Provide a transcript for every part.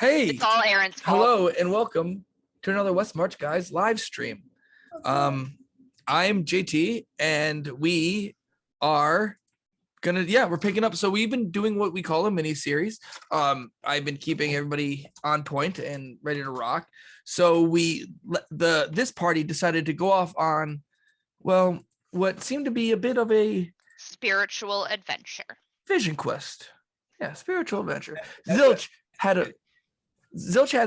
Hey, It's all Aaron's fault. hello and welcome to another West March Guys live stream. I'm JT and we are we're picking up. So we've been doing what we call a mini series. I've been keeping everybody on point and ready to rock. So this party decided to go off on, well, what seemed to be a bit of a spiritual adventure. Vision quest. Yeah, spiritual adventure. Zilch had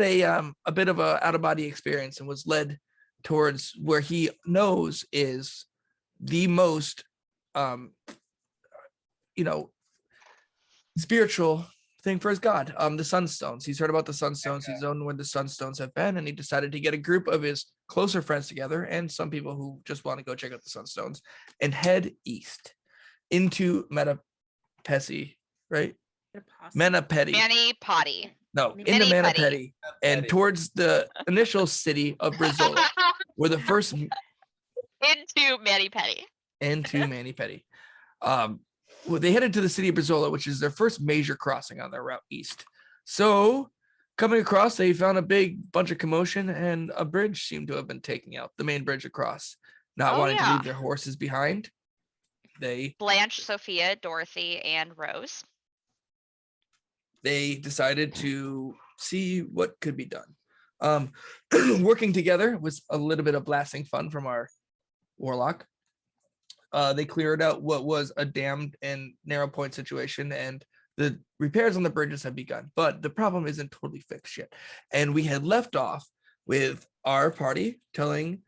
a bit of a out-of-body experience and was led towards where he knows is the most spiritual thing for his god, the Sunstones. He's heard about the Sunstones. He's known where the Sunstones have been, and he decided to get a group of his closer friends together and some people who just want to go check out the Sunstones and head east into Metapesi, right? Menapeti. Mani-Pedi. No, into Menapeti and towards the initial city of Brazil, where the first into Mani-Pedi. Into Mani-Pedi. Well, they headed to the city of Brazil, which is their first major crossing on their route east. So coming across, they found a big bunch of commotion and a bridge seemed to have been taken out, the main bridge across, not wanting to leave their horses behind. Blanche, Sophia, Dorothy, and Rose. They decided to see what could be done. Working together was a little bit of blasting fun from our warlock. They cleared out what was a dammed and narrow point situation, and the repairs on the bridges have begun, but the problem isn't totally fixed yet. And we had left off with our party telling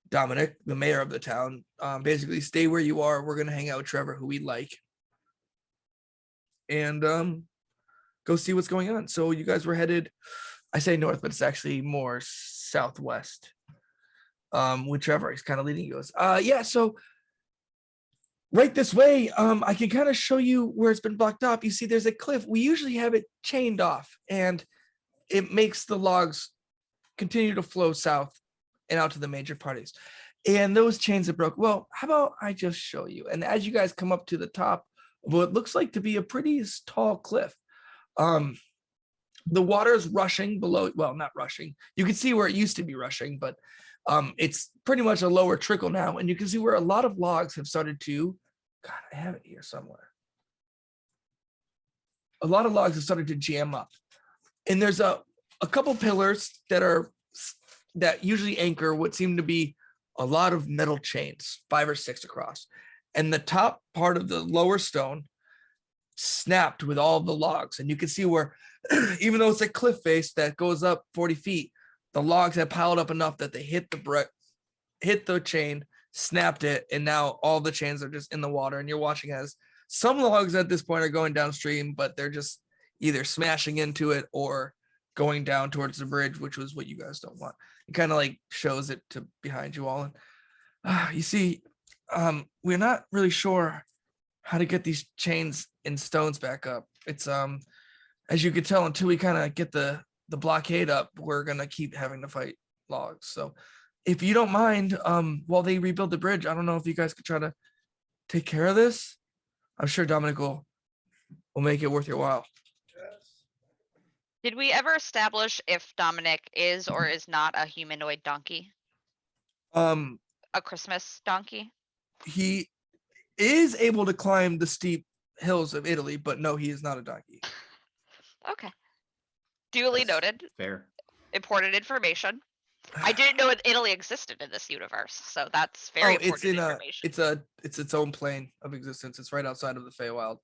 Dominic, the mayor of the town, basically stay where you are. We're going to hang out with Trevor, who we like, and go see what's going on. So you guys were headed, I say north, but it's actually more southwest. With Trevor, he's kind of leading you. So right this way, I can kind of show you where it's been blocked off. You see there's a cliff. We usually have it chained off, and it makes the logs continue to flow south and out to the major parties. And those chains are broke. Well, how about I just show you? And as you guys come up to the top of what looks like to be a pretty tall cliff, the water is rushing below. Well, not rushing. You can see where it used to be rushing, but it's pretty much a lower trickle now. And you can see where a lot of logs have started to, God, I have it here somewhere. A lot of logs have started to jam up. And there's a couple pillars that usually anchor what seem to be a lot of metal chains, 5 or 6 across. And the top part of the lower stone snapped with all the logs. And you can see where, even though it's a cliff face that goes up 40 feet, the logs have piled up enough that they hit the chain, snapped it, and now all the chains are just in the water. And you're watching as some logs at this point are going downstream, but they're just either smashing into it or going down towards the bridge, which was what you guys don't want. It kind of like shows it to behind you all. And you see, we're not really sure how to get these chains and stones back up. It's as you can tell, until we kind of get the blockade up, we're gonna keep having to fight logs. So if you don't mind, while they rebuild the bridge, I don't know if you guys could try to take care of this. I'm sure Dominic will make it worth your while. Did we ever establish if Dominic is or is not a humanoid donkey? A Christmas donkey? He is able to climb the steep hills of Italy, but no, he is not a donkey. Okay. Duly noted. Fair. Important information. I didn't know Italy existed in this universe, so that's very important information. It's its own plane of existence. It's right outside of the Feywild.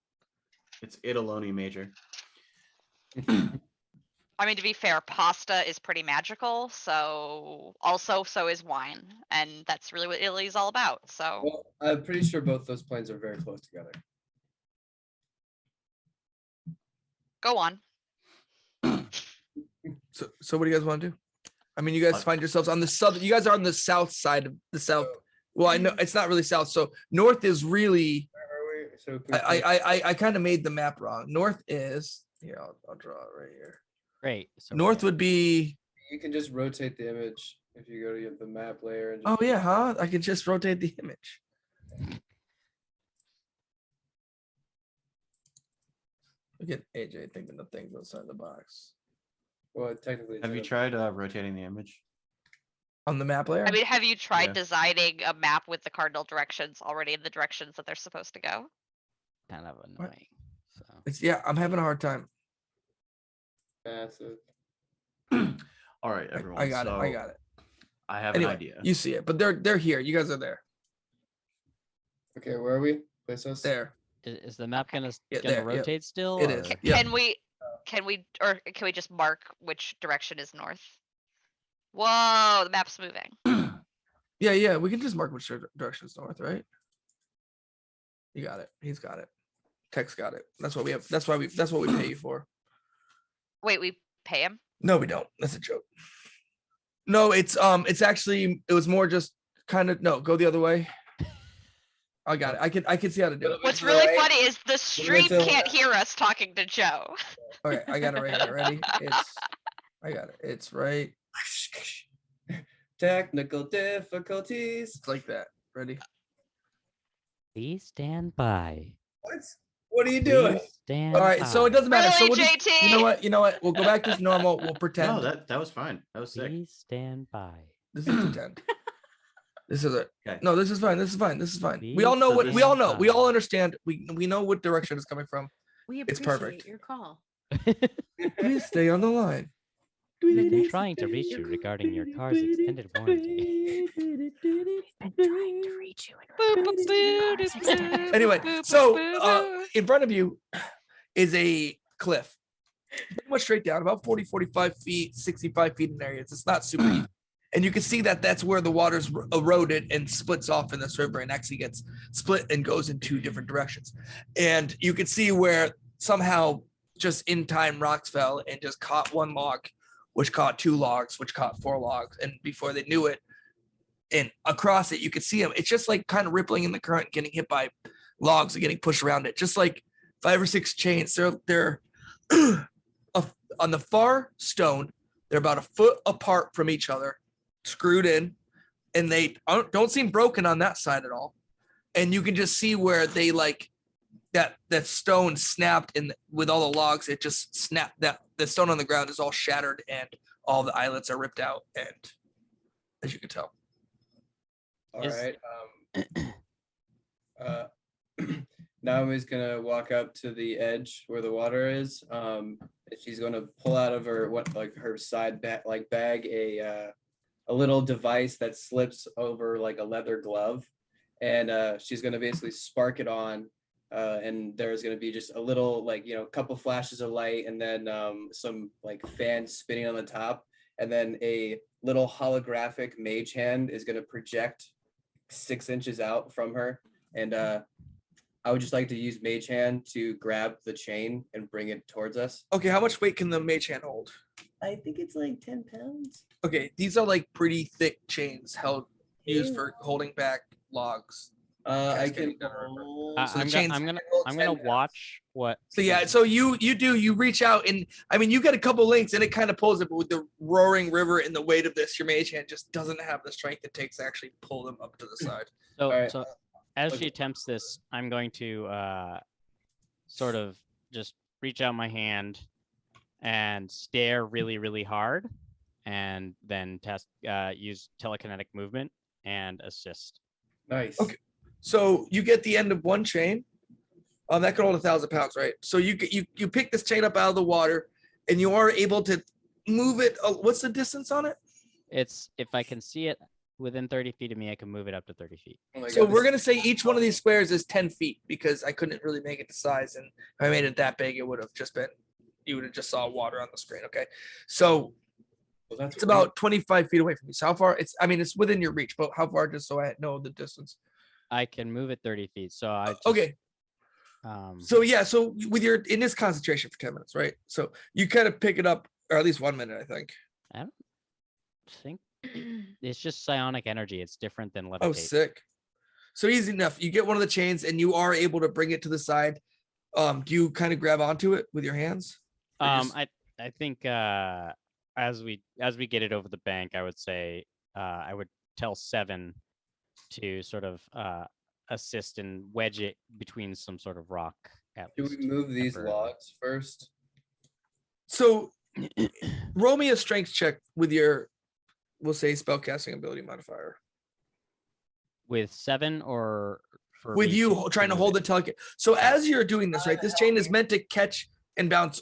It's Italoni major. I mean, to be fair, pasta is pretty magical, so is wine, and that's really what Italy is all about. So well, I'm pretty sure both those planes are very close together. Go on. So what do you guys want to do? I mean, you guys find yourselves on the southern. You guys are on the south side of the south. Well, I know it's not really south. So north is really. Where are we? I kind of made the map wrong. North is here. I'll draw it right here. Great. So north would be. You can just rotate the image if you go to the map layer. And just I can just rotate the image. Look at AJ thinking of things outside the box. Well, technically. it's Have in you a- tried rotating the image? On the map layer. I mean, have you tried Yeah. designing a map with the cardinal directions already in the directions that they're supposed to go? Kind of annoying. So I'm having a hard time. Massive. All right, I everyone. got it. I so got it. I have Anyway, an idea. you see it, but they're here. You guys are there. Okay, where are we? Place us. There. is the map Okay. Yeah, gonna there, yep. rotate still? It or- is. Yep. Can we just mark which direction is north? Whoa, the map's moving. Yeah. We can just mark which direction is north, right? You got it. He's got it. Tech's got it. That's what we have. That's what we pay you for. Wait, we pay him? No, we don't. That's a joke. No, it's actually it was more just kind of no, go the other way. I got it. I can see how to do it. What's to the really right. funny is the stream to the can't left. hear us talking to Joe. Okay, I got it right here. Ready? I got it. It's right. Technical difficulties. It's like that. Ready? Please stand by. What? What are you doing? Please stand All right, so it by. doesn't matter. So Really, we'll just, you know JT? what? We'll go back to normal. We'll pretend. No, that was fine. That was sick. Please stand by. This is pretend. This is it. Okay. No, this is fine. This is fine. This is fine. We all Please know what we all stand know. We all by. understand. We know what direction it's coming from. We It's appreciate perfect. your call. Please stay on the line. We've been trying to reach you regarding your car's extended warranty. Been trying to reach you in regards to your car's extended Anyway, warranty. so in front of you is a cliff. Pretty much straight down, about 40, 45 feet, 65 feet in areas. It's not super deep. And you can see that that's where the water's eroded and splits off in this river and actually gets split and goes in two different directions. And you can see where somehow just in time rocks fell and just caught one log, which caught two logs, which caught four logs. And before they knew it, and across it, you could see them. It's just like kind of rippling in the current, getting hit by logs and getting pushed around it, just like 5 or 6 chains. They're on the far stone. They're about a foot apart from each other, screwed in, and they don't seem broken on that side at all. And you can just see where they like that stone snapped, and with all the logs, it just snapped. That the stone on the ground is all shattered, and all the eyelets are ripped out. And as you can tell, All Is- right. Naomi's gonna walk up to the edge where the water is. And she's gonna pull out of her side bag a little device that slips over like a leather glove, and she's gonna basically spark it on. And there's gonna be just a little couple flashes of light, and then some like fans spinning on the top, and then a little holographic mage hand is gonna project 6 inches out from her, and I would just like to use mage hand to grab the chain and bring it towards us. okay, how much weight can the mage hand hold? I think it's like 10 pounds. Okay, these are like pretty thick chains used for holding back logs. I Cascading can. down a river. hold- I- So the I'm chains- gonna hold I'm 10 gonna pounds. watch what. So yeah, so you reach out, and I mean you get a couple links and it kind of pulls it, but with the roaring river and the weight of this, your mage hand just doesn't have the strength it takes to actually pull them up to the side. So Alright, so as okay. she attempts this, I'm going to sort of just reach out my hand and stare really, really hard, and then use telekinetic movement and assist. Nice. Okay. So you get the end of one chain. That could hold 1,000 pounds, right? So you pick this chain up out of the water, and you are able to move it. What's the distance on it? It's if I can see it within 30 feet of me, I can move it up to 30 feet. Oh my So God, we're this- gonna say each one of these squares is 10 feet because I couldn't really make it to size, and if I made it that big, it would have just been you would have just saw water on the screen. Okay, so well, that's it's about 25 feet away from you. So how far? It's within your reach, but how far? Just so I know the distance. I can move it 30 feet. So I just, Okay, Um, so yeah, so with your in this concentration for 10 minutes, right? So you kind of pick it up, or at least 1 minute, I think. I don't think it's just psionic energy. It's different than levitate. Oh, sick. So easy enough. You get one of the chains, and you are able to bring it to the side. Do you kind of grab onto it with your hands? Or you just- I think as we get it over the bank, I would say I would tell Seven to sort of assist and wedge it between some sort of rock. At Do we least, move these temporarily. logs first? So Roll me a strength check with your, we'll say, spellcasting ability modifier. With 7 or for With me you to trying to move hold it? the telecast. So as you're doing this, right, this chain is meant to catch and bounce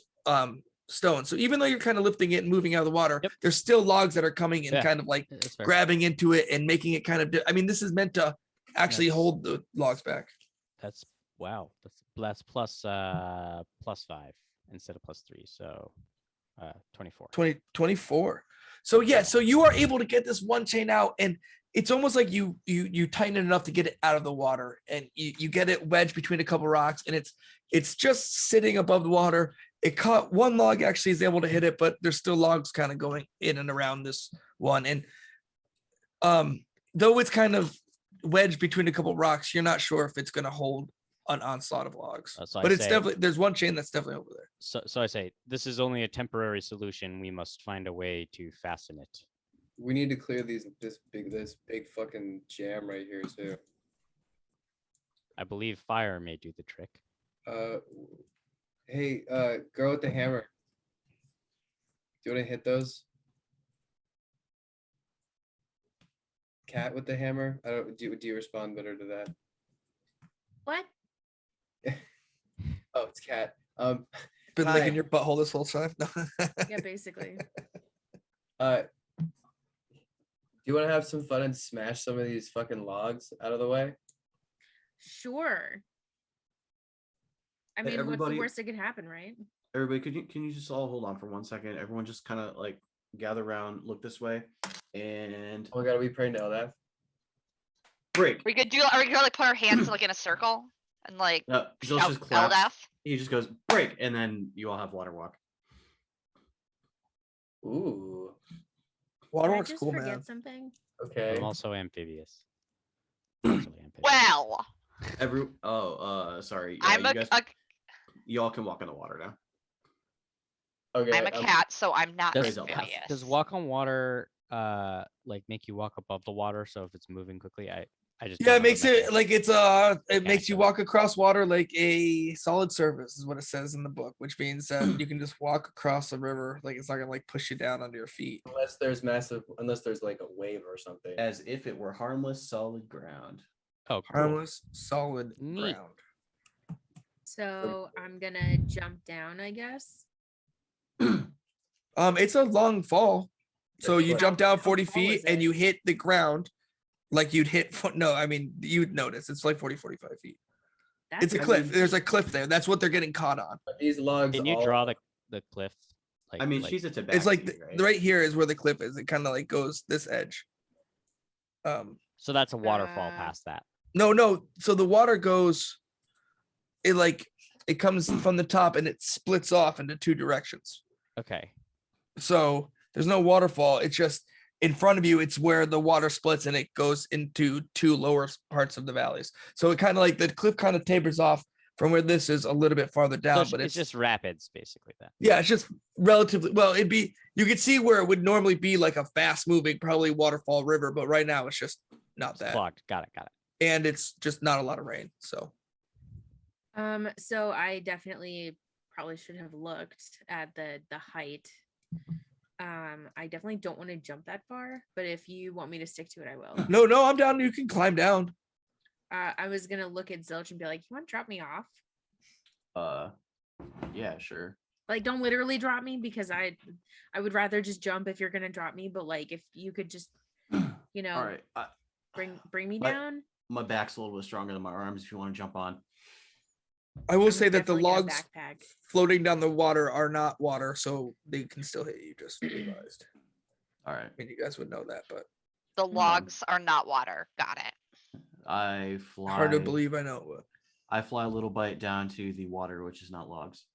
stone. So even though you're kind of lifting it and moving out of the water, Yep. there's still logs that are coming and Yeah. kind of like That's fair. grabbing into it and making it kind of. I mean, this is meant to actually That's- hold the logs back. That's wow. That's plus 5 instead of plus 3. So 24. 24. So yeah, so you are able to get this one chain out, and it's almost like you tighten it enough to get it out of the water, and you get it wedged between a couple rocks, and it's just sitting above the water. It caught one log, actually is able to hit it, but there's still logs kind of going in and around this one. And though it's kind of wedged between a couple rocks, you're not sure if it's going to hold an onslaught of logs. So I But it's say- definitely, there's one chain that's definitely over there. So I say this is only a temporary solution. We must find a way to fasten it. We need to clear this big fucking jam right here too. I believe fire may do the trick. Hey, girl with the hammer. Do you want to hit those? Cat with the hammer. I don't. Do you respond better to that? What? Oh, it's cat. Been Hi. licking your butthole this whole time. No. Yeah, basically. Do you want to have some fun and smash some of these fucking logs out of the way? Sure. I Hey, mean, what's everybody- the worst that could happen, right? Everybody, can you just all hold on for 1 second? Everyone just kind of like gather around, look this way, and Oh my god, are we praying to Eldath? break. We could do. Are we gonna like put our hands like in a circle and like No, Zilch shout just claps. Eldath? He just goes break, and then you all have water walk. Ooh, Did I Waterworks just cool, forget man. something? okay. I'm also amphibious. Also amphibious. Well, Sorry. I'm you a, guys, a you all can walk in the water now. Okay. I'm a cat, so I'm not Does- amphibious. Does walk on water like make you walk above the water? So if it's moving quickly, I just Yeah, don't it makes know the it mechanics. like it Mechanics makes you of it. walk across water like a solid surface is what it says in the book, which means that you can just walk across the river, like it's not gonna like push you down under your feet. Unless there's like a wave or something. As if it were harmless, solid ground. Oh, cool. Harmless, solid Neat. ground. So I'm gonna jump down, I guess. It's a long fall. So That's you what- jump down How 40 tall feet is and it? you hit the ground like you'd hit no, I mean you'd notice it's like 45 feet. That's It's a I cliff. mean- There's a cliff there. That's what they're getting caught on. These logs. Can you all- draw the cliff? Like, I mean, like- she's a tabaxi, It's like right? right here is where the cliff is. It kind of like goes this edge. so that's a waterfall Uh, past that. No. So the water goes, it comes from the top and it splits off into two directions. Okay. So there's no waterfall. It's just in front of you. It's where the water splits and it goes into two lower parts of the valleys. So it kind of like the cliff kind of tapers off from where this is a little bit farther So down, it's, but it's just rapids basically then. yeah, it's just relatively well. You could see where it would normally be like a fast moving, probably waterfall river, but right now it's just not It's that, clogged. Got it. and it's just not a lot of rain. So So I definitely probably should have looked at the height. I definitely don't want to jump that far, but if you want me to stick to it, I will. no, I'm down. You can climb down. I was gonna look at Zilch and be like, "You want to drop me off? Yeah, sure. Like, don't literally drop me because I would rather just jump if you're gonna drop me. But like, if you could just, you know, All right. bring me my- down." My back's a little bit stronger than my arms. If you want to jump on, I will I'm say that the definitely gonna logs backpack. floating down the water are not water, so they can still hit you. Just realized. all right. I mean, you guys would know that, but The logs are not water. Got it. I fly. hard to believe. I know. But I fly a little bite down to the water, which is not logs.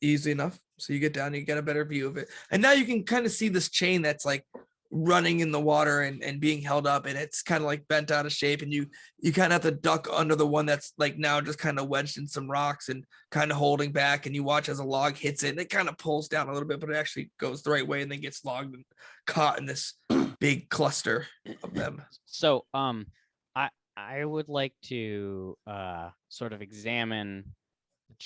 easy enough. So you get down, you get a better view of it, and now you can kind of see this chain that's like running in the water and being held up, and it's kind of like bent out of shape, and you kind of have to duck under the one that's like now just kind of wedged in some rocks and kind of holding back, and you watch as a log hits it and it kind of pulls down a little bit, but it actually goes the right way and then gets logged and caught in this big cluster of them. So I would like to sort of examine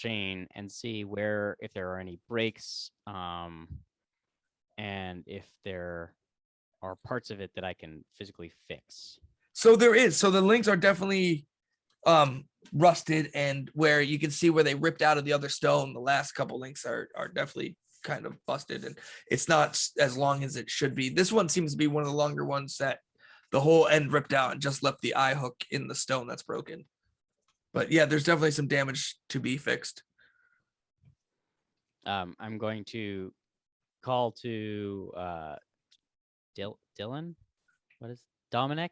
chain and see where if there are any breaks, and if there are parts of it that I can physically fix. So there is. So the links are definitely rusted, and where you can see where they ripped out of the other stone. The last couple links are definitely kind of busted, and it's not as long as it should be. This one seems to be one of the longer ones that the whole end ripped out and just left the eye hook in the stone that's broken. But yeah, there's definitely some damage to be fixed. I'm going to call to Dylan. What is Dominic?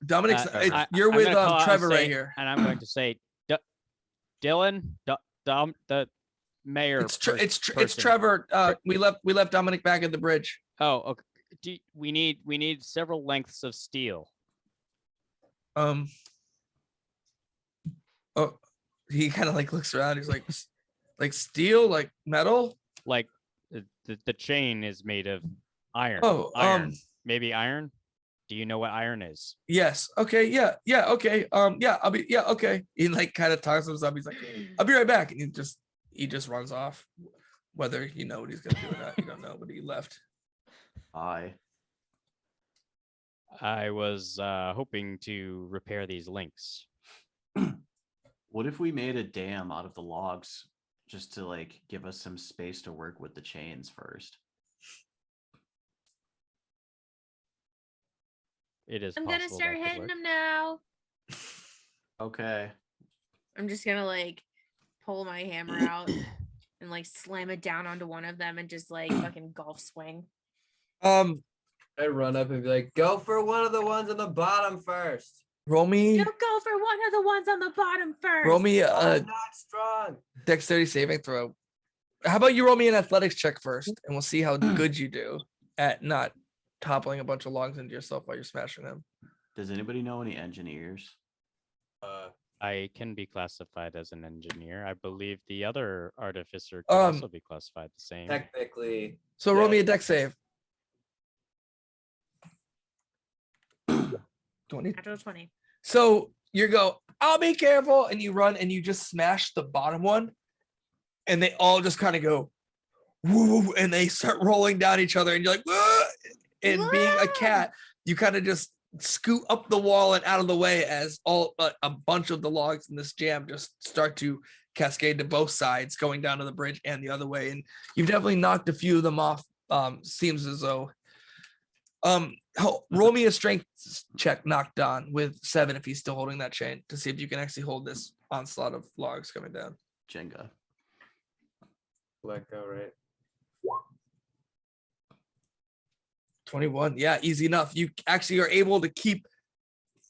Dominic's, I'm you're with gonna call- Trevor right say- here. and I'm going to say, Dylan, the mayor. It's person. Trevor. We left Dominic back at the bridge. Oh, okay. We need several lengths of steel. Oh, he kind of like looks around. He's like steel, like metal. Like the chain is made of iron. Oh, iron. Maybe iron. Do you know what iron is? Yes. Okay. Yeah. Okay. Yeah. I'll be. Yeah. Okay. He like kind of talks to himself. He's like, I'll be right back, and he just runs off. Whether you know what he's gonna do or not, you don't know. But he left. I was hoping to repair these links. What if we made a dam out of the logs just to like give us some space to work with the chains first? It is. I'm gonna possible start that could hitting work. them now. Okay. I'm just gonna like pull my hammer out and like slam it down onto one of them and just like fucking golf swing. I run up and be like, go for one of the ones on the bottom first. Roll me. You go for one of the ones on the bottom first. Roll me I'm not strong. dexterity saving throw. How about you roll me an athletics check first, and we'll see how good you do at not toppling a bunch of logs into yourself while you're smashing them. Does anybody know any engineers? I can be classified as an engineer. I believe the other artificer could Um, also be classified the same. Technically, So roll Yeah. me a dex save. 20. Natural 20. So you go, I'll be careful, and you run and you just smash the bottom one, and they all just kind of go, woo, and they start rolling down each other, and you're like, "Whoa!" And being a cat, you kind of just scoot up the wall and out of the way as a bunch of the logs in this jam just start to cascade to both sides, going down to the bridge and the other way. And you've definitely knocked a few of them off. Seems as though. Roll me a strength check, knocked on with 7 if he's still holding that chain to see if you can actually hold this onslaught of logs coming down. Jenga. let go, right? 21. Yeah, easy enough. You actually are able to keep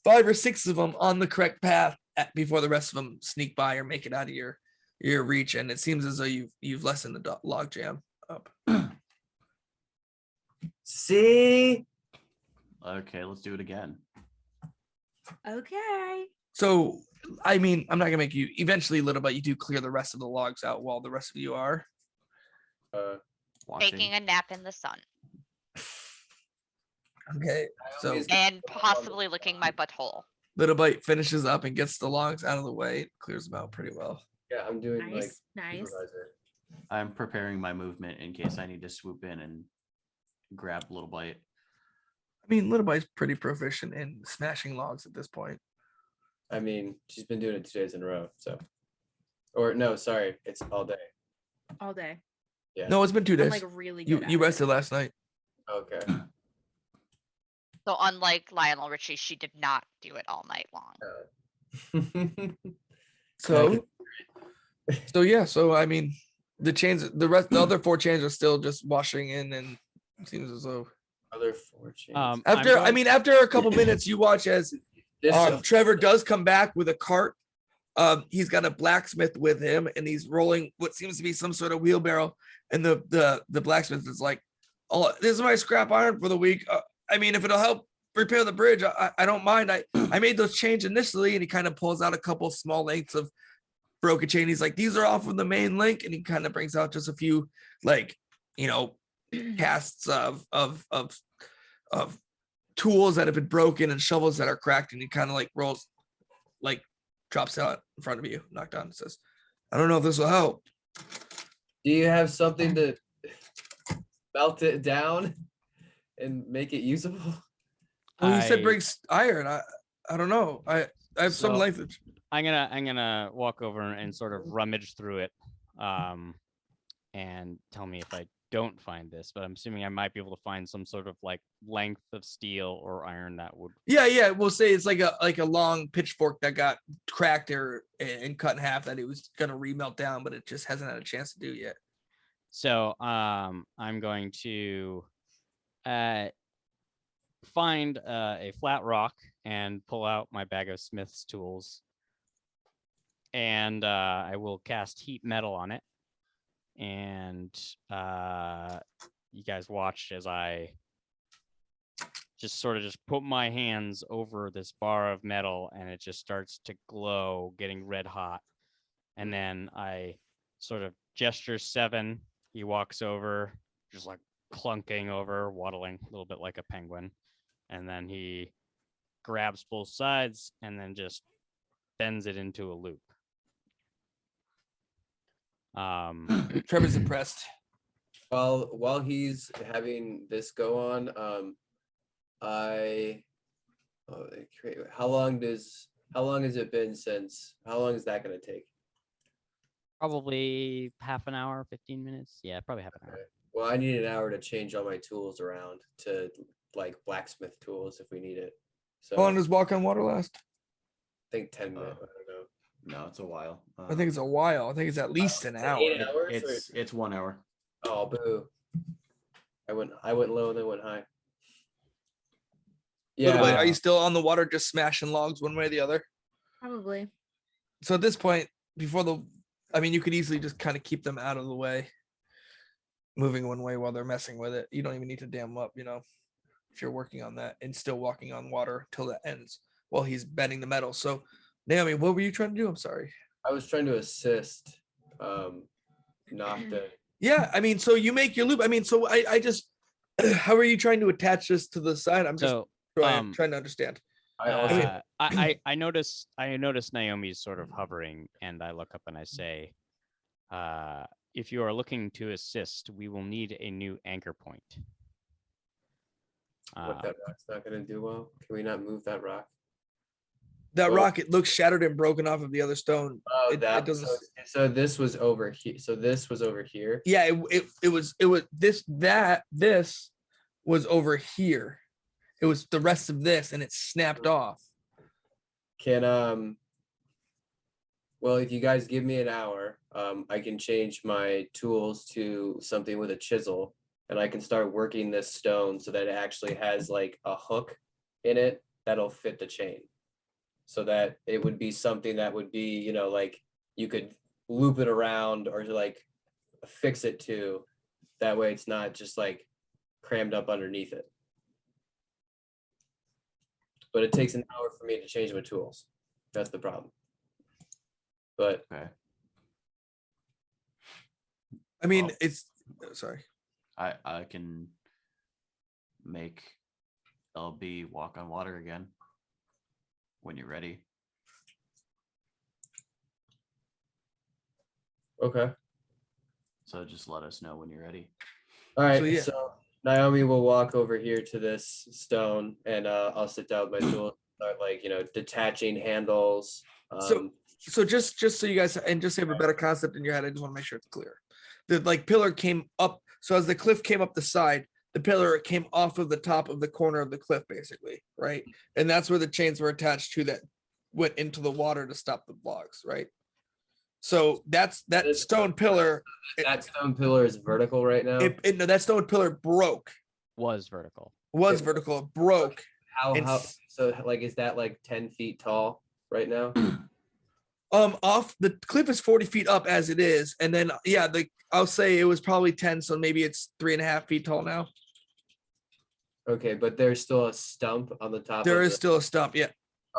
5 or 6 of them on the correct path before the rest of them sneak by or make it out of your reach. And it seems as though you've lessened the log jam up. See? Okay, let's do it again. Okay. So, I mean, I'm not gonna make you eventually, little, but you do clear the rest of the logs out while the rest of you are. Watching. Taking a nap in the sun Okay. So always- and possibly licking my butthole. Little Bite finishes up and gets the logs out of the way, clears them out pretty well. Yeah, I'm doing like Nice. Nice. supervisor. I'm preparing my movement in case I need to swoop in and grab Little Bite. I mean, Little Bite's pretty proficient in smashing logs at this point. I mean, she's been doing it 2 days in a row, so. Or no, sorry, it's all day. All day. Yeah. No, it's been 2 I'm days. like really You good. at you it. rested last night. Okay. So unlike Lionel Richie, she did not do it all night long. So yeah, so I mean, the other 4 chains are still just washing in, and it seems as though Other 4 chains. I'm after going- after a couple minutes, you watch as This Trevor does come back with a cart. He's got a blacksmith with him, and he's rolling what seems to be some sort of wheelbarrow. And the blacksmith is like, "Oh, this is my scrap iron for the week. I mean, if it'll help repair the bridge, I don't mind. I made those chains initially." And he kind of pulls out a couple small lengths of broken chain. He's like, "These are off of the main link," and he kind of brings out just a few, like, casts of tools that have been broken and shovels that are cracked, and he kind of like rolls, like drops out in front of you, knocked on, and says, I don't know if this will help. Do you have something to melt it down and make it usable? Well, he said I- breaks iron. I don't know. I have some So- life. I'm gonna walk over and sort of rummage through it, and tell me if I don't find this. But I'm assuming I might be able to find some sort of like length of steel or iron that would. Yeah. We'll say it's like a long pitchfork that got cracked or and cut in half that it was gonna remelt down, but it just hasn't had a chance to do yet. So I'm going to find a flat rock and pull out my bag of Smith's tools, and I will cast heat metal on it. And you guys watch as I just put my hands over this bar of metal, and it just starts to glow, getting red hot. And then I sort of gesture 7. He walks over, just like clunking over, waddling a little bit like a penguin. And then he grabs both sides and then just bends it into a loop. Trevor's impressed. While he's having this go on, how long has it been since? How long is that going to take? Probably half an hour, 15 minutes. Yeah, probably half an hour. Okay. Well, I need an hour to change all my tools around to like blacksmith tools if we need it. So How long does walk on water last? I think 10 minutes. I don't know. No, it's a while. I think it's a while. I think it's at least an hour. 8 hours. or- It's 1 hour. Oh, boo! I went low and then went high. Little bit. Yeah. Are you still on the water, just smashing logs one way or the other? Probably. So at this point, you could easily just kind of keep them out of the way, moving one way while they're messing with it. You don't even need to dam up, if you're working on that and still walking on water till that ends while he's bending the metal. So, Naomi, what were you trying to do? I'm sorry. I was trying to assist. Not the. Yeah, so you make your loop. So I just, how are you trying to attach this to the side? I'm just So trying to understand. I also. I notice Naomi's sort of hovering, and I look up and I say, if you are looking to assist, we will need a new anchor point. What, that rock's not gonna do well? Can we not move that rock? That Well- rock, it looks shattered and broken off of the other stone. Oh, It doesn't. So this was over here. So this was over here. Yeah, it was this was over here. It was the rest of this, and it snapped off. Can well, if you guys give me an hour, I can change my tools to something with a chisel, and I can start working this stone so that it actually has like a hook in it that'll fit the chain. So that it would be something that would be, like you could loop it around or like fix it to. That way it's not just like crammed up underneath it. But it takes an hour for me to change my tools. That's the problem. But Okay. Well- It's sorry. I can make LB walk on water again when you're ready. okay. So just let us know when you're ready. All right. So, yeah. So Naomi will walk over here to this stone and I'll sit down with my tools, start like, detaching handles. So just so you guys, and just so you have a better concept in your head, I just want to make sure it's clear. The pillar came up. So as the cliff came up the side, the pillar came off of the top of the corner of the cliff, basically, right? And that's where the chains were attached to that went into the water to stop the logs, right? So that stone pillar. That stone pillar is vertical right now. No, that stone pillar broke. Was vertical. Was vertical. It broke. How it's- so like is that like 10 feet tall right now? Off the cliff is 40 feet up as it is, and then I'll say it was probably 10, so maybe it's 3.5 feet tall now. Okay, but there's still a stump on the top. There of is still a stump. Yeah,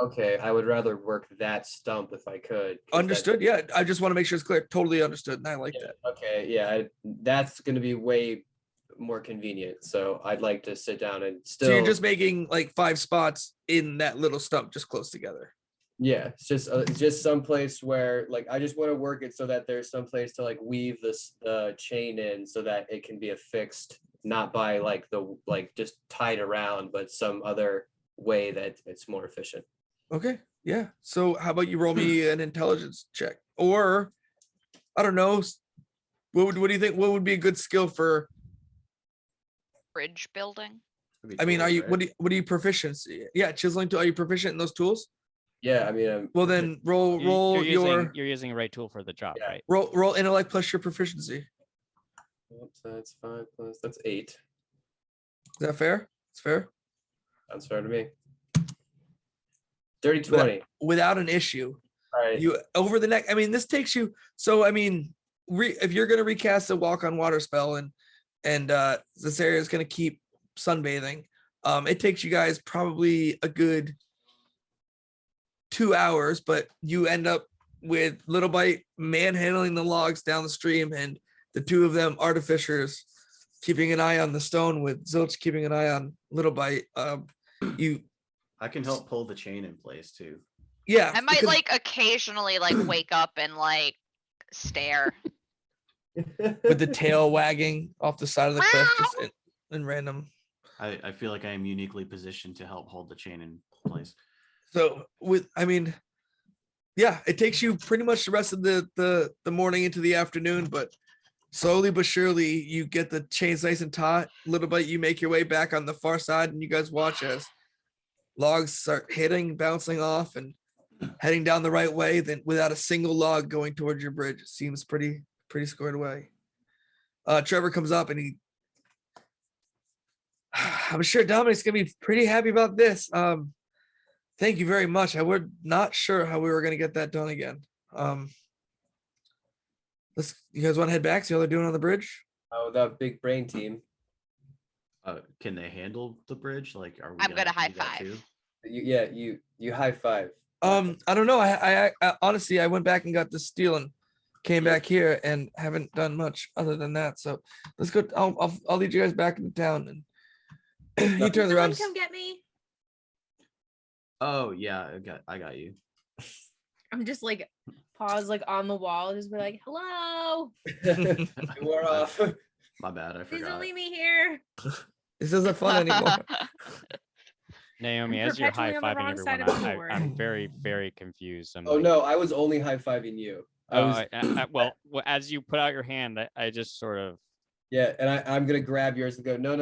Okay, I would rather work that stump if I could. 'cause understood. Yeah, I just want to make sure it's clear. Totally understood, and I like that. Okay, yeah, that's going to be way more convenient. So I'd like to sit down and still. So you're just making like 5 spots in that little stump, just close together. Yeah, it's just some place where like I just want to work it so that there's some place to like weave this chain in so that it can be affixed, not by like just tied around, but some other way that it's more efficient. Okay, yeah. So how about you roll me an intelligence check, or I don't know. What do you think? What would be a good skill for? Bridge building. Could be I mean, are tools, you right? what are you proficiency? Yeah, chiseling. Are you proficient in those tools? Yeah, I mean, Well, then roll you're using the right tool for the job, Yeah. right? roll intellect plus your proficiency. that's 5 plus that's 8. Is that fair? It's fair. Sounds fair to me. Dirty 20. Without an issue. All right. You over the neck. I mean, this takes you. So I mean, if you're gonna recast the walk on water spell and this area is gonna keep sunbathing, it takes you guys probably a good 2 hours, but you end up with Little Bite manhandling the logs down the stream, and the two of them artificers keeping an eye on the stone, with Zilch keeping an eye on Little Bite. You I can help pull the chain in place too. yeah. I might because- like occasionally like wake up and like stare. with the tail wagging off the side of the cliff just in random. I feel like I am uniquely positioned to help hold the chain in place. So I mean, yeah, it takes you pretty much the rest of the morning into the afternoon, but slowly but surely you get the chains nice and taut. Little bit, you make your way back on the far side, and you guys watch as logs start hitting, bouncing off, and heading down the right way. Then without a single log going towards your bridge, it seems pretty squared away. Trevor comes up and I'm sure Dominic's gonna be pretty happy about this. Thank you very much. I was not sure how we were gonna get that done again. You guys want to head back, see how they're doing on the bridge? Oh, that big brain team. Can they handle the bridge? Like, are we? I'm gonna high do that five. too? You high five. I don't know. I honestly I went back and got the steel and came back here and haven't done much other than that. So let's go. I'll lead you guys back into town, and you turn Someone around. come get me. Oh yeah, I got you. I'm just like pause like on the wall, just be like, hello. We're off. My bad, I Please forgot. don't leave me here. This isn't fun anymore. Naomi, I'm as you're perpetually on the high-fiving wrong side everyone, of the I'm board. very, very confused. I'm Oh like, no, I was only high fiving you. well, as you put out your hand, I just sort of, Yeah, and I'm gonna grab yours and go, no,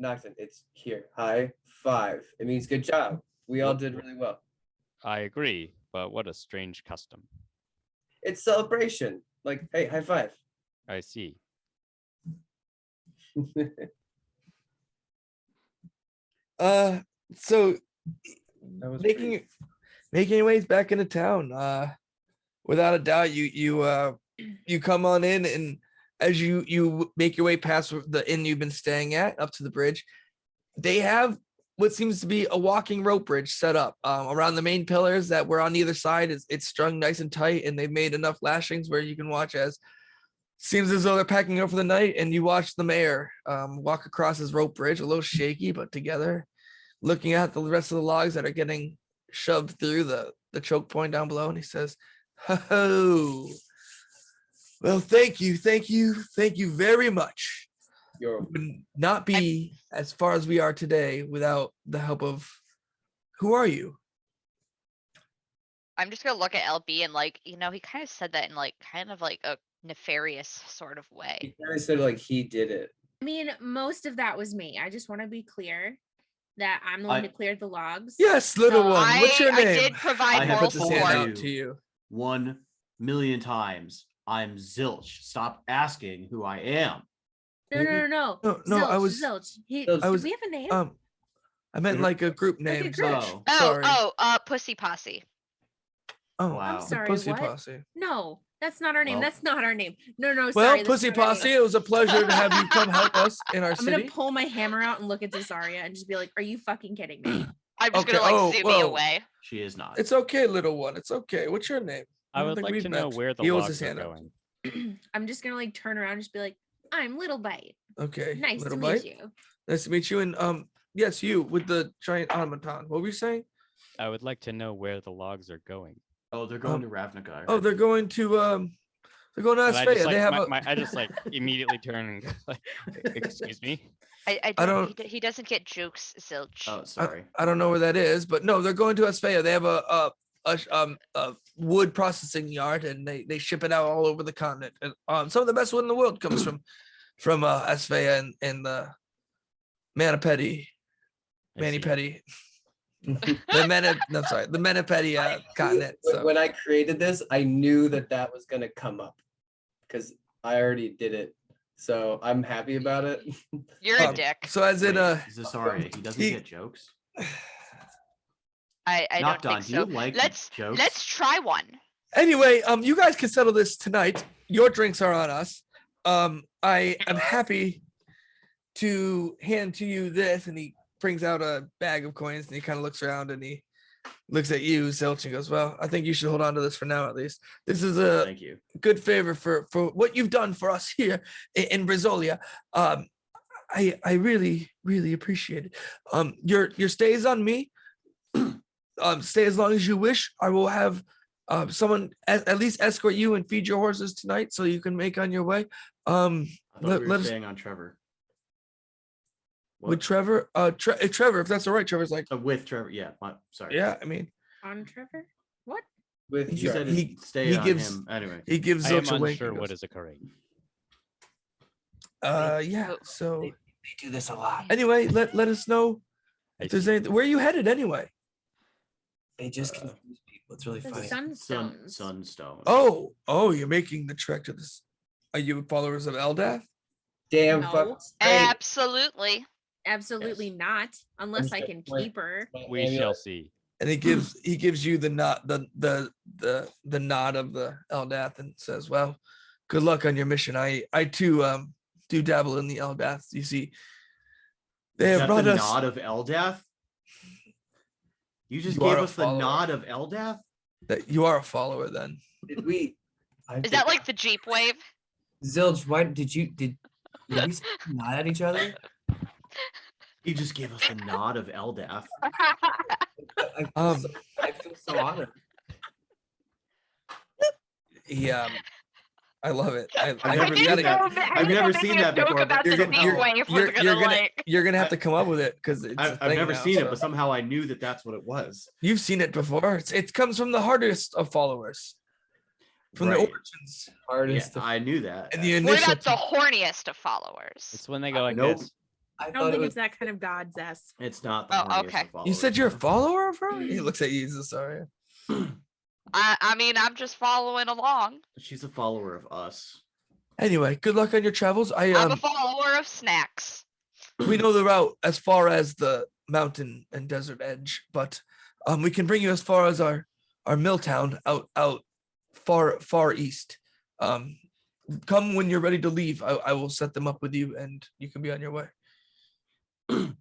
Noxon, it's here. High five. It means good job. We all did really well. I agree, but what a strange custom. It's celebration. Like, hey, high five. I see. So That was making pretty- your ways back into town. Without a doubt, you come on in, and as you make your way past the inn you've been staying at up to the bridge, they have what seems to be a walking rope bridge set up around the main pillars that were on either side. It's strung nice and tight, and they've made enough lashings where you can watch as seems as though they're packing up for the night, and you watch the mayor walk across his rope bridge, a little shaky but together, looking at the rest of the logs that are getting shoved through the choke point down below, and he says, "Oh, well, thank you very much. You're Would not be as far as we are today without the help of. Who are you?" I'm just gonna look at LB and like, he kind of said that in like kind of like a nefarious sort of way. He kind of said like he did it. I mean, most of that was me. I just want to be clear that I'm the one who cleared the logs. Yes, little No, one. What's your I name? did provide I have moral to Puts his say hand support. out to you. 1,000,000 times. I'm Zilch. Stop asking who I am. No. No, Zilch, I was- Zilch. I Did was- we have a name? I meant like a group name. group. Zilch. Oh. Sorry. Pussy Posse. Oh, Wow. the sorry, Pussy what? Posse. No, that's not our name. Well- That's not our name. No, Well, sorry. that's Pussy not our name. Posse, it was a pleasure to have you come help us in our I'm gonna city. pull my hammer out and look at Cesaria and just be like, "Are you fucking kidding me?" I'm just Okay, gonna like oh, zoom whoa. away. She is not. It's okay, little one. It's okay. What's your name? I don't would think like we've to know met. where the He holds logs his are hand up. going. I'm just gonna like turn around and just be like, "I'm Little Bite. Okay. Nice to little meet bite. you." Nice to meet you. And yes, you with the giant automaton. What were you saying? I would like to know where the logs are going. Oh, they're going to Ravnica. I Oh, heard. they're going to And I just Asphaya. like They have a I just like immediately turn and go like, excuse me. I I don't. don't- He doesn't get jukes, Zilch. Oh, sorry. I don't know where that is, but no, they're going to Asphaya. They have a wood processing yard, and they ship it out all over the continent. And some of the best wood in the world comes from Asphaya and the Manipedi, I see. Manipedi, the Manipedi continent. So. When I created this, I knew that was gonna come up because I already did it. So I'm happy about it. You're a Um, dick. So as in Wait, Zasari, he doesn't he- get jokes. I don't Knocked think on. so. Do you like Let's jokes? try one. Anyway, you guys can settle this tonight. Your drinks are on us. I am happy to hand to you this, and he brings out a bag of coins, and he kind of looks around, and he looks at you, Zilch, and goes, "Well, I think you should hold on to this for now, at least. This is a Thank you. good favor for what you've done for us here in Brazolia. I really appreciate it. Your stay is on me. Stay as long as you wish. I will have someone at least escort you and feed your horses tonight, so you can make on your way. I thought Let we were us staying on Trevor. with Trevor. Trevor, if that's all right. Trevor's like, With Trevor, yeah. Sorry. yeah. I mean, On Trevor? What? With You said He- stay he on gives- him. Anyway. he gives I am Zilch a wink. unsure and what goes, is occurring. yeah. Oh, So they do this a lot. anyway, let us know I if there's see. anything. Where are you headed anyway? They just confuse people. It's really The funny. Sunstones. Sunstone. Oh, you're making the trek to this. Are you followers of Eldath? Damn No. fuck. Absolutely. Absolutely not. Unless I can keep her. We shall see. And he gives you the nod the nod of the Eldath and says, "Well, good luck on your mission. I too do dabble in the Eldath. You see, they Is have that brought the us." nod of Eldath? You just You gave are a us the follower. nod of Eldath? That you are a follower then. Did we? Is that like the Jeep wave? Zilch? Why did we nod at each other? He just gave us the nod of Eldath. I feel so honored. Yeah, I love it. I've I never gotta- seen that. I've never seen that before. But You're gonna- somehow- you're gonna have to come up with it because I've never seen it, but somehow I knew that's what it was. you've seen it before. It comes from the hardest of followers, from the Right. origins Hardest. Yeah, I knew that. and the What initial. about the horniest of followers? It's when they go like Nope. this. I I don't thought it think was. it's that kind of god zest. It's not the Oh, horniest okay. of followers. You said you're a follower of her. He looks at you. Sorry. I mean, I'm just following along. She's a follower of us. Anyway, good luck on your travels. I'm a follower of snacks. We know the route as far as the mountain and desert edge, but we can bring you as far as our mill town out far east. Come when you're ready to leave. I will set them up with you, and you can be on your way.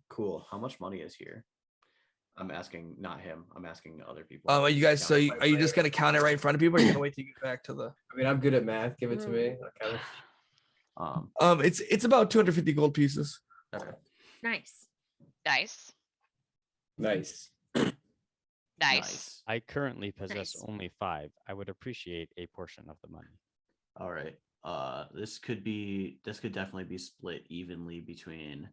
Cool. How much money is here? I'm asking, not him. I'm asking other people. Are you guys? So Count. are you just gonna count it right in front of people? Or are you gonna wait till you get back to the? I mean, I'm good at math. Give it to me. Okay. It's about 250 gold pieces. Okay. Nice. Nice. Nice. Nice. I currently possess Nice. only 5. I would appreciate a portion of the money. All right. This could definitely be split evenly between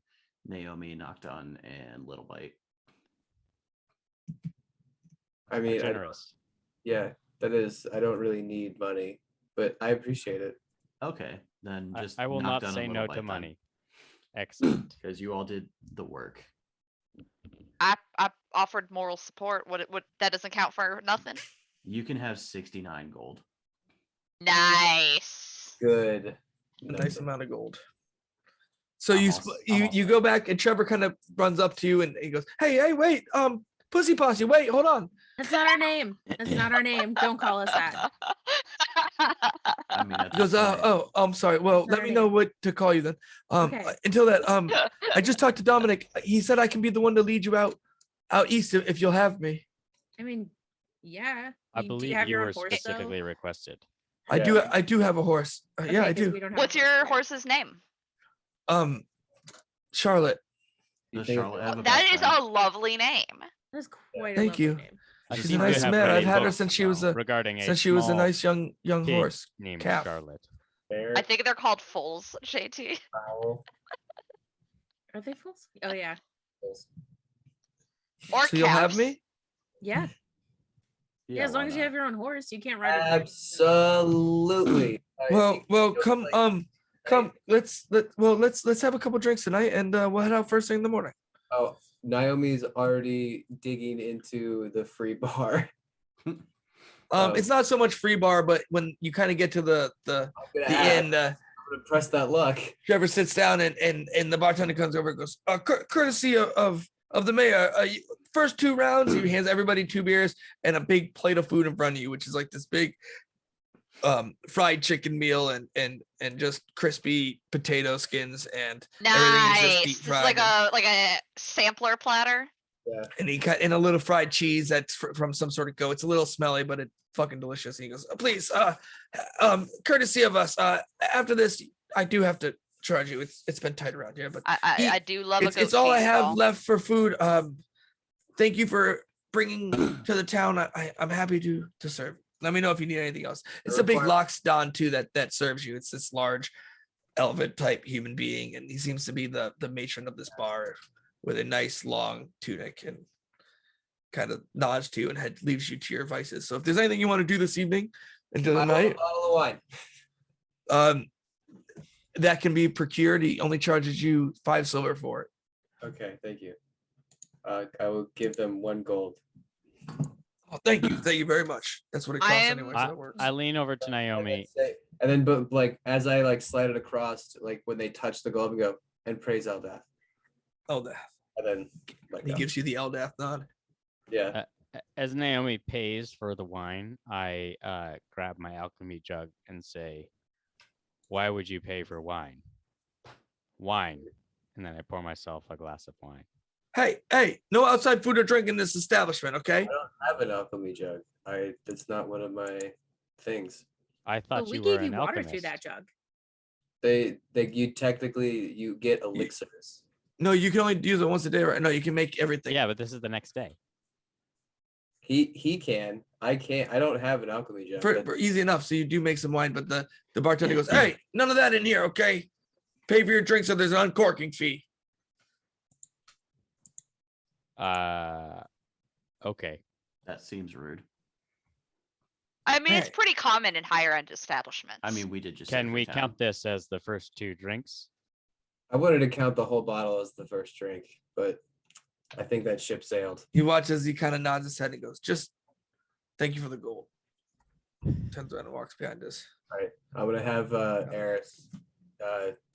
Naomi, Nocton, and Little Bite. I mean, Generous. yeah, that is. I don't really need money, but I appreciate it. Okay, then just I will not say no to money. Excellent. because you all did the work. I offered moral support. What that doesn't count for nothing. You can have 69 gold. Nice. Good. A nice amount of gold. So I'm you also- you I'm you also- go back, and Trevor kind of runs up to you, and he goes, "Hey, wait, Pussy Posse, wait, hold on." That's not our name. That's not our name. Don't call us that. I mean, He goes, I'm sorry. Well, let me know what to call you then. Okay. Until that, I just talked to Dominic. He said I can be the one to lead you out east if you'll have me. I mean, yeah. I Do believe have you your were own horse, though? specifically requested. I do have a horse. Yeah, Okay, I 'cause do. we don't have a What's horse your yet. horse's name? Charlotte. Does think- Charlotte have a That best is friend? a lovely name. That's quite a Thank lovely you. name. I She's a seem to nice have mare. read I've a had her book since she was now a regarding since she was a small nice young pig horse. named calf. Charlotte. Bear, I think they're called foals, JT. fowl, Are they fools? Oh yeah. bulls. Or So you'll have calves. me? Yeah. Yeah, as why long as you not? have your own horse, you can't ride it. Absolutely. Well, come. Let's have a couple drinks tonight, and we'll head out first thing in the morning. Oh, Naomi's already digging into the free bar. Oh. It's not so much free bar, but when you kind of get to the I'm gonna end, I'm gonna press that luck. Trevor sits down and the bartender comes over and goes, courtesy of the mayor, first 2 rounds, he hands everybody 2 beers and a big plate of food in front of you, which is like this big fried chicken meal and just crispy potato skins and everything is just deep Nice. This is fried. like a sampler platter. And he cut in a little fried cheese that's from some sort of goat. It's a little smelly, but it's fucking delicious. And he goes, please, courtesy of us, after this, I do have to charge you. It's been tight around here, but I do love a goat it's all I cheese have ball. left for food. Thank you for bringing to the town. I'm happy to serve. Let me know if you need anything else. It's a big Loxodon too that serves you. It's this large elephant type human being, and he seems to be the matron of this bar with a nice long tunic and kind of nods to you and leaves you to your vices. So if there's anything you want to do this evening into the night, Bottle of wine. that can be procured. He only charges you 5 silver for it. Okay, thank you. I will give them 1 gold. Oh, thank you very much. That's what it costs I'm- anyway. So that works. I lean over to Naomi. And then, but like as I like slide it across, like when they touch the gold, and go and praise Eldath, Eldath. and then like He gives you the Eldath nod. yeah. As Naomi pays for the wine, I grab my alchemy jug and say, "Why would you pay for wine? Wine." And then I pour myself a glass of wine. Hey, no outside food or drink in this establishment, okay? I don't have an alchemy jug. That's not one of my things. I But thought we you were gave you an water alchemist. through that jug. You get elixirs. No, you can only use it once a day, right? No, you can make everything. Yeah, but this is the next day. He can. I can't. I don't have an alchemy jug. For easy enough. So you do make some wine, but the bartender goes, hey, none of that in here, okay? Pay for your drink, so there's an uncorking fee. Okay. That seems rude. I mean, it's Hey. pretty common in higher end establishments. I mean, we did just. say Can we Freetown. count this as the first 2 drinks? I wanted to count the whole bottle as the first drink, but I think that ship sailed. You watch as he kind of nods his head and goes, just thank you for the gold. Turns around and walks behind us. All right, I'm gonna have Eris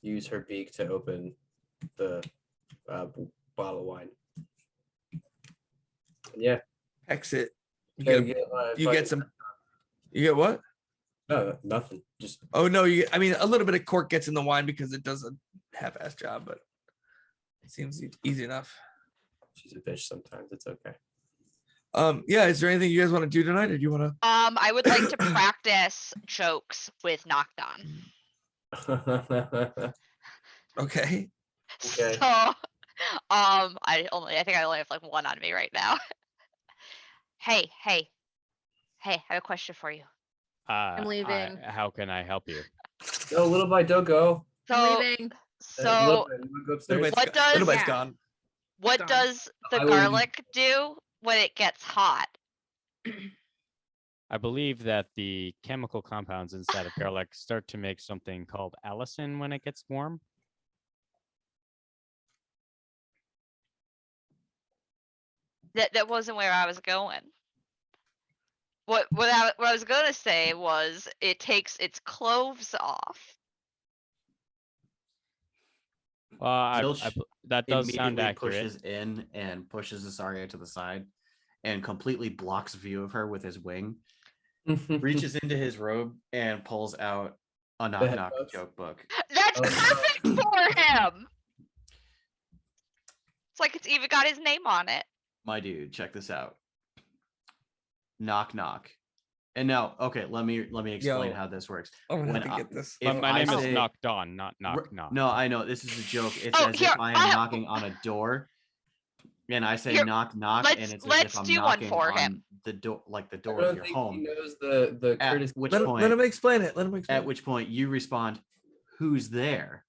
use her beak to open the bottle of wine. Yeah, Exit. You gotta get, my you get fucking- some. You get what? No, nothing. Just Oh no, I mean a little bit of cork gets in the wine because it does a half-ass job, but it seems easy enough. she's a bitch sometimes. It's okay. Yeah, is there anything you guys want to do tonight, or do you want to? I would like to practice jokes with Knocked On. Okay. Okay. So, I think I only have like 1 on me right now. Hey, I have a question for you. leaving. How can I help you? No, little bite, don't go. So, I'm leaving. so You wanna go upstairs? Little What bite's does- little bite's Yeah. gone. what Gone. does the I would- garlic do when it gets hot? I believe that the chemical compounds inside of garlic start to make something called allicin when it gets warm. That wasn't where I was going. What I was gonna say was it takes its cloves off. Zilch That does sound Immediately accurate. pushes in and pushes Asaria to the side and completely blocks view of her with his wing. Reaches into his robe and pulls out a knock knock headphones? joke book. That's Oh, no. perfect for him. It's like it's even got his name on it. My dude, check this out. Knock knock. And now, okay, let me explain Yo. how this works. I'm gonna When have to get this. if My I name say- is Knocked On, not R- Knock Knock. No, I know this is a joke. It's Oh, as here, if I I am have- knocking on a door. And I say Here, knock knock, let's- and it's as let's if I'm do one knocking for on him. the door, like the I door of don't your think home. he knows the At courtesy. which Let point, him explain it. Let him explain. at which point you respond, "Who's there?"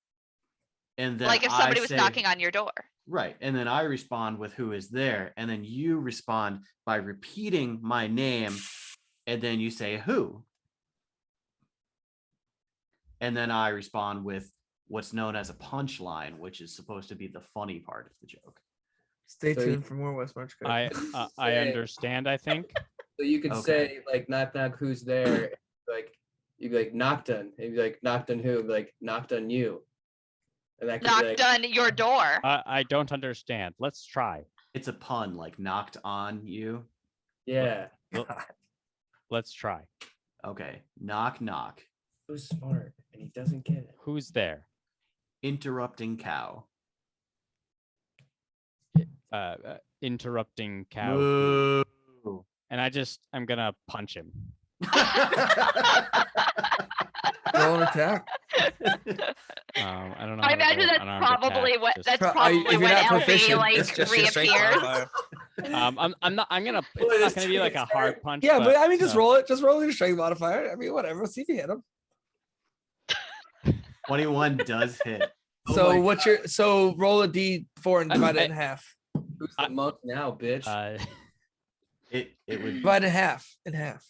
And then Like if I somebody was say, knocking on your door. right, and then I respond with "Who is there?" And then you respond by repeating my name, and then you say "Who?" And then I respond with what's known as a punchline, which is supposed to be the funny part of the joke. Stay So you- tuned for more West March. I Say- understand. I think. So you could Okay. say like knock knock, who's there? Like you'd be like knocked on. And you'd be like knocked on who? Be like knocked on you. And that could be Knocked like, on your door. I don't understand. Let's try. It's a pun, like knocked on you. yeah. Let's try. Okay, knock knock. So smart, and he doesn't get it. Who's there? Interrupting cow. Interrupting cow. Moo. And I'm gonna punch him. Roll an attack. I don't know. I how to imagine roll that's unarmed probably attack, what just- that's If probably you're when not LB proficient, like it's just your strength reappears. modifier. I'm not. I'm gonna. Boy, It's not this gonna be like a takes hard time. punch. Yeah, but I mean, just uh, roll it. Just roll your strength modifier. I mean, whatever. See if you hit him. 21 does hit. Oh So my what's your roll a d4 and divide it in half. Who's the monk now, bitch? It would Divide it in half. In half.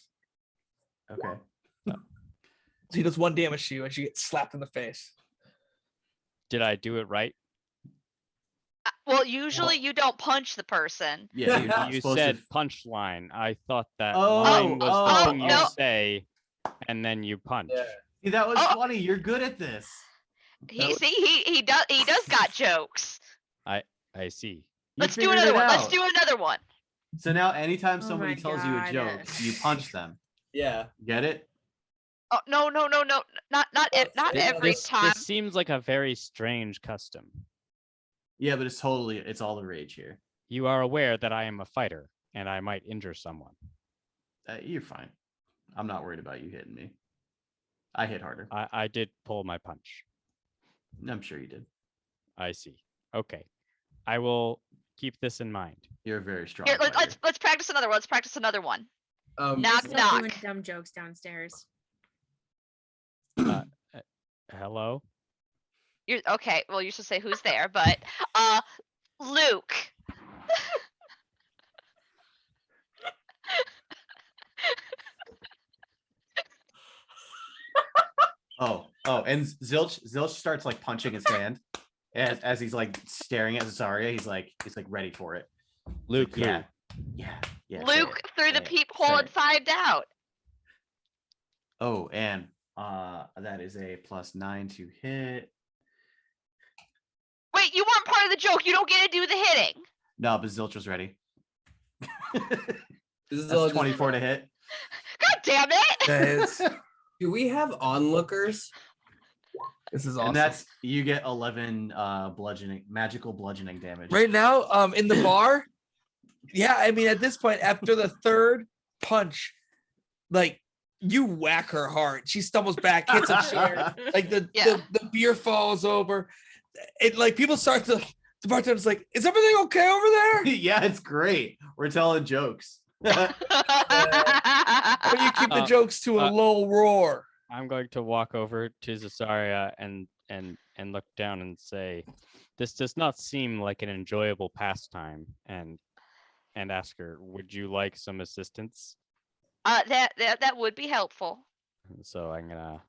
okay. So he does 1 damage to you as you get slapped in the face. Did I do it right? Well, usually you don't punch the person. Yeah, you're not You supposed said to. punchline. I thought that Oh, line was the oh, thing you no. say, and then you punch. Yeah. See, that was Oh. funny. You're good at this. He does got jokes. I see. You Let's do figured another it one. Let's out. do another one. So now, anytime Oh somebody my tells you a God. joke, you punch them. Yeah. Get it? Oh no, not Well, every This time. seems like a very strange custom. Yeah, but it's all the rage here. You are aware that I am a fighter, and I might injure someone. You're fine. I'm not worried about you hitting me. I hit harder. I did pull my punch. I'm sure you did. I see. Okay. I will keep this in mind. You're a very strong Here, fighter. let's practice another one. Let's practice another one. Knock, Still knock. doing dumb jokes downstairs. Hello? You're okay. Well, you should say who's there, but Luke. Oh, and Zilch starts like punching his hand as he's like staring at Zaria. He's like ready for it. Luke, who? Yeah. Say Luke it, through the say it, peephole say and it. side out. Oh, and that is a +9 to hit. Wait, you weren't part of the joke. You don't get to do the hitting. No, but Zilch was ready. This is all That's just 24 to hit. God damn it! That is, Do we have onlookers? this is awesome. And that's you get 11 magical bludgeoning damage. Right now, in the bar, yeah, I mean, at this point, after the third punch, like you whack her hard. She stumbles back, hits a chair, like Yeah. the beer falls over. It like people start to the bartender's like, is everything okay over there? Yeah, it's great. We're telling jokes. Or you keep the Uh, jokes to a low roar. I'm going to walk over to Zasaria and look down and say, this does not seem like an enjoyable pastime, and ask her, would you like some assistance? that would be helpful. So I'm gonna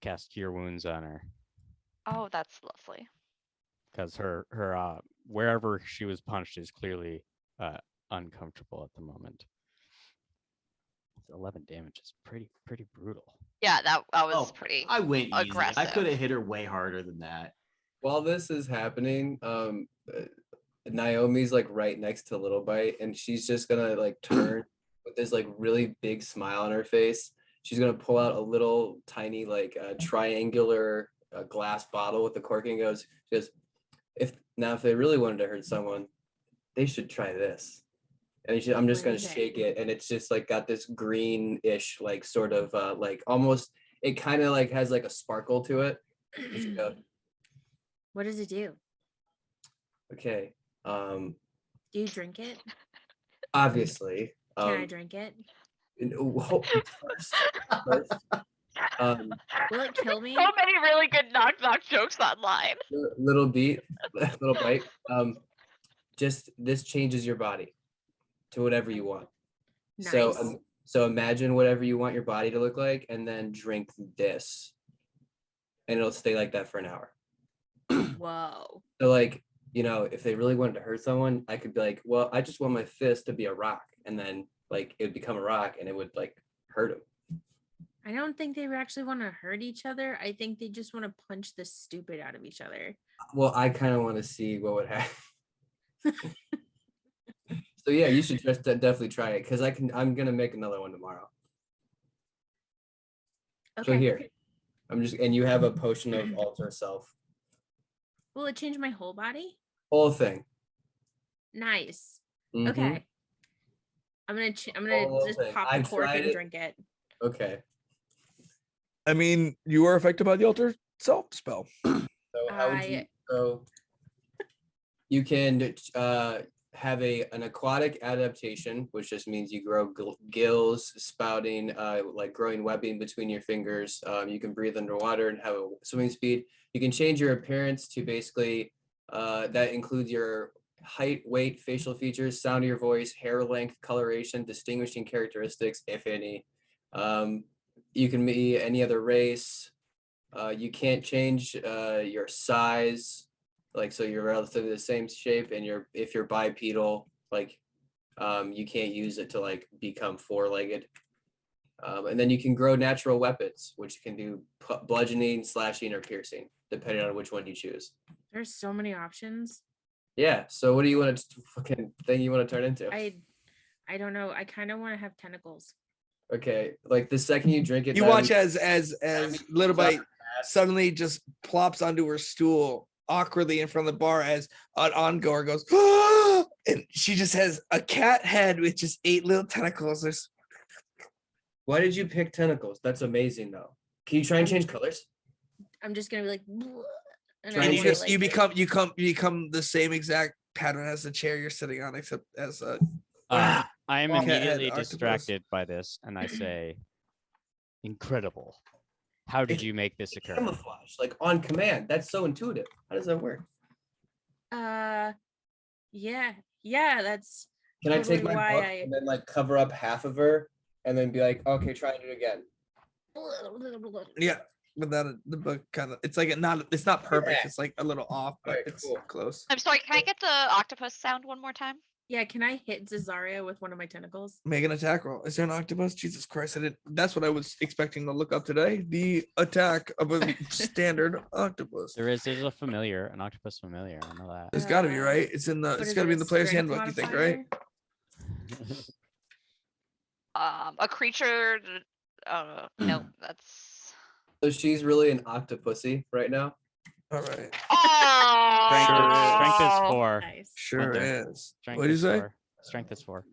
cast Cure Wounds on her, Oh, that's lovely. because her wherever she was punched is clearly uncomfortable at the moment. 11 damage is pretty brutal. Yeah, that was Oh, pretty. I went easy. I aggressive. could have hit her way harder than that. While this is happening, Naomi's like right next to Little Bite, and she's just gonna like turn with this like really big smile on her face. She's gonna pull out a little tiny like triangular glass bottle with the cork and she goes, if they really wanted to hurt someone, they should try this. And I'm just gonna What is it? shake it, and it's just like got this greenish like sort of like almost, it kind of like has like a sparkle to it. And she goes, What does it do? okay, Um, Do you drink it? obviously. Can I drink it? First, Will it kill me? So many really good knock knock jokes online. little beat, little bite. Just this changes your body to whatever you want. Nice. So imagine whatever you want your body to look like, and then drink this, and it'll stay like that for an hour. Whoa. So like, if they really wanted to hurt someone, I could be like, well, I just want my fist to be a rock, and then like it would become a rock, and it would like hurt them. I don't think they actually want to hurt each other. I think they just want to punch the stupid out of each other. Well, I kind of want to see what would happen. So yeah, you should just definitely try it, because I'm gonna make another one tomorrow. Okay. So here, and you have a potion of alter self. Will it change my whole body? Whole thing. Nice. Mhm. Okay. I'm gonna Whole just thing. pop the I've cork tried and it. drink it. Okay. I mean, you are affected by the alter self spell. So how would you? So you can have an aquatic adaptation, which just means you grow gills, spouting, like growing webbing between your fingers. You can breathe underwater and have a swimming speed. You can change your appearance to basically that includes your height, weight, facial features, sound of your voice, hair length, coloration, distinguishing characteristics, if any. You can be any other race. You can't change your size. Like, so you're relatively the same shape, and if you're bipedal, like you can't use it to like become four-legged. And then you can grow natural weapons, which can do bludgeoning, slashing, or piercing, depending on which one you choose. There's so many options. Yeah. So what do you want to fucking thing you want to turn into? I don't know. I kind of want to have tentacles. Okay. Like the second you drink it, You that watch means- as Little Bite suddenly just plops onto her stool awkwardly in front of the bar as an ongoer goes, "Ah!" and she just has a cat head with just 8 little tentacles. There's Why did you pick tentacles? That's amazing, though. Can you try and change colors? I'm just gonna be like, "Bleh," and Try I and and you wanna, just you become the same exact pattern as the chair you're sitting on, except as a I am Cat head immediately octopus. distracted by this, and I say, "Incredible! How did It's you make this occur?" camouflage, like on command. That's so intuitive. How does that work? yeah, that's Can I take totally my why book I- and then like cover up half of her and then be like, okay, try and do it again? yeah. But that the book kind of it's not perfect. Yeah. It's like a little off, but Alright, it's cool. close. I'm sorry, can I get the octopus sound one more time? Yeah, can I hit Cesaria with one of my tentacles? Make an attack roll. Is there an octopus? Jesus Christ! I didn't. That's what I was expecting to look up today. The attack of a standard octopus. There's an octopus familiar. I know that. There's got to be right. It's in the. But It's is got to it be a in the player's strength handbook. You think, right? modifier? A creature. No, that's. So she's really an octopussy right now. All right. Oh, Strength is 4. Nice. Sure there. is. Strength What did you is say? 4. Strength is 4.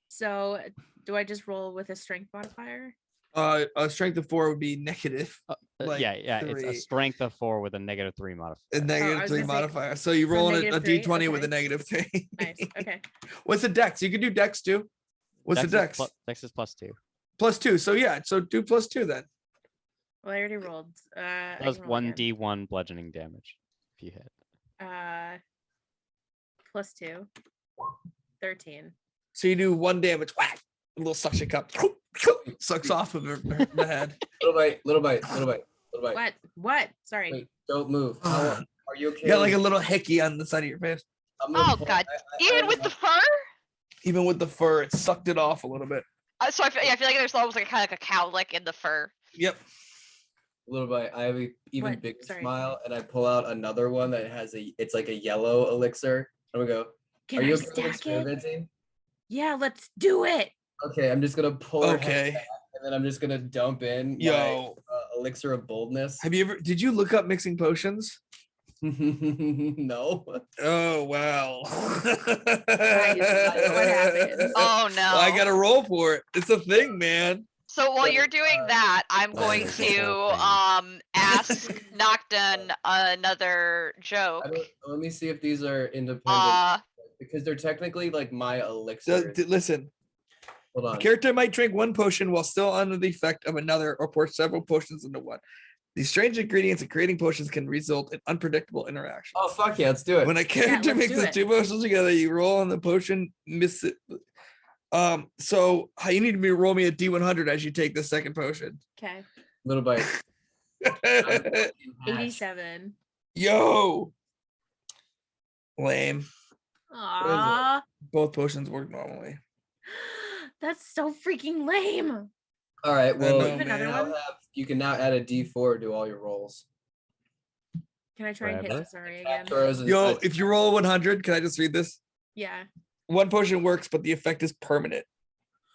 So do I just roll with a strength modifier? A strength of 4 would be negative. Like yeah, it's a 3. strength of 4 with a -3 modifier. A negative I was 3 gonna say, modifier. So you roll a negative 3? d20 with a Okay. -3. Nice. Okay. What's the dex? You can do dex too. What's the dex? Dex is +2. +2. So yeah. So do +2 then. Well, I already rolled. I Does can roll again. 1d1 bludgeoning damage if you hit. +2. 13. So you do 1 damage. Whack. A little suction cup. Sucks off of the head. Little bite. What? Sorry. Wait, don't move. Are you okay? You got like a little hickey on the side of your face. I'm gonna Oh pull- god! I Even have with the enough- fur. Even with the fur, it sucked it off a little bit. So I feel like there's almost like kind of like a cowlick in the fur. Yep. Little bite. I have a even What? bigger Sorry. smile, and I pull out another one that it's like a yellow elixir. I'm gonna go. Can Are I you okay with stack it? experimenting? Yeah, let's do it. Okay, I'm just gonna pull her head Okay. back, and then I'm just gonna dump in my Yo, elixir of boldness. did you look up mixing potions? No. Oh wow. What happened? Oh no! Well, I gotta roll for it. It's a thing, man. So while So, you're doing that, I'm That going is the to whole thing. ask Nocton another joke. Let me see if these are independent. Uh, Because they're technically like my elixirs. Listen, Hold the on. character might drink one potion while still under the effect of another, or pour several potions into one. These strange ingredients in creating potions can result in unpredictable interactions. Oh fuck yeah, let's do it. When a character let's do mixes it. two potions together, you roll on the potion, miss it. So you need to roll me a D100 as you take the second potion. Okay. Little bite. 87. Yo, lame. Aww. Both potions work normally. That's so freaking lame. All right, well, know, you, can man. now you can now add a D4 to all your rolls. Can I try and hit Forever? Cesare Attack again? throws and Yo, such. if you roll a 100, can I just read this? Yeah. One potion works, but the effect is permanent.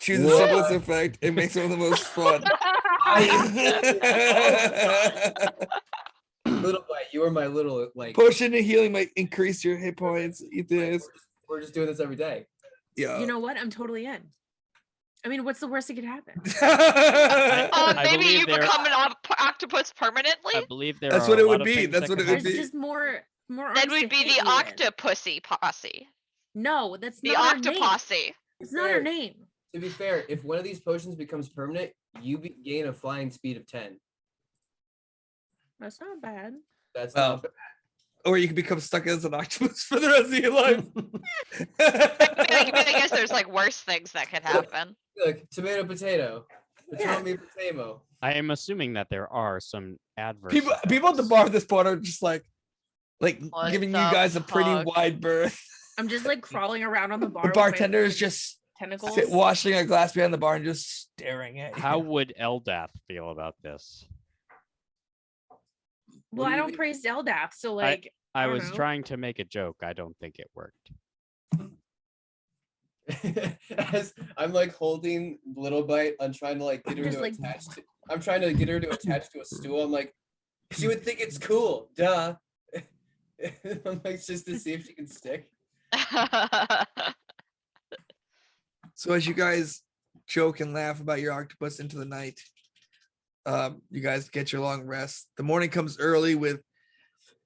Choose the What? simplest effect. It makes it the most fun. Little bite, you are my little like. Potion and healing might increase your hit points. Eat this. We're just doing this every day. Yeah. You know what? I'm totally in. I mean, what's the worst that could happen? I Maybe believe you there- become an octopus permanently. I believe there That's are what a it lot would of be. things That's that what could it would There's be. just more Then arms we'd to be hit the you with. octopussy posse. No, that's The not our name. octoposse. It's not our name. To be fair, if one of these potions becomes permanent, you gain a flying speed of 10. That's not bad. That's Well, not bad. Or you can become stuck as an octopus for the rest of your life. I guess there's like worse things that could happen. Look, tomato, potato. Potomac, potato. I am assuming that there are some adverse. People at the effects. bar of this point are just like What giving you the guys a pretty fuck? wide berth. I'm just like crawling around on the bar. The with my bartender is freaking just tentacles. washing a glass behind the bar and just staring at you. How would Eldath feel about this? Well, What do I you don't mean? praise Eldath, so like I don't was know. trying to make a joke. I don't think it worked. As I'm like holding little bite, I'm trying to like get her Just, to like- attach to. I'm trying to get her to attach to a stool. I'm like, she would think it's cool, duh. I'm like just to see if she can stick. So as you guys joke and laugh about your octopus into the night, you guys get your long rest. The morning comes early with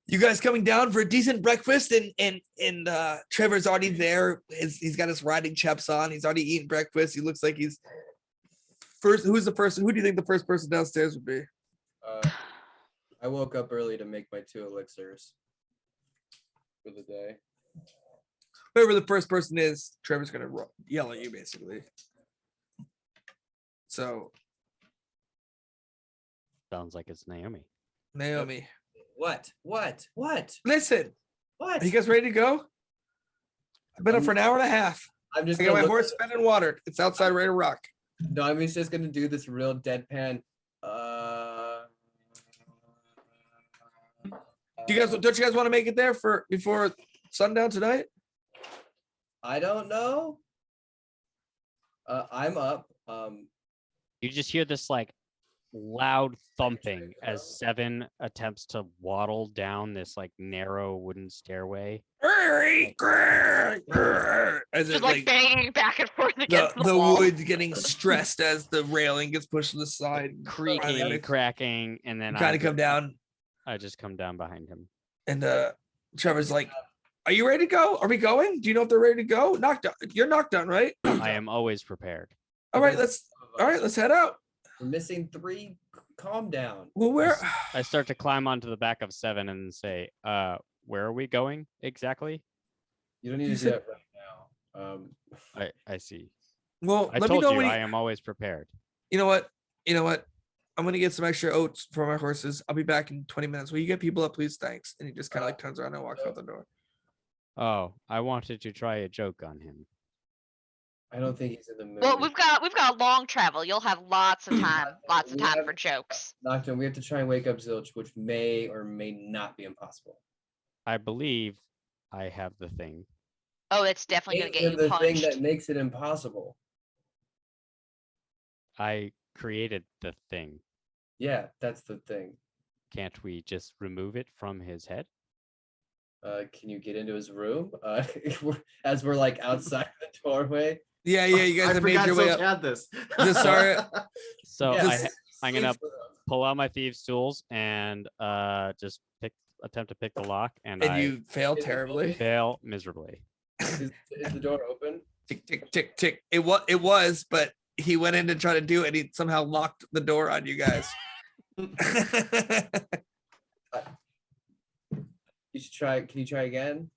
you guys coming down for a decent breakfast, and Trevor's already there. He's got his riding chaps on. He's already eaten breakfast. He looks like he's first. Who's the person? Who do you think the first person downstairs would be? I woke up early to make my 2 elixirs for the day. Whoever the first person is, Trevor's gonna yell at you basically. So Sounds like it's Naomi. Naomi, What? listen. What? Are you guys ready to go? I've been up for an hour and a half. I'm just I got gonna my look horse fed and watered. It's outside ready to rock. No, I'm just gonna do this real deadpan. Do you guys don't you guys want to make it there for before sundown tonight? I don't know. I'm up. You just hear this like loud thumping as Seven attempts to waddle down this like narrow wooden stairway. As Just it, like banging back and forth the, against the the wall. wood getting stressed as the railing gets pushed to the side, Creaking, cracking, and then kind of come down, I just come down behind him. and Trevor's like, "Are you ready to go? Are we going? Do you know if they're ready to go? Knocked out. You're knocked out, right? I am always prepared. All right, let's head out. We're missing 3. Calm down. Well, where? I start to climb onto the back of Seven and say, where are we going exactly? You don't need You to do said- that right now. I see. Well, I let me told know you when I am always prepared. You know what? You know what? I'm gonna get some extra oats for my horses. I'll be back in 20 minutes. Will you get people up, please? Thanks. And he just kind of like turns around and walks out the door. Oh, I wanted to try a joke on him. I don't think he's in the mood. Well, we've got long travel. You'll have lots of time, We have- for jokes. Nocturne, we have to try and wake up Zilch, which may or may not be impossible. I believe I have the thing. Oh, it's definitely gonna Ain't get him you the thing punched. that makes it impossible. I created the thing. Yeah, that's the thing. Can't we just remove it from his head? Can you get into his room? As we're like outside the doorway. Yeah, you guys I have made forgot your way Zilch up. had this. Just sorry. So Yeah, Just- I'm gonna sleeps with him. pull out my thieves' tools and just attempt to pick the lock, and And I you failed terribly. fail miserably. Is the door open? Tick, tick, tick, tick. It was, but he went in to try to do it. And he somehow locked the door on you guys. You should try. Can you try again?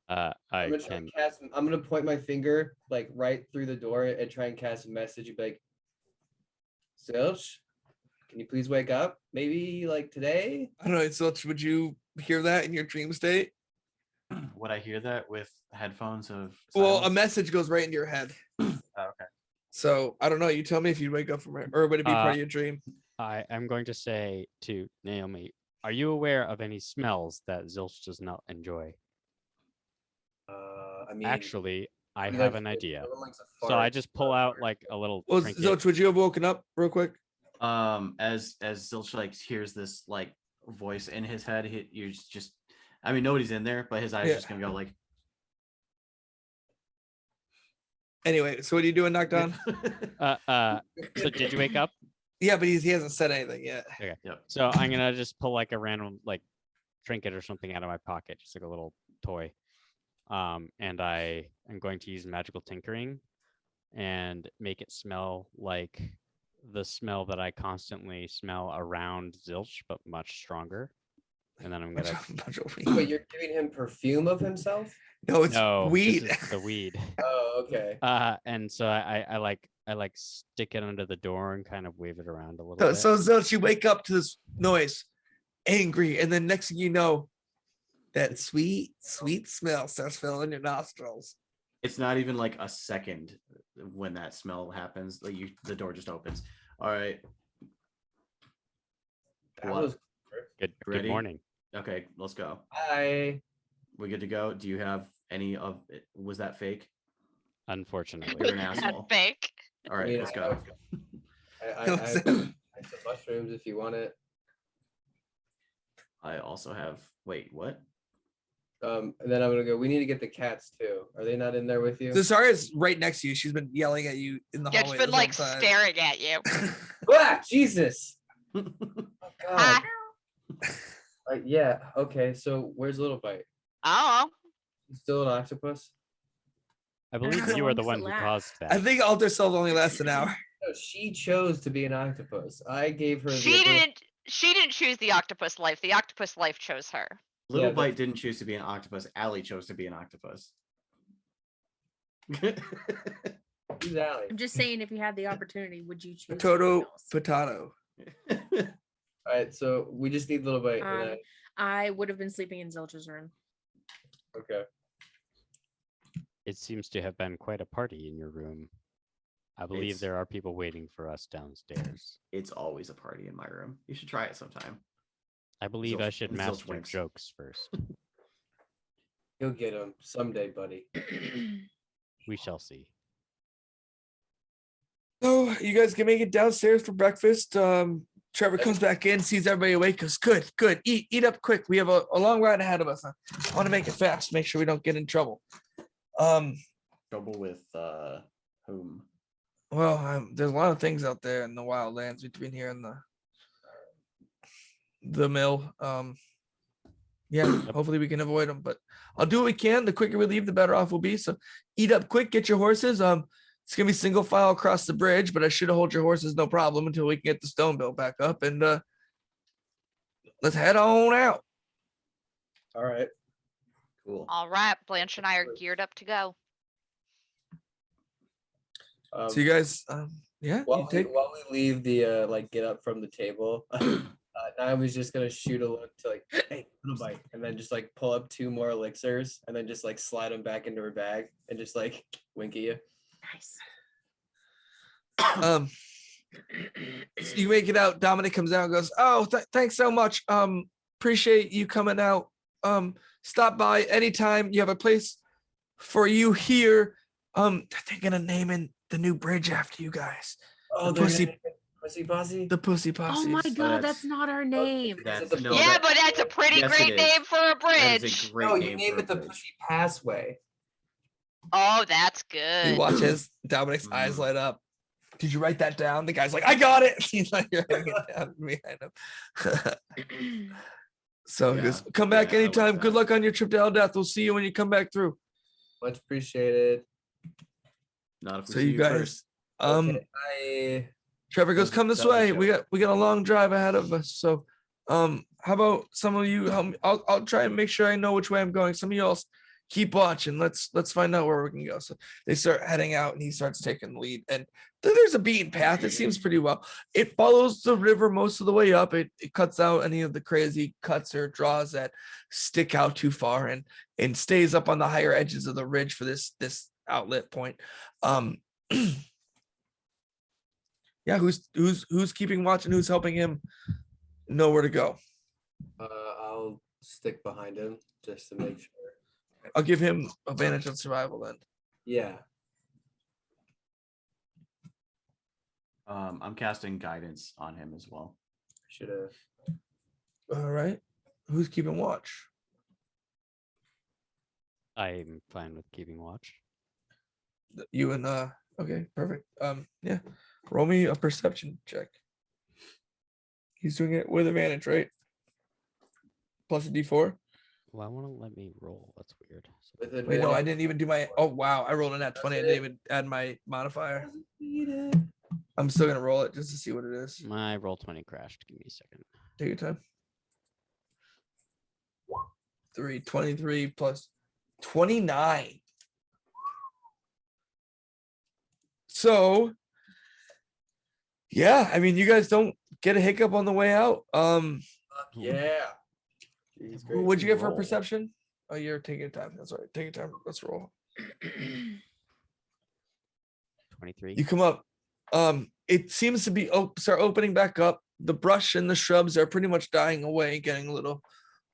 I I'm gonna try can. to cast. I'm gonna point my finger like right through the door and try and cast a message. You'd be like, Zilch, can you please wake up? Maybe like today. I don't know. So would you hear that in your dream state? Would I hear that with headphones of? Well, a silence? message goes right into your head. Oh, okay. So I don't know. You tell me if you'd wake up from it, or would it be part of your dream? I am going to say to Naomi, are you aware of any smells that Zilch does not enjoy? I mean, Actually, I he have likes an to- idea. no one likes a So fart. I just pull out like a little Well, trinket. Zilch, would you have woken up real quick? As Zilch like hears this like voice in his head, you're just. I mean, nobody's in there, but his eyes Yeah. just gonna go like. Anyway, so what are you doing, knocked on? So did you wake up? Yeah, but he hasn't said anything yet. So I'm gonna just pull like a random like trinket or something out of my pocket, just like a little toy. And I am going to use magical tinkering and make it smell like the smell that I constantly smell around Zilch, but much stronger. And then I'm gonna Bunch of weed. Wait, you're giving him perfume of himself? No, it's no weed. this is the weed. Oh, okay. And so I like stick it under the door and kind of wave it around a little So, bit. so Zilch, you wake up to this noise, angry, and then next thing you know, that sweet, sweet smell starts filling your nostrils. It's not even like a second when that smell happens. Like the door just opens. All right. That What? was Good Ready? morning. Okay, let's go. hi. We good to go? Do you have any of it? Was that fake? Unfortunately. You're an That's asshole. fake. All right, mean, let's I go. I have some mushrooms if you want it. I also have. Wait, what? And then I'm gonna go. We need to get the cats too. Are they not in there with you? So Zarya's right next to you. She's been yelling at you in the Yeah, hallway. it's been this whole like time. staring at you. Ah, Jesus. Oh, Ah, God. Yeah. Okay. So where's Little Bite? I don't know. He's still an octopus? I know, believe how you are long the does it one who last? caused that. I think Alter Self only lasts an hour. No, she chose to be an octopus. I gave her. the She ability- didn't. She didn't choose the octopus life. The octopus life chose her. Little Yeah, Bite didn't choose to be an octopus. Allie chose to be an octopus. Who's Allie? I'm just saying, if you had the opportunity, would you choose? Potato, something else? potato. All right. So we just need Little Bite. and Um, I would have been sleeping in Zilch's room. okay. It seems to have been quite a party in your room. I believe It's- there are people waiting for us downstairs. It's always a party in my room. You should try it sometime. I believe I Zilch- should Zilch master winks. jokes first. You'll get him someday, buddy. We shall see. So you guys can make it downstairs for breakfast. Trevor comes back in, sees everybody awake, goes, good, good. Eat up quick. We have a long ride ahead of us. I want to make it fast, make sure we don't get in trouble. Trouble with whom? Well, there's a lot of things out there in the wild lands between here and the mill. Yeah, hopefully we can avoid them, but I'll do what we can. The quicker we leave, the better off we'll be. So eat up quick, get your horses. It's gonna be single file across the bridge, but I should hold your horses no problem until we can get the stone built back up, and let's head on out. All right. Cool. All right, Blanche and I are geared up to go. So you guys, yeah, you While take. we leave the like get up from the table, Naomi's just gonna shoot a look to like, hey, Little Bite, and then just like pull up 2 more elixirs and then just like slide them back into her bag and just like wink at you. Nice. So you make it out. Dominic comes out and goes, "Oh, thanks so much. Appreciate you coming out. Stop by anytime. You have a place for you here. They're thinking of naming the new bridge after you guys. Oh, The pussy- pussy posse. The Pussy Posse. Oh my god, that's- that's not our name. That's the- no, yeah, that- but that's a pretty yes, it great is. name for a that is bridge. a great No, you name name for a it the bridge. Pussy Passway. Oh, that's You good. watch as Dominic's eyes Mm. light up. Did you write that down? The guy's like, I got it. He's like, you're writing it down behind him. So Yeah. just come back Yeah, I like anytime. Good that. luck on your trip to Eldath. We'll see you when you come back through. Much appreciated. Not if we So see you you guys, first. Okay, bye. Trevor goes, That come was this a way. show. We got a long drive ahead of us. So, how about some of you help me? I'll try and make sure I know which way I'm going. Some of y'all keep watching. Let's find out where we can go. So they start heading out, and he starts taking the lead. And there's a beaten path. It seems pretty well. It follows the river most of the way up. It cuts out any of the crazy cuts or draws that stick out too far, and stays up on the higher edges of the ridge for this outlet point. Yeah, who's keeping watch and who's helping him know where to go? I'll stick behind him just to make sure. I'll give him advantage on survival then. Yeah. I'm casting guidance on him as well. Should have. All right. Who's keeping watch? I'm fine with keeping watch. You and okay, perfect. Yeah. Roll me a perception check. He's doing it with advantage, right? Plus a D4. Well, I want to let me roll. That's weird. With Wait, no, I advantage. didn't even do my. Oh wow, I rolled a nat 20. I didn't even add my modifier. I'm still gonna roll it just to see what it is. My roll 20 crashed. Give me a second. Take your time. 23 plus 29. So yeah, I mean, you guys don't get a hiccup on the way out. Yeah. Jeez, great. What'd you get for roll. perception? Oh, you're taking your time. That's right. Take your time. Let's roll. 23. You come up. It seems to be start opening back up. The brush and the shrubs are pretty much dying away, getting a little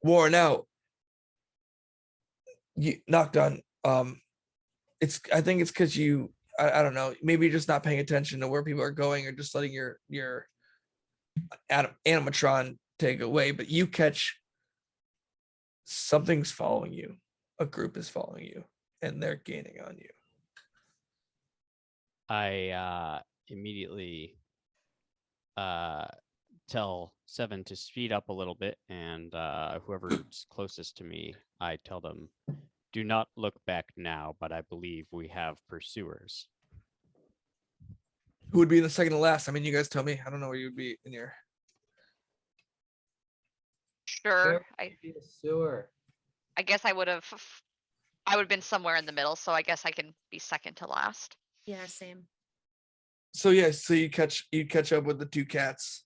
worn out. You knocked on. I think it's because you. I don't know. Maybe you're just not paying attention to where people are going, or just letting your animatron take away. But you catch something's following you. A group is following you, and they're gaining on you. I immediately tell Seven to speed up a little bit, and whoever's closest to me, I tell them, do not look back now, but I believe we have pursuers. Who would be in the second to last? I mean, you guys tell me. I don't know where you'd be in your. Sure. Be a sewer. I guess I would have been somewhere in the middle, so I guess I can be second to last. Yeah, same. So yeah, so you catch up with the two cats.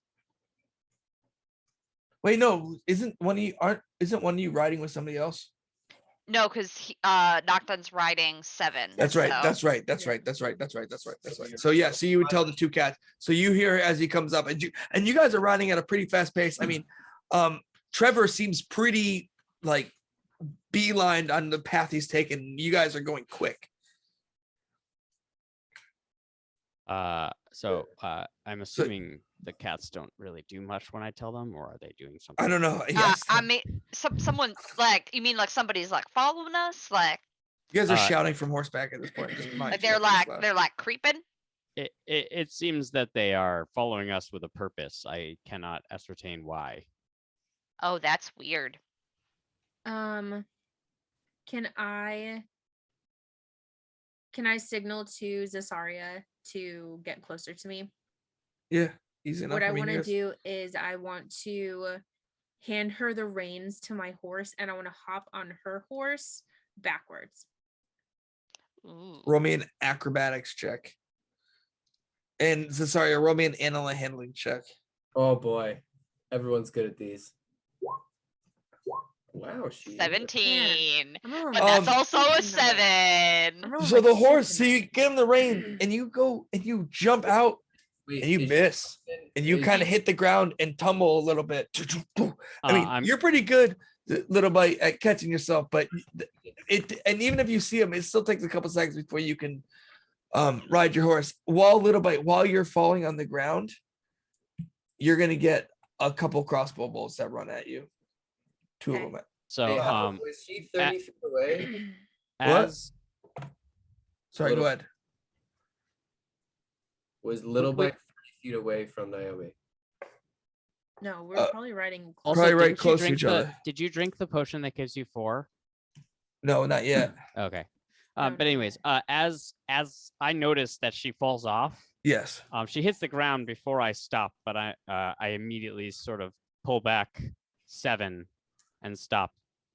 Wait, no, isn't one of you riding with somebody else? No, because Noctun's riding 7. That's right. so- That's right. That's right. That's right. That's right. That's right. That's right. So yeah, so you would tell the two cats. So you hear as he comes up, and you guys are riding at a pretty fast pace. I mean, Trevor seems pretty like beelined on the path he's taken. You guys are going quick. So I'm assuming the cats don't really do much when I tell them, or are they doing something? I don't know. Yes. I mean, someone like you mean like somebody's like following us, like You guys are shouting from horseback at this point. Just mind like you, they're that's like loud. they're like creeping. It seems that they are following us with a purpose. I cannot ascertain why. Oh, that's weird. Can I signal to Zasaria to get closer to me? Yeah, easy enough. What I mean, want you to guys- do is I want to hand her the reins to my horse, and I want to hop on her horse backwards. Ooh. roll me an acrobatics check. And sorry, roll me an animal handling check. Oh boy. Everyone's good at these. Wow, she is. 17. I'm rolling But like that's also a shit tonight. 7. I'm rolling So like the shit horse, so you tonight. get him the rein and you go and you jump out Wait, and you is miss and you is- kind of hit the ground and tumble a little bit. I mean, I'm- you're pretty good, little bite, at catching yourself, but and even if you see him, it still takes a couple seconds before you can ride your horse. While you're falling on the ground, you're gonna get a couple crossbow bolts that run at you. Two Okay. of them. So Hey, was she 30 feet away? What? as Sorry, go Little- ahead. Was Little Wait. Bike 30 feet away from Naomi? No, we're Uh, probably riding. Also, Probably right didn't you close to drink each the- other. Did you drink the potion that gives you 4? No, not yet. Okay. No, But not anyways, as I noticed that she falls off, Yes. she hits the ground before I stop, but I immediately sort of pull back 7 and stop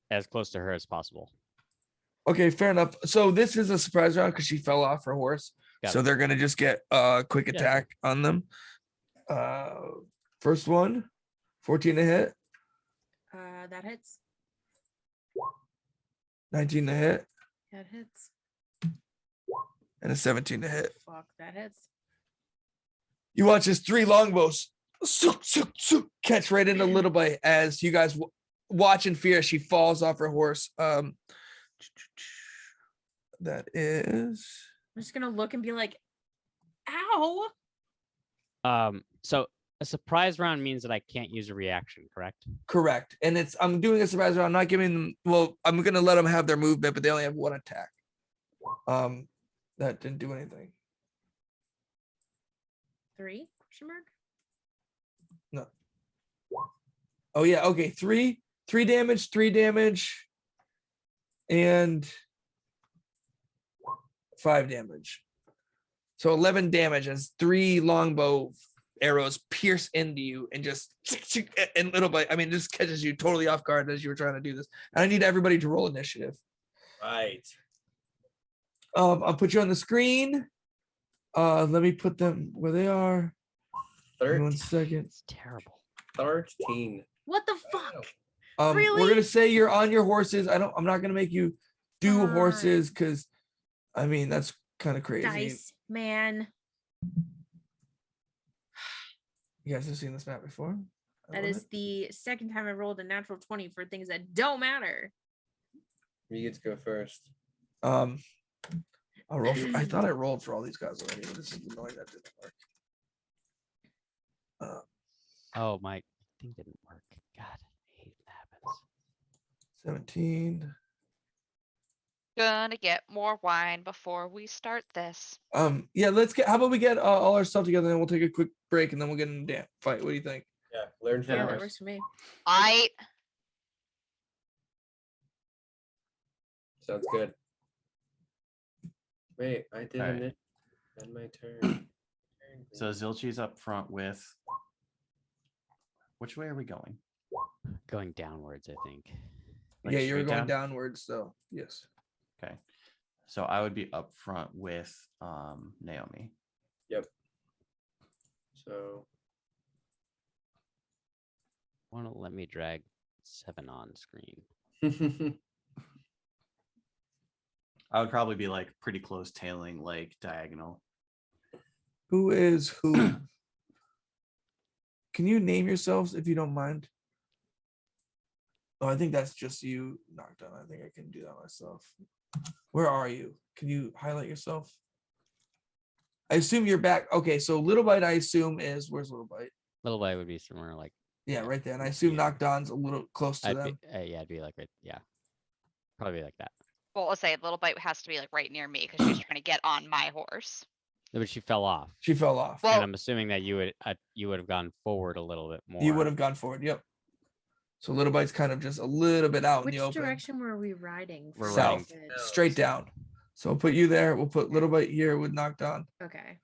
as close to her as possible. Okay, fair enough. So this is a surprise round because she fell off her horse. Got So it. they're gonna just get a quick Yeah, sure. attack on them. First one, 14 to hit, That hits. 19 to hit, That hits. and a 17 to hit. Fuck, that hits. You watch his 3 longbows catch right into Little Bite as you guys watch in fear as she falls off her horse. That is I'm just gonna look and be like, "Ow!" So a surprise round means that I can't use a reaction, correct? correct. And I'm doing a surprise round. I'm not giving them, well, I'm gonna let them have their movement, but they only have 1 attack. That didn't do anything. 3? Question mark. No. Oh yeah, okay. 3 damage, and 5 damage. So 11 damage as 3 longbow arrows pierce into you and just and Little Bite. I mean, just catches you totally off guard as you were trying to do this. And I need everybody to roll initiative. Right. I'll put you on the screen. Let me put them where they are. Give me 1 second. It's terrible. 13. What the fuck? We're Really? gonna say you're on your horses. I'm not gonna make you do horses Fine. because I mean that's kind of crazy. Dice, man. You guys have seen this map before? I That love is it. the second time I rolled a natural 20 for things that don't matter. You get to go first. I'll roll I thought I rolled for all these guys already, but this is annoying that didn't work. Oh, my thing didn't work. God, I hate when that happens. 17. Gonna get more wine before we start this. Yeah, how about we get all our stuff together and we'll take a quick break and then we'll get in a fight. What do you think? Yeah, learn Yeah, that fast. works for me. I Sounds good. Wait, I didn't. Alright. End my turn. So Zilchi's up front with. Which way are we going? Going downwards, I think. Like Yeah, you're straight going down? downwards, so yes. Okay. So I would be up front with Naomi. So Want to let me drag 7 on screen. I would probably be like pretty close tailing, like diagonal. Who is who? Can you name yourselves if you don't mind? Oh, I think that's just you knocked on. I think I can do that myself. Where are you? Can you highlight yourself? I assume you're back. Okay, so Little Bite, I assume is where's Little Bite? Little Bite would be somewhere like Yeah, right there. And I assume Yeah. Knocked On's a little close to I'd them. be, yeah, it'd be like right, yeah, probably like that. well, I'll say Little Bite has to be like right near me because she's trying to get on my horse. No, but she fell off, She fell off. Well, and I'm assuming that you would have gone forward a little bit more. You would have gone forward. Yep. So Little Bite's kind of just a little bit out Which in the open. direction were we riding? We're for riding good? Straight down. So we'll put you there. We'll put Little Bite here with Knocked On. Okay.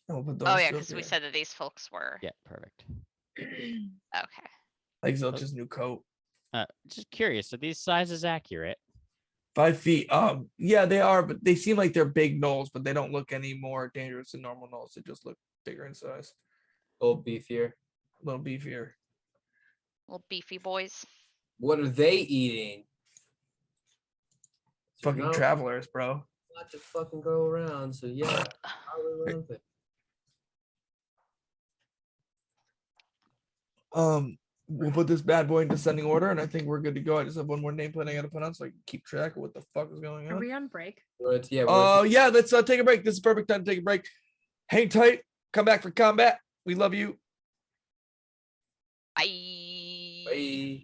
And we'll put those oh yeah, two up because we here. said that these folks were Yeah, perfect. okay. Like Zilch's new coat. Just curious, are these sizes accurate? 5 feet. Yeah, they are, but they seem like they're big gnolls, but they don't look any more dangerous than normal gnolls. They just look bigger in size, a little beefier. a little beefier. Little beefy boys. What are they eating? Fucking No, travelers, bro. Not to fucking go around. So yeah, probably love it. We'll put this bad boy in descending order, and I think we're good to go. I just have one more nameplate I gotta put on so I can keep track of what the fuck is going Are on. we on break? Yeah. Yeah, let's take a break. This is perfect time to take a break. Hang tight. Come back for combat. We love you. Bye. Bye.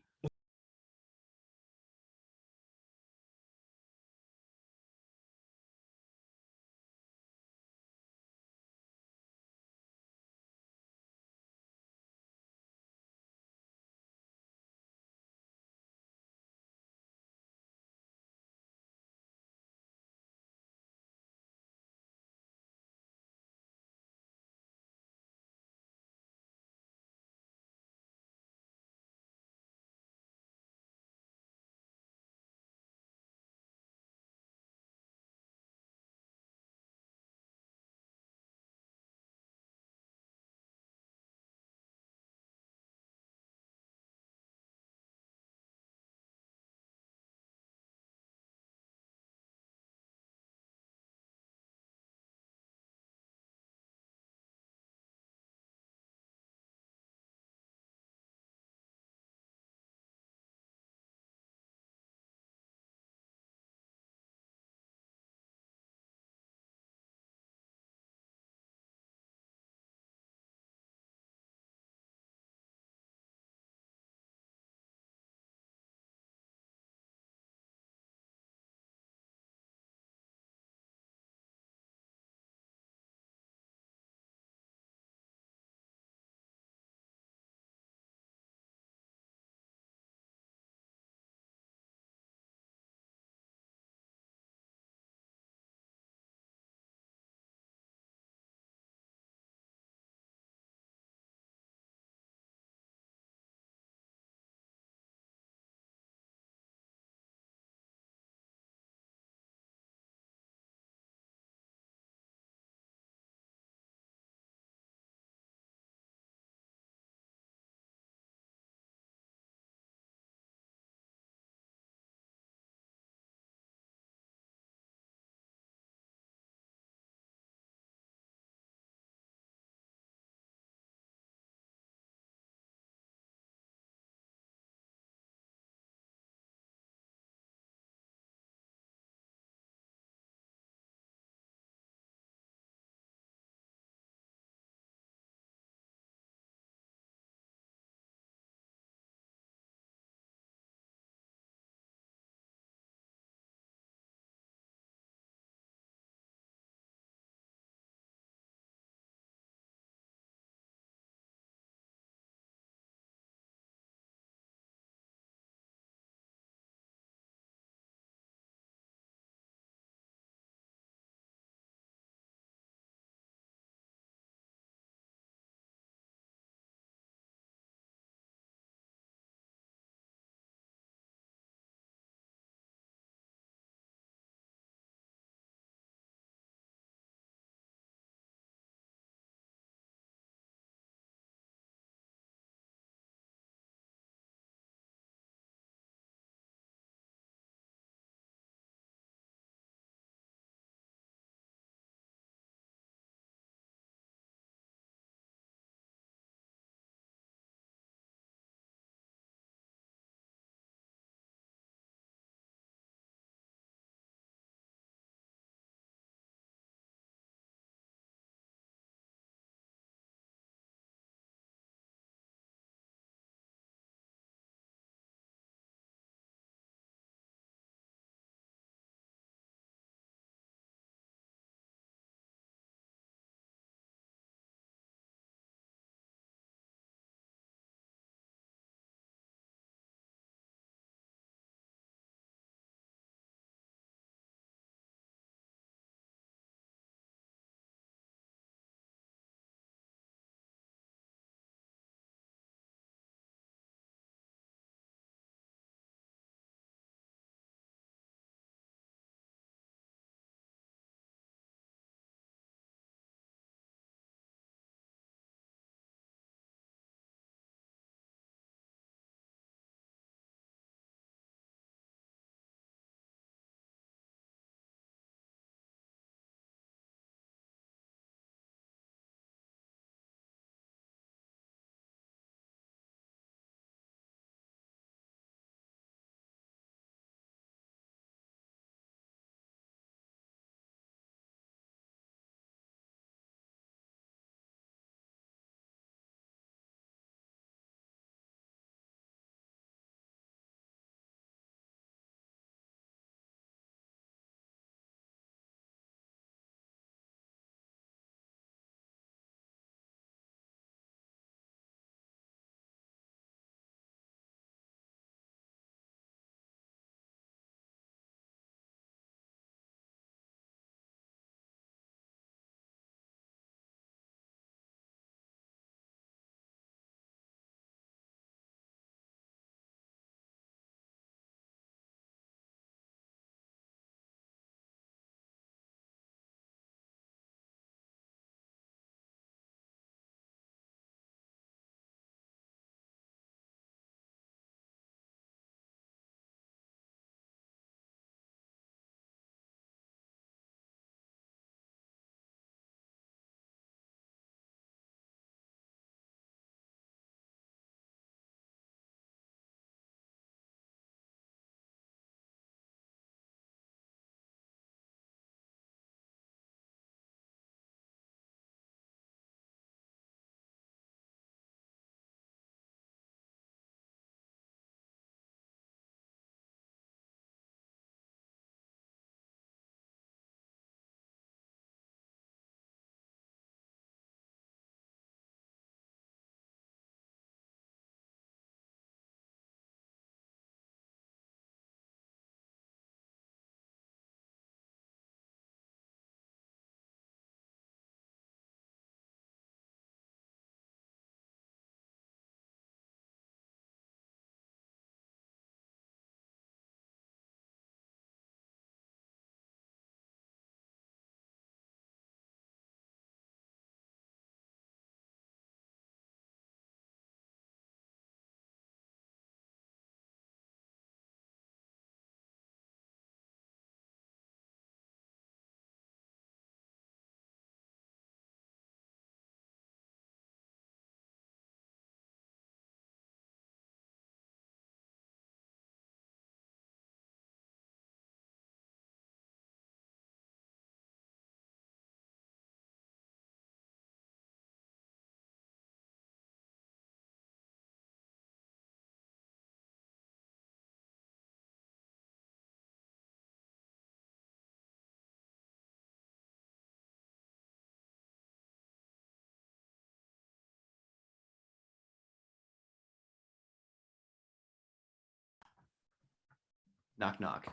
Knock knock.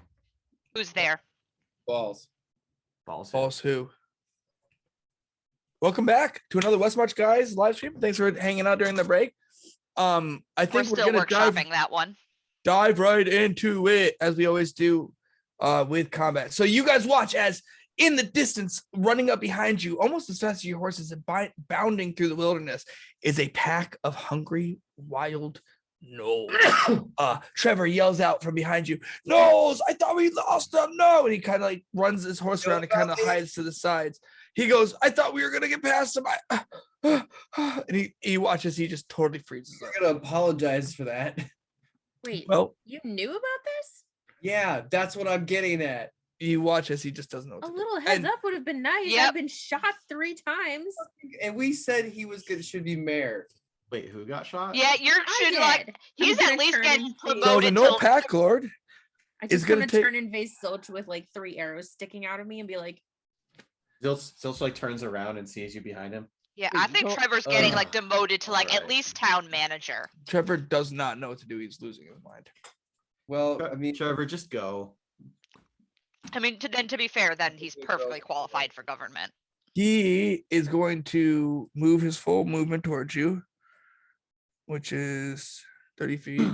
Who's there? Balls. Balls. Boss who? Welcome back to another West March Guys live stream. Thanks for hanging out during the break. I We're think we're still gonna workshopping that one. dive right into it as we always do with combat. So you guys watch as in the distance, running up behind you, almost as fast as your horses and bounding through the wilderness, is a pack of hungry wild gnolls. Trevor yells out from behind you, "Gnolls! I thought we lost them! No!" And he kind of like runs his horse around and kind of hides to the sides. He goes, "I thought we were gonna get past them." And he watches, he just totally freezes up. I'm gonna apologize for that. Wait, Well, you knew about this? Yeah, that's what I'm getting at. you watch as he just doesn't know what A to do. little heads And- up would have been nice. Yep. I've been shot 3 times. And we said he was good, should be mayor. Wait, who got shot? Yeah, you I should like. did. He's I'm at gonna least turn getting and face- So the promoted no to. pack lord I is just gonna want to take- turn and face Zilch with like 3 arrows sticking out of me and be like, Zilch like turns around and sees you behind him. Yeah, Wait, I you think don't- Trevor's getting like Ugh. demoted to like at Alright. least town manager. Trevor does not know what to do. He's losing his mind. Well, I mean, Trevor, just go. I mean, to be fair, then he's Good perfectly girl. qualified for government. He is going to move his full movement towards you, which is 30 feet.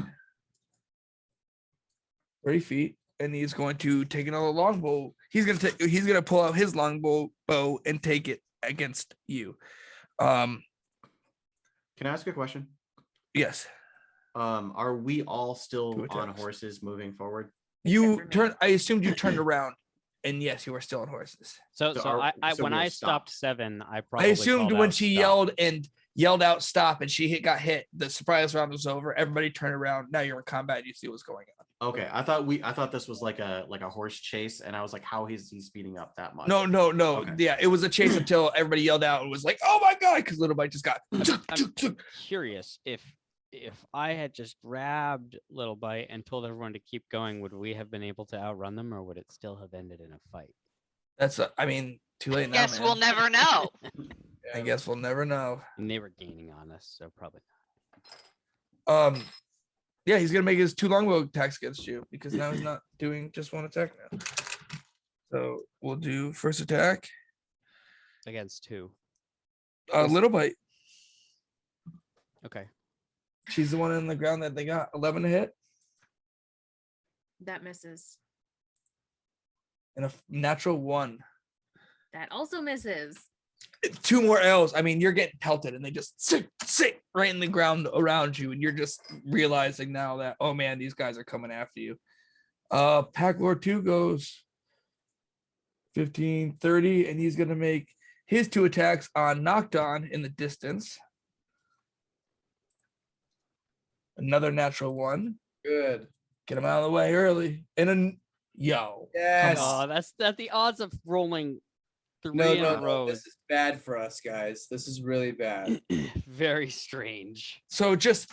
30 feet. And he's going to take another longbow. He's gonna pull out his longbow bow and take it against you. Can I ask a question? Yes. Are we all still Two on attacks. horses moving forward? You for me. turn. I assumed you turned around, and yes, you are still on horses. So, So so, are- I so when we're I stopped stopped. 7, I I probably assumed called when out she stop. yelled out stop and she got hit, the surprise round was over. Everybody turned around. Now you're in combat. You see what's going on. Okay, I thought this was like a horse chase, and I was like, how is he speeding up that much? No. Okay. Yeah, it was a chase until everybody yelled out and was like, "Oh my god!" Because Little Bite just got. I'm curious if I had just grabbed Little Bite and told everyone to keep going, would we have been able to outrun them, or would it still have ended in a fight? That's. I mean, too late now. Guess we'll man. never know. I guess we'll never know. And they were gaining on us, so probably Yeah, he's gonna make his 2 longbow attacks against you because now he's not doing just 1 attack now. So we'll do first attack. not. Against who? Little Bite. Okay. She's the one in the ground that they got 11 to hit that misses. and a natural 1. That also misses. 2 more L's. I mean, you're getting pelted and they just sit right in the ground around you, and you're just realizing now that, oh man, these guys are coming after you. Pack Lord 2 goes 15, 30, and he's gonna make his 2 attacks on Knocked On in the distance. Another natural 1. good. Get him out of the way early. And then yo. Yes. Oh, that's the odds of rolling 3 No, in a no, row this is is bad for us, guys. This is really bad. very strange. So just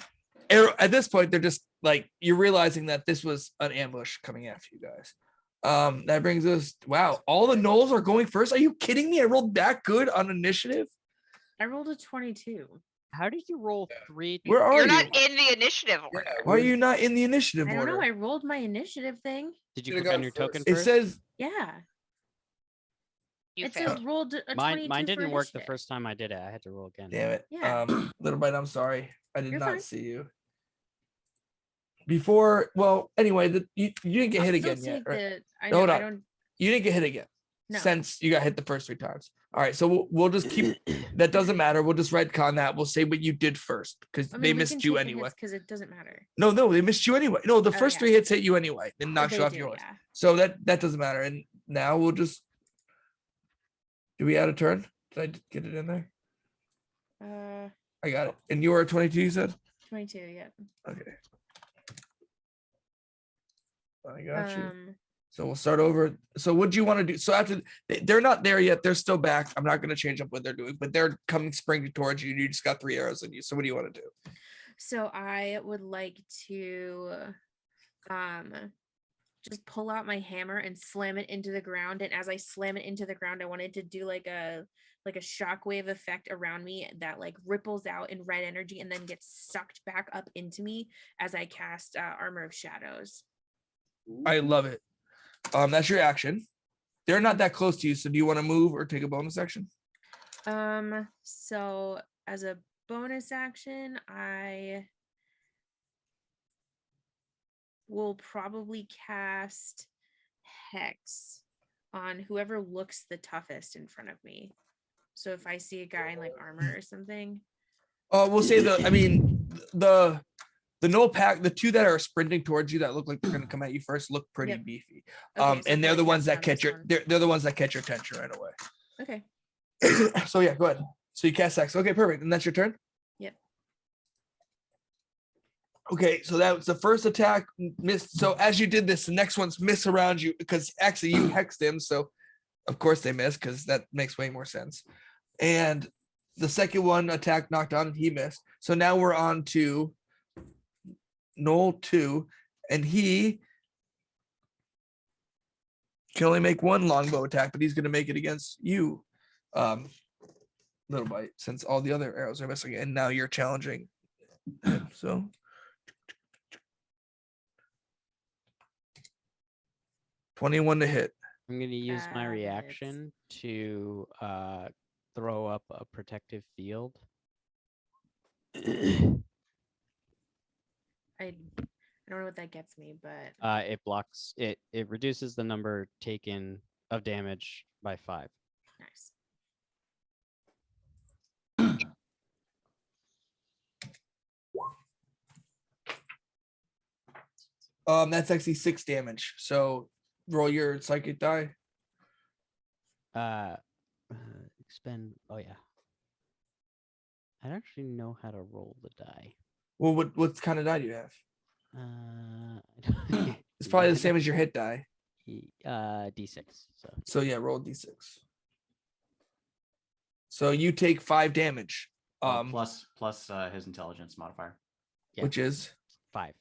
at this point, they're just like, you're realizing that this was an ambush coming after you guys. That brings us, wow, all the gnolls are going first. Are you kidding me? I rolled that good on initiative. I rolled a 22. How did you roll 3? Where are You're you? not in the initiative order. Why are you not in the initiative I don't know. order? I rolled my initiative thing. Did you Should've click on gone your first. token It first? says Yeah. You It failed. says rolled a 22 Mine for didn't work the initiative. first time I did it. I had to roll again. damn it. Yeah. Little Bite, I'm sorry. I did You're not fine. see you. Before, well, anyway, you didn't get I'll hit still again yet, take right? the- I Hold know, I on. don't. You didn't get hit again. No. Since you got hit the first 3 times. All right, so we'll just keep that doesn't matter. We'll just retcon that. We'll say what you did first because I mean, they missed you anyway. because it doesn't matter. No, they missed you anyway. No, the Oh, first yeah. 3 hits hit you anyway, then knocks They you off do, yours. yeah. So that doesn't matter. And now we'll just. Do we add a turn? Did I get it in there? I got it. And you were at 22, you said? 22. Yeah. Okay. I got you. Um. So we'll start over. So what do you want to do? So after they're not there yet, they're still back. I'm not going to change up what they're doing, but they're coming springing towards you. You just got 3 arrows in you. So what do you want to do? So I would like to, just pull out my hammer and slam it into the ground. And as I slam it into the ground, I wanted to do like a shockwave effect around me that like ripples out in red energy and then gets sucked back up into me as I cast Armor of Shadows. I love it. That's your action. They're not that close to you, so do you want to move or take a bonus action? So as a bonus action, I will probably cast Hex on whoever looks the toughest in front of me. So if I see a guy in like armor or something. We'll say the Knoll pack, the two that are sprinting towards you that look like they're gonna come at you first look pretty Yep. beefy. Okay, so And they're probably the ones cast it that on catch this your one. they're the ones that catch your attention right away. Okay. So yeah, go ahead. So you cast Hex. Okay, perfect. And that's your turn? Yep. Okay, so that was the first attack missed. So as you did this, the next ones miss around you because actually you hexed him. So of course they miss because that makes way more sense. And the second one attack knocked on and he missed. So now we're on to Knoll 2, and he can only make one longbow attack, but he's going to make it against you, Little Bite, since all the other arrows are missing, and now you're challenging him. So 21 to hit. I'm going to use my That hits. reaction to throw up a protective field. I don't know what that gets me, but It blocks it. It reduces the number taken of damage by 5. nice. That's actually 6 damage. So roll your psychic die. Expend. Oh yeah. I don't actually know how to roll the die. Well, what kind of die do you have? Uh, It's probably the same as your hit die. D6. So yeah, roll D6. So you take 5 damage. Plus his intelligence modifier. Yeah. Which is 5.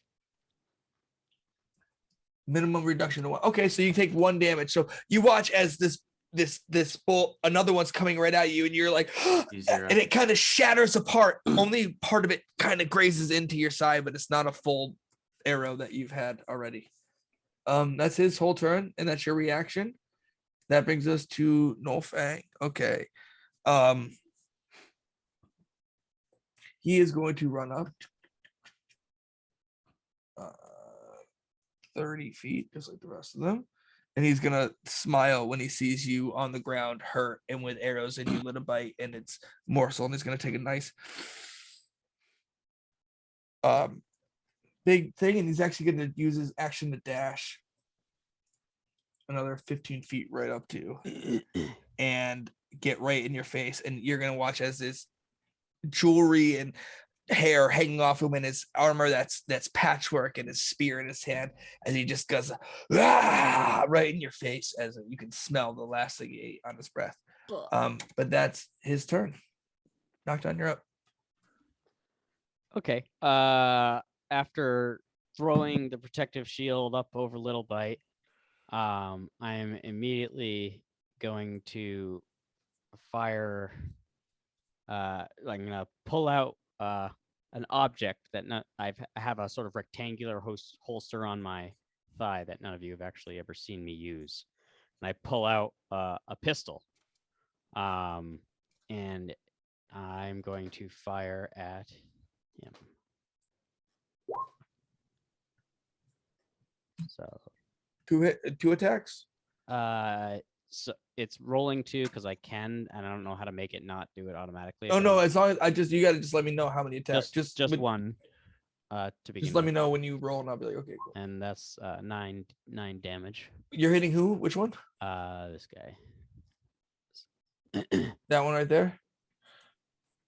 minimum reduction to 1. Okay, so you take 1 damage. So you watch as this bolt, another one's coming right at you, and you're like, and it kind of shatters apart. Only part of it kind of grazes into your side, but it's not a full arrow that you've had already. That's his whole turn, and that's your reaction. That brings us to Nolfang. Okay. He is going to run up 30 feet, just like the rest of them. And he's gonna smile when he sees you on the ground, hurt and with arrows in you, Little Bite, and it's morsel. And he's gonna take a nice big thing, and he's actually gonna use his action to dash another 15 feet right up to you and get right in your face. And you're gonna watch as this jewelry and hair hanging off him in his armor that's patchwork, and his spear in his hand, as he just goes right in your face, as you can smell the last thing he ate on his breath. But that's his turn. Knocked on, you're up. Okay. After throwing the protective shield up over Little Bite, I'm immediately going to fire. I'm gonna pull out an object that I have a sort of rectangular holster on my thigh that none of you have actually ever seen me use, and I pull out a pistol, and I'm going to fire at him. So 2 attacks. So it's rolling 2 because I can, and I don't know how to make it not do it automatically. Oh if no, I'm- as long as you gotta just let me know how many attacks. just but one. To begin. Just let me with. know when you roll, and I'll be like, okay, cool. And that's 9 damage. You're hitting who? Which one? This guy. That one right there.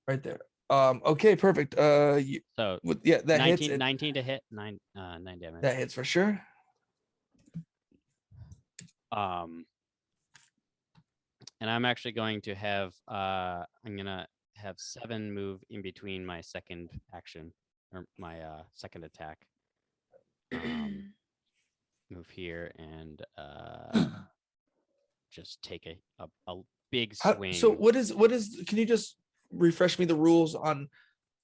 Right there. Okay, perfect. So Yeah, that 19, hits. 19 to hit, 9 damage. That hits for sure. And I'm actually going to have I'm gonna have 7 move in between my second action or my second attack. Move here and just take a big swing. So what is? Can you just refresh me the rules on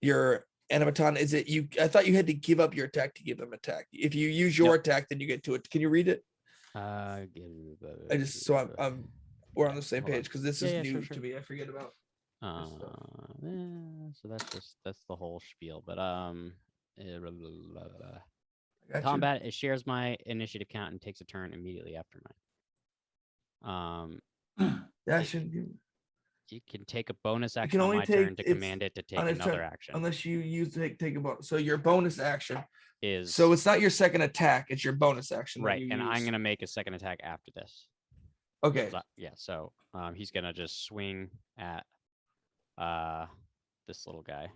your Animaton, is it you? I thought you had to give up your attack to give them attack. If you use your attack, then you get to it. Can you read it? I just so we're on the same hold on. page because this Yeah, is yeah, new sure. to me. I forget about. So that's the whole spiel. But I got combat, it shares my initiative count and takes a turn immediately after mine. That it- shouldn't give. You can take a bonus can action on only my take- turn to it's command it to take on its another turn, action. unless you use take a bonus. So your bonus action. Is So it's not your second attack; it's your bonus action. that right, you and I'm use. gonna make a second attack after this. Okay. So he's gonna just swing at this little guy.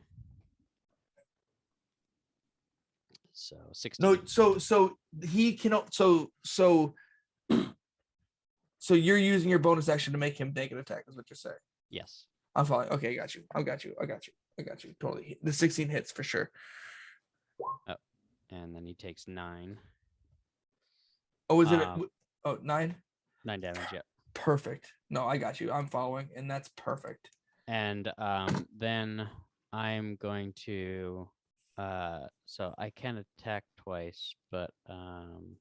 So 16. No. So he cannot. So you're using your bonus action to make him make an attack. Is what you're saying. Yes. I'm following. Okay, I got you. I got you. Totally. The 16 hits for sure. And then he takes 9. Oh, is it? Um, 9? 9 damage, yeah. Perfect. No, I got you. I'm following, and that's perfect. And then I'm going to so I can attack twice, but I'm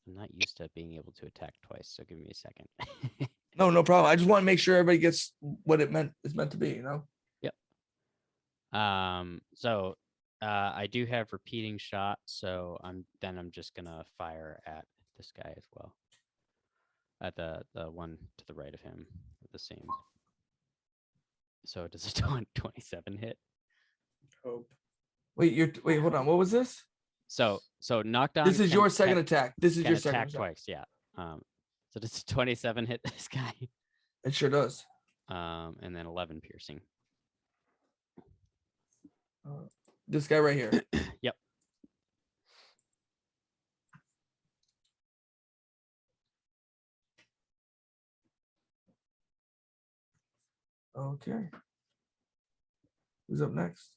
not used to being able to attack twice, so give me a second. No problem. I just want to make sure everybody gets what it is meant to be, you know? Yep. So I do have repeating shot, so I'm just gonna fire at this guy as well. At the one to the right of him, the same. So does a 27 hit? Hope. Wait, hold on. What was this? So knockdown. This is your second attack. This is Can your second attack attack. twice, yeah. So does 27 hit this guy? It sure does. And then 11 piercing. This guy right here. Yep. Okay. Who's up next?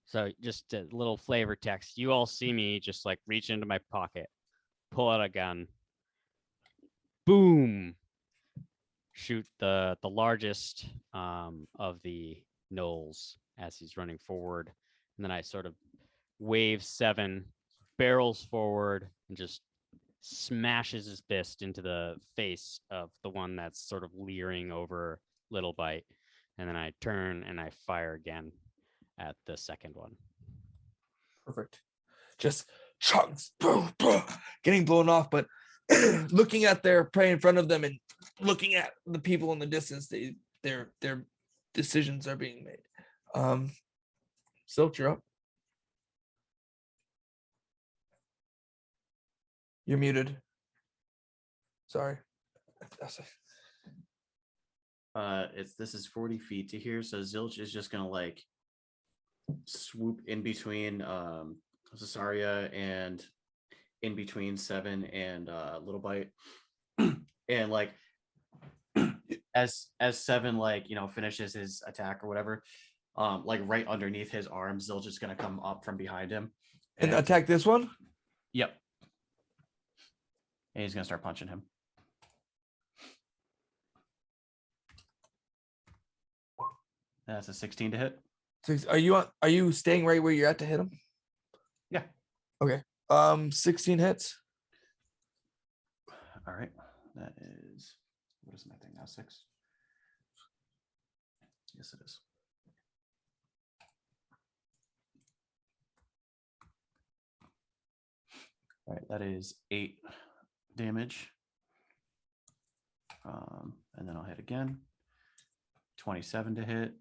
So just a little flavor text. You all see me just like reach into my pocket, pull out a gun, boom, shoot the largest of the gnolls as he's running forward, and then I sort of wave 7, barrels forward, and just smashes his fist into the face of the one that's sort of leering over Little Bite, and then I turn and I fire again at the second one. Perfect. Just chunks, boom, boom, getting blown off, but looking at their prey in front of them and looking at the people in the distance, their decisions are being made. Silk, you're up. You're muted. Sorry. This is 40 feet to here, so Zilch is just gonna like swoop in between Cesaria and in between 7 and Little Bite, and like as 7 like finishes his attack or whatever, like right underneath his arm, Zilch is gonna come up from behind him And attack this one. Yep. And he's gonna start punching him. That's a 16 to hit. Are you staying right where you're at to hit him? Yeah. Okay. 16 hits. All right. That is, what is my thing now? 6. Yes, it is. All right, that is 8 damage. And then I'll hit again. 27 to hit.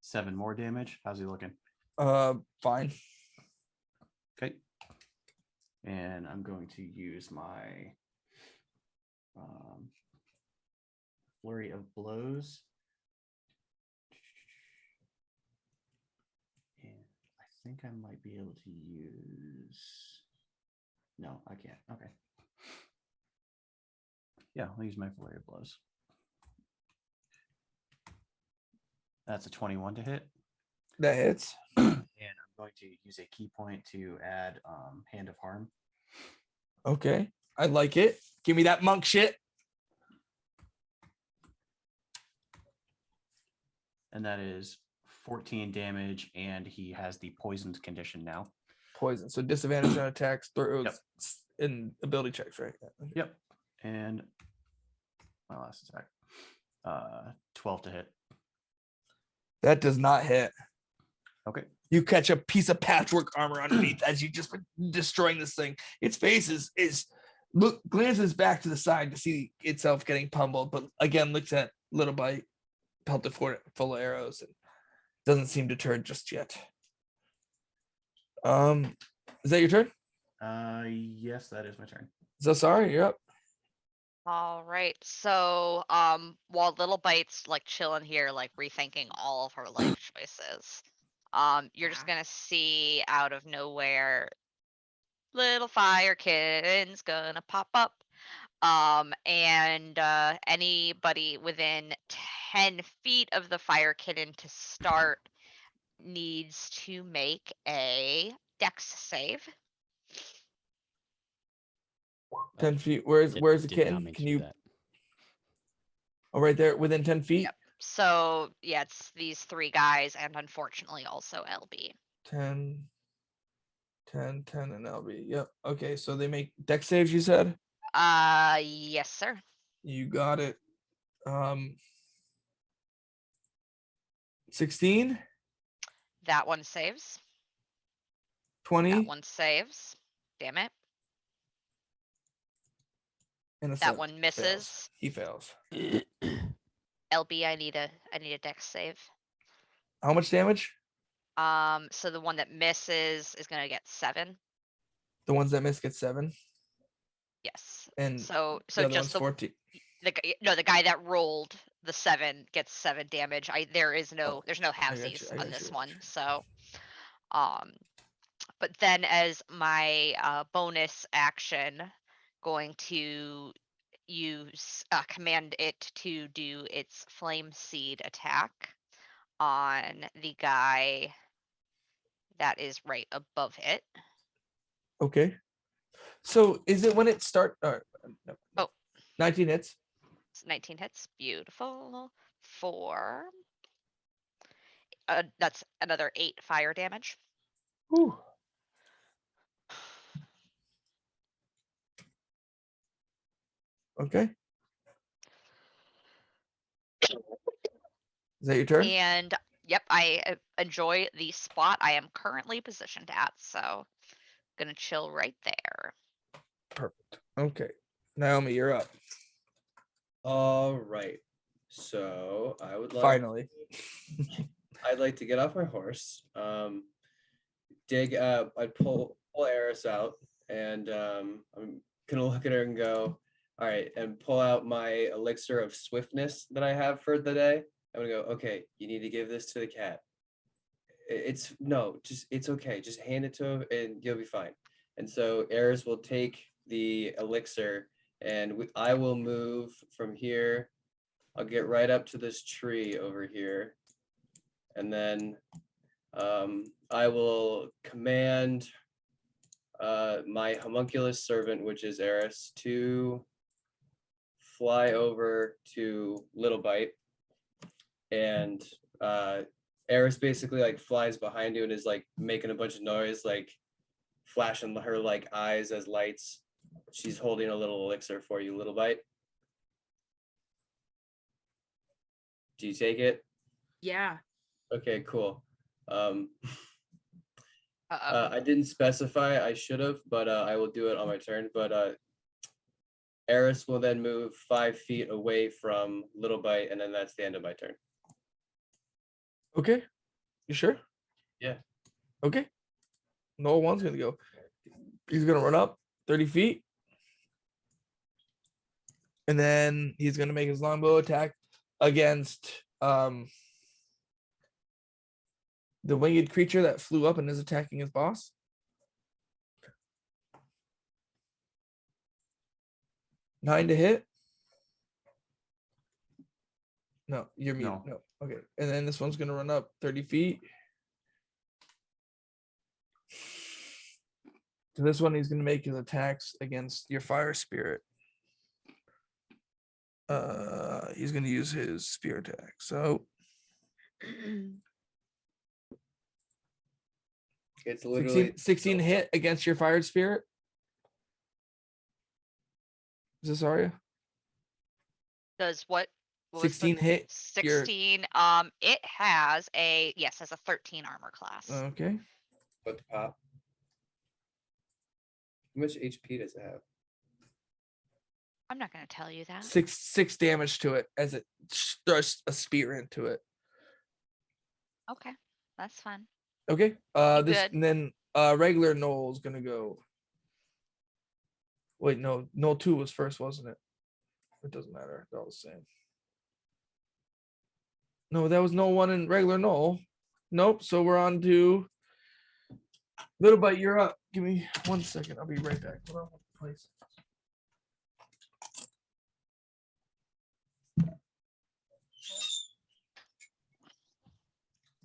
7 more damage. How's he looking? Fine. Okay. And I'm going to use my flurry of blows. And I think I might be able to use. No, I can't. Okay. Yeah, I'll use my flurry of blows. That's a 21 to hit. That hits. And I'm going to use a key point to add Hand of Harm. Okay. I like it. Give me that monk shit. and that is 14 damage, and he has the poisoned condition now. Poison. So disadvantage on attacks, throws, and ability checks, right? Yep. And my last attack. 12 to hit. That does not hit. Okay. You catch a piece of patchwork armor underneath as you just been destroying this thing. Its face glances back to the side to see itself getting pummeled, but again looks at Little Bite, pelted full of arrows, and doesn't seem deterred just yet. Is that your turn? Yes, that is my turn. So sorry, you're up. All right. So, while Little Bite's like chilling here, like rethinking all of her life choices, you're just gonna see out of nowhere, little fire kitten's gonna pop up. And anybody within 10 feet of the fire kitten to start needs to make a dex save. 10 feet. Where's Did- the did not kitten? mean to Can do you that. oh right there within 10 feet? Yep. So yeah, it's these three guys and unfortunately also LB. 10, 10, 10, and LB. Yep. Okay, so they make dex saves, you said? Yes, sir. You got it. 16, That one saves. 20, That one saves. Damn it. and a That 7. one Fails. misses. He fails. LB, I need a dex save. How much damage? So the one that misses is gonna get 7. The ones that miss get 7, Yes. and So the other just one's 14. the guy that rolled the 7 gets 7 damage. There's no I got halvesies you, I on got this you. one. So but then as my bonus action, going to use command it to do its flame seed attack on the guy that is right above it. Okay. So is it when it start? No, Oh. 19 hits. It's 19 hits. Beautiful. 4. That's another 8 fire damage. Whew. Okay. Is that your turn? And yep, I enjoy the spot I am currently positioned at, so gonna chill right there. Perfect. Okay. Naomi, you're up. All right. So I would like Finally. I'd like to get off my horse. I'd pull Eris out, and I'm gonna look at her and go, all right, and pull out my elixir of swiftness that I have for the day. I'm gonna go, okay, you need to give this to the cat. It's okay. Just hand it to him and you'll be fine. And so Eris will take the elixir, and I will move from here. I'll get right up to this tree over here, and then I will command my homunculus servant, which is Eris, to fly over to Little Bite, and Eris basically like flies behind you and is like making a bunch of noise, like flashing her like eyes as lights. She's holding a little elixir for you, Little Bite. Do you take it? Yeah. Okay, cool. Uh-oh. I didn't specify, I should have, but I will do it on my turn. But Eris will then move 5 feet away from Little Bite, and then that's the end of my turn. Okay. You sure? Yeah. Okay. No one's gonna go. He's gonna run up 30 feet. And then he's gonna make his longbow attack against the winged creature that flew up and is attacking his boss. Nine to hit. No, you're muted. No. No. Okay. And then this one's gonna run up 30 feet. So this one, he's gonna make his attacks against your fire spirit. He's gonna use his spear attack. So It's literally 16 hit against your fired spirit. Is this Arya? Does what was the 16 hit your 16? It has a has a 13 armor class. okay. what the pop. How much HP does it have? I'm not going to tell you that. Six damage to it as it thrusts a spear into it. Okay, that's fine. Okay. You This good. and then regular Noel's gonna go. Wait, no, Noel 2 was first, wasn't it? It doesn't matter. They're all the same. No, that was Noel 1 and regular Noel. Nope. So we're on to Little Bite. You're up. Give me 1 second. I'll be right back. Hold on, please.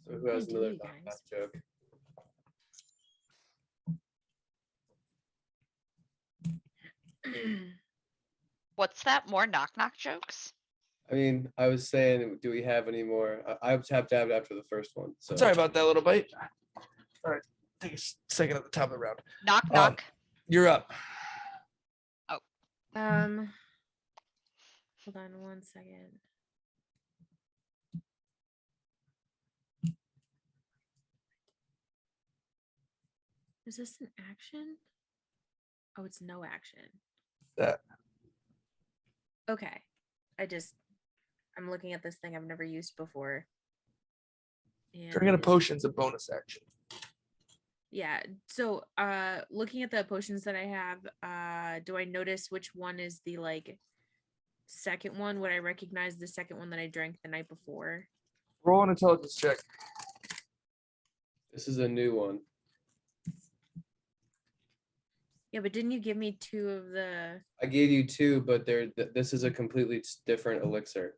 So who has do another you knock-knock guys? joke? What's that? More knock knock jokes? I mean, I was saying, do we have any more? I was tapped out after the first one. So Sorry about that, Little Bite. All right, take a second at the top of the round. Knock knock. You're up. Hold on 1 second. Is this an action? Oh, it's no action. That. Okay. I'm looking at this thing I've never used before. Drinking a And potion's a bonus action. yeah, so looking at the potions that I have, do I notice which one is the like second one? Would I recognize the second one that I drank the night before? Roll an intelligence check. this is a new one. Yeah, but didn't you give me 2 of the I gave you 2, but this is a completely different elixir.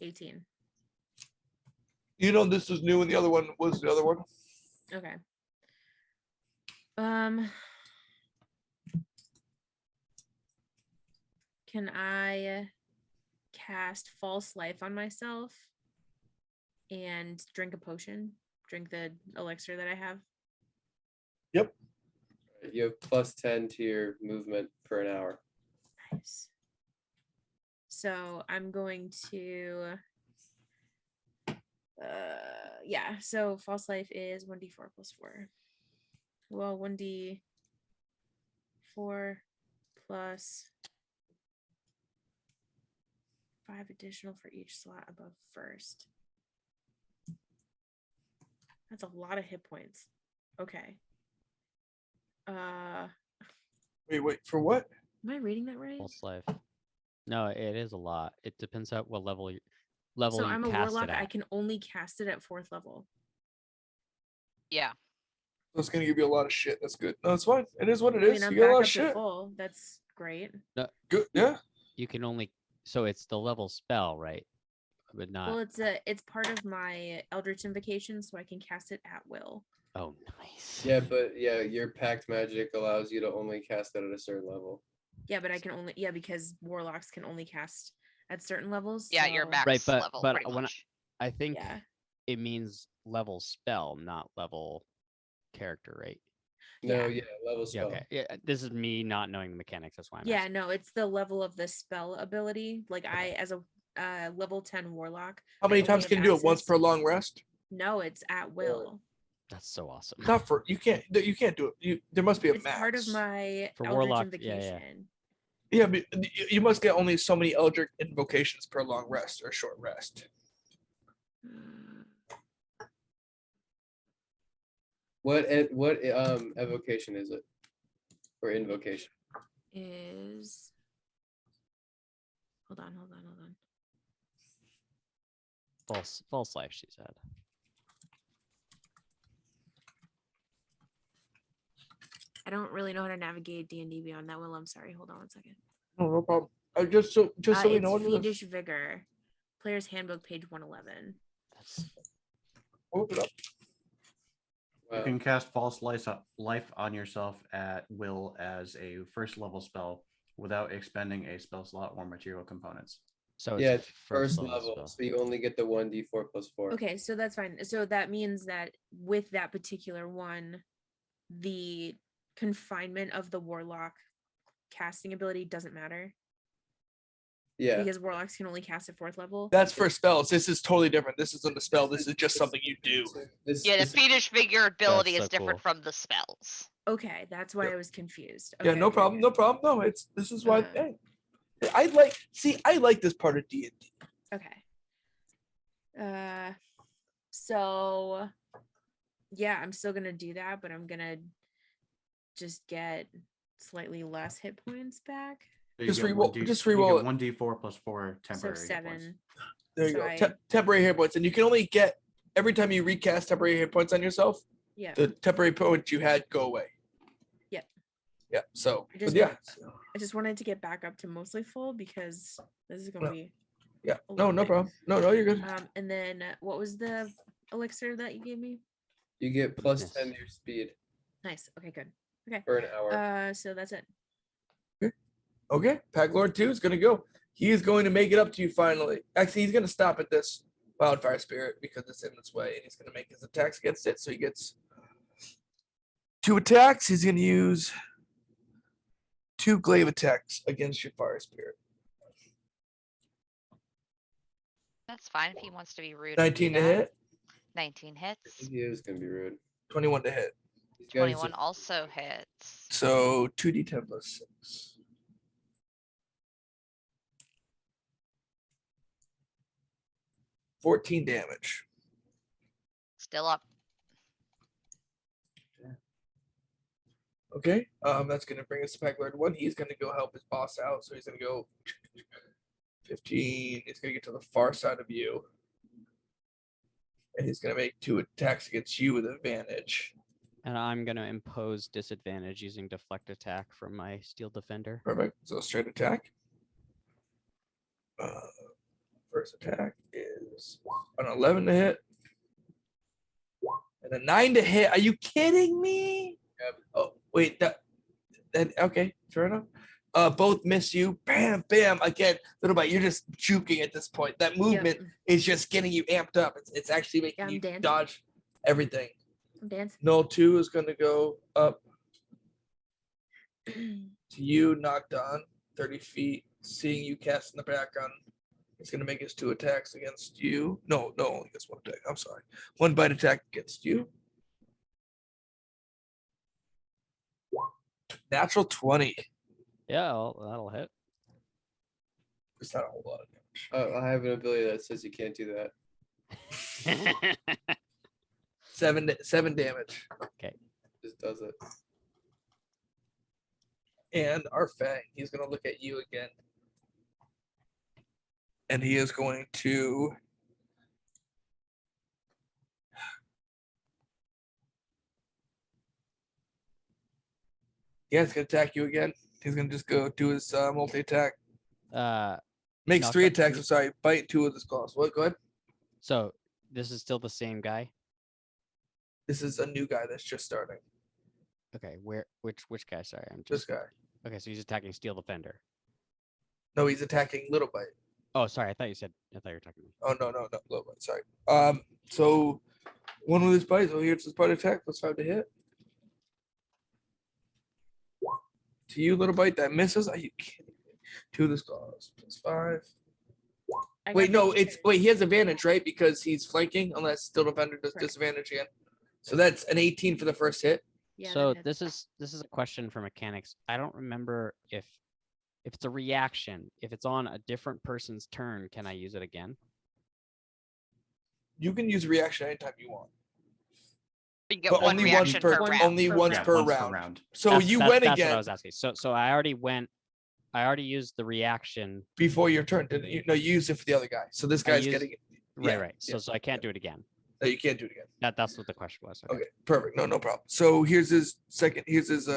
18? You know this is new and the other one was the other one. Okay. Can I cast false life on myself and drink a potion? Drink the elixir that I have? Yep. You have +10 to your movement for an hour. Nice. So I'm going to yeah, so false life is 1d4 + 4. Well, 1d4 plus 5 additional for each slot above first. That's a lot of hit points. Okay. Wait, for what? Am I reading that right? False life. No, it is a lot. It depends on what level you So I'm a cast warlock. it at. I can only cast it at 4th level. Yeah. That's gonna give you a lot of shit. That's good. No, it's fine. It is what it I is. mean, I'm You got a back lot up of to shit. full. That's great. Good. Yeah. You can only it's the level spell, right? But not. Well, it's part of my Eldritch Invocation, so I can cast it at will. Oh, nice. Yeah, but yeah, your pact magic allows you to only cast it at a certain level. Yeah, but I can only because warlocks can only cast at certain levels. Yeah, your so- max Right, but- level. but pretty when much. I think Yeah. it means level spell, not level character, right? No, Yeah. level Yeah. spell. Okay. Yeah. This is me not knowing the mechanics. That's why I'm Yeah, asking. no, it's the level of the spell ability. Like I, as a level 10 warlock. How many I only times have can you do it? Once access- per long rest? No, it's at will. That's so awesome. Not for you can't do it. There must be a It's max. part of my For Eldritch warlock, yeah, yeah. Invocation. Yeah, but you must get only so many Eldritch invocations per long rest or short rest. What evocation is it? Or invocation? Is hold on. False life, she said. I don't really know how to navigate D&D Beyond that. Will, I'm sorry. Hold on 1 second. No problem. Just so we It's know what it is. Fiendish Vigor. Player's Handbook, page 111. That's Look it up. You can cast false life on yourself at will as a first level spell without expending a spell slot or material components. So Yeah, it's it's first level level, spell. so you only get the 1d4 plus 4. Okay, so that's fine. So that means that with that particular one, the confinement of the warlock casting ability doesn't matter Yeah. because warlocks can only cast at 4th level. That's for spells. This is totally different. This isn't a spell. This is just something you do. Yeah, the fiendish figure ability so is different cool. from the spells. Okay, that's why Yep. I was confused. Yeah, Okay, no okay, problem. okay. No problem. No, this is why. Uh-huh. Hey, I like this part of D&D. Okay. So yeah, I'm still gonna do that, but I'm gonna just get slightly less hit points back. So you Just get re-roll- 1D just you get re-roll it. 1d4 plus 4 So temporary hit points. 7. There you So go. I- Temporary hit points, and you can only get every time you recast temporary hit points on yourself. Yeah. The temporary points you had go away. Yep. Yeah. So, I just but yeah, want- I just wanted to get back up to mostly full because this is gonna No. be yeah. a No, little no bit. problem. No, you're good. And then what was the elixir that you gave me? You get plus Yes. 10 to your speed Nice. Okay, good. Okay. for an hour. So that's it. Okay, Pack Lord 2 is gonna go. He is going to make it up to you finally. Actually, he's gonna stop at this wildfire spirit because it's in its way, and he's gonna make his attacks against it. So he gets 2 attacks. He's gonna use 2 glaive attacks against your fire spirit. That's fine if he wants to be rude. and do 19 to that. hit, 19 hits. He is gonna be rude. 21 to hit. These guys 21 just- also hits. So 2d10 plus 6. 14 damage. Still up. Okay, that's gonna bring us to Pack Lord 1. He's gonna go help his boss out, so he's gonna go 15. He's gonna get to the far side of you, and he's gonna make 2 attacks against you with advantage. And I'm gonna impose disadvantage using deflect attack from my steel defender. Perfect. So straight attack. First attack is an 11 to hit, and a 9 to hit. Are you kidding me? Yep. Oh wait, that okay, fair enough. Both miss you. Bam, bam. Again, little bit. You're just juking at this point. That movement is just getting you amped up. It's actually making I'm you dancing. dodge everything. I'm dancing. Null 2 is going to go up to you, knocked on 30 feet, seeing you cast in the background. He's going to make his 2 attacks against you. No, only gets 1 attack. I'm sorry. 1 bite attack against you. Natural 20. Yeah, that'll hit. It's not a whole lot of damage. I have an ability that says you can't do that. 7 damage. Just does it. And our Fang, he's going to look at you again. And he is going to he's going to attack you again. He's going to just go do his multi attack. Makes knock 3 up attacks. three. I'm sorry, bite 2 with his claws. What? Go ahead. So this is still the same guy. This is a new guy that's just starting. Okay, which guy? Sorry, I'm This just guy. okay. So he's attacking steel defender. No, he's attacking Little Bite. Oh, sorry. I thought you were talking to me. Oh no, Little Bite. Sorry. So 1 with his bite. So here's his bite attack. Plus 5 to hit. To you, Little Bite, that misses. Are you kidding me? 2 of his claws. Plus 5. I got Wait, no, the it's hit. he has advantage, right? Because he's flanking, unless still defender does Correct. disadvantage again. So that's an 18 for the first hit. Yeah, that So hits. this is a question for mechanics. I don't remember if it's a reaction. If it's on a different person's turn, can I use it again? You can use reaction anytime you want. You get But 1 only once reaction per per round. only per once round. per once round. So That's- you that's- went that's what again I was asking. So I already went. I already used the reaction. before your turn, didn't you? No, you used it for the other guy. So this I guy's used- getting it. Right, Yeah, right. So I can't do it again. No, you can't do it again. That's what the question was. Okay, perfect. No problem. So here's his second. Here's his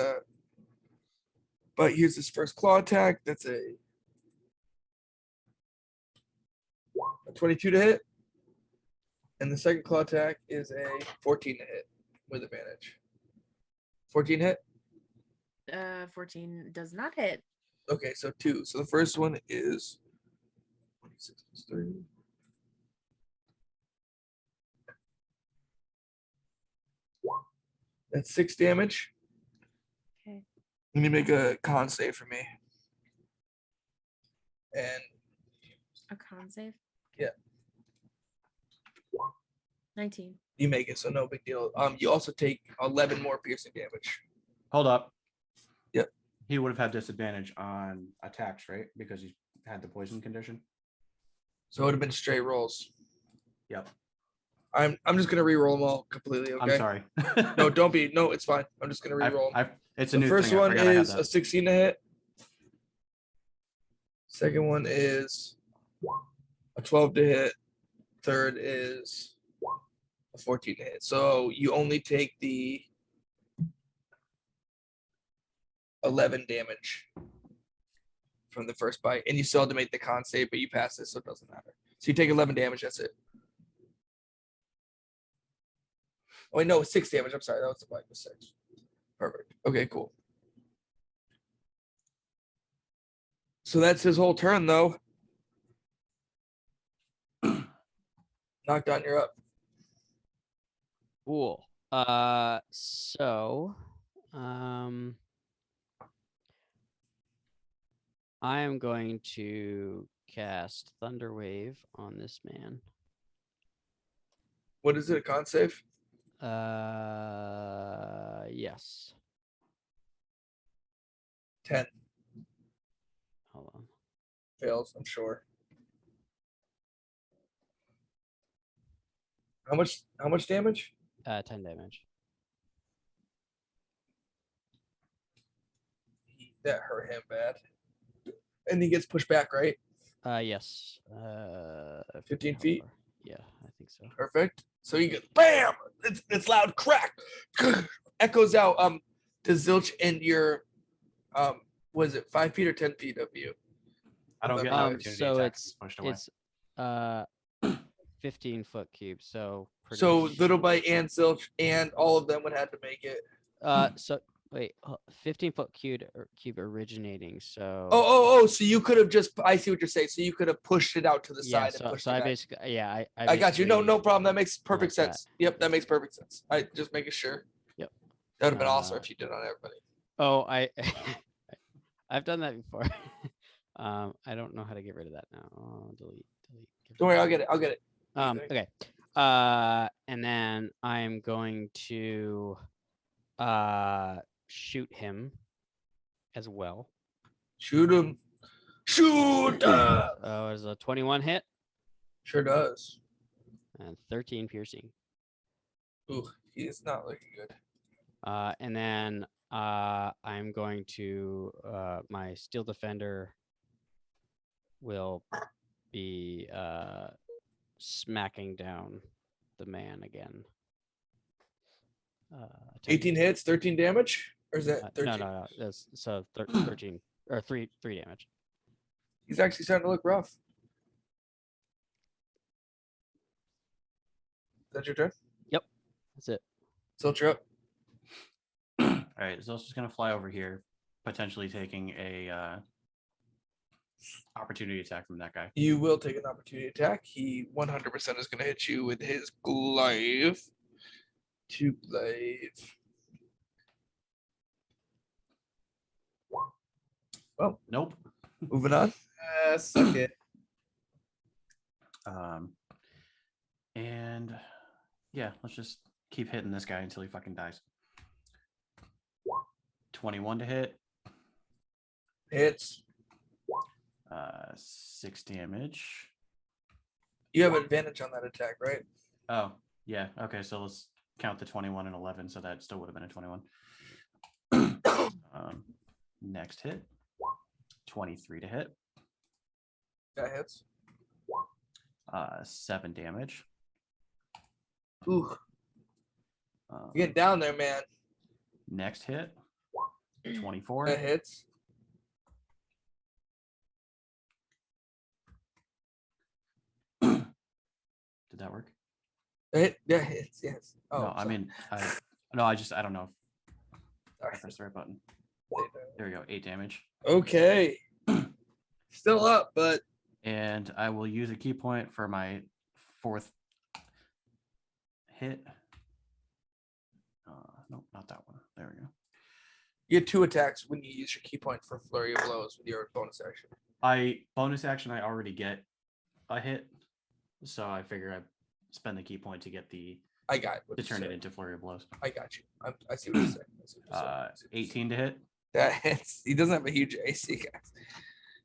but here's his first claw attack. That's a 22 to hit. And the second claw attack is a 14 to hit with advantage. 14 hit. 14 does not hit. Okay, so 2. So the first one is 6 plus 3. That's 6 damage. Okay. You need to make a con save for me. And A con save. Yeah. 19. you make it, so no big deal. You also take 11 more piercing damage. Hold up. Yep. He would have had disadvantage on attacks, right? Because he had the poison condition. So it would have been straight rolls. Yep. I'm just gonna re-roll them all completely. Okay. I'm sorry. No, don't be. No, it's fine. I'm just gonna re-roll them. It's a The new first thing. I one forgot I had is a that. 16 to hit. Second one is a 12 to hit. Third is a 14 to hit. So you only take the 11 damage from the first bite, and you still have to make the con save, but you pass it, so it doesn't matter. So you take 11 damage. That's it. Oh, wait, no, 6 damage. I'm sorry. That was the bite with 6. Perfect. Okay, cool. So that's his whole turn, though. Knockdown, you're up. Cool. So, I am going to cast Thunder Wave on this man. What is it? A con save? Yes. 10. Hold on. Fails, I'm sure. How much damage? 10 damage. That hurt him bad. And he gets pushed back, right? Yes. 15 how feet? far? Yeah, I think so. Perfect. So you get bam! It's loud crack. Echoes out. Does Zilch and your was it 5 feet or 10 feet of you? I don't get an opportunity So attack if he's pushed away. it's 15-foot cube, so pretty So much- Little Bite and Zilch and all of them would have to make it. so wait, 15-foot cube originating, so Oh, so you could have just, I see what you're saying. So you could have pushed it out to the yeah, side and pushed so it I back. basically I got you. No basically- problem. That makes perfect like that. sense. Yep, that makes perfect sense. I just making sure. Yep. That would have been awesome Uh, if you did on everybody. Oh, I've done that before. I don't know how to get rid of that now. Oh, delete. get Don't worry, rid I'll of get it. I'll get it. it. Easy. Okay. And then I'm going to shoot him as well. Shoot him. Shoot. Oh, it's a 21 hit Sure does. and 13 piercing. Ooh, he's not looking good. And then I'm going to my steel defender will be smacking down the man again. 10 18 hits, 13 damage? Or is that 13? No. That's so 13 or 3 damage. He's actually starting to look rough. Is that your turn? That's it. Zilch, you're up. All right, so just gonna fly over here, potentially taking a opportunity attack from that guy. You will take an opportunity attack. He 100% is going to hit you with his glaive. 2 glaive. Well, Nope. moving on. Suck it. And yeah, let's just keep hitting this guy until he fucking dies. 21 to hit. Hits. 6 damage. You have advantage on that attack, right? Oh, yeah. Okay, so let's count the 21 and 11, so that still would have been a 21. Next hit. 23 to hit. That hits. 7 damage. Ooh, Um, you get down there, man. Next hit. 24. That hits. Did that work? That hits, yes. Oh, No, I sorry. mean, I don't know if Sorry. I pressed the right button. There we go. 8 damage. Okay. Still up, but And I will use a key point for my 4th hit. Nope, not that one. There we go. You get 2 attacks when you use your key point for flurry of blows with your bonus action. Bonus action, I already get a hit. So I figure I spend the key point to get I got to turn it into flurry of blows. I got you. I see what you're saying. 18 to hit. That hits. He doesn't have a huge AC, guys.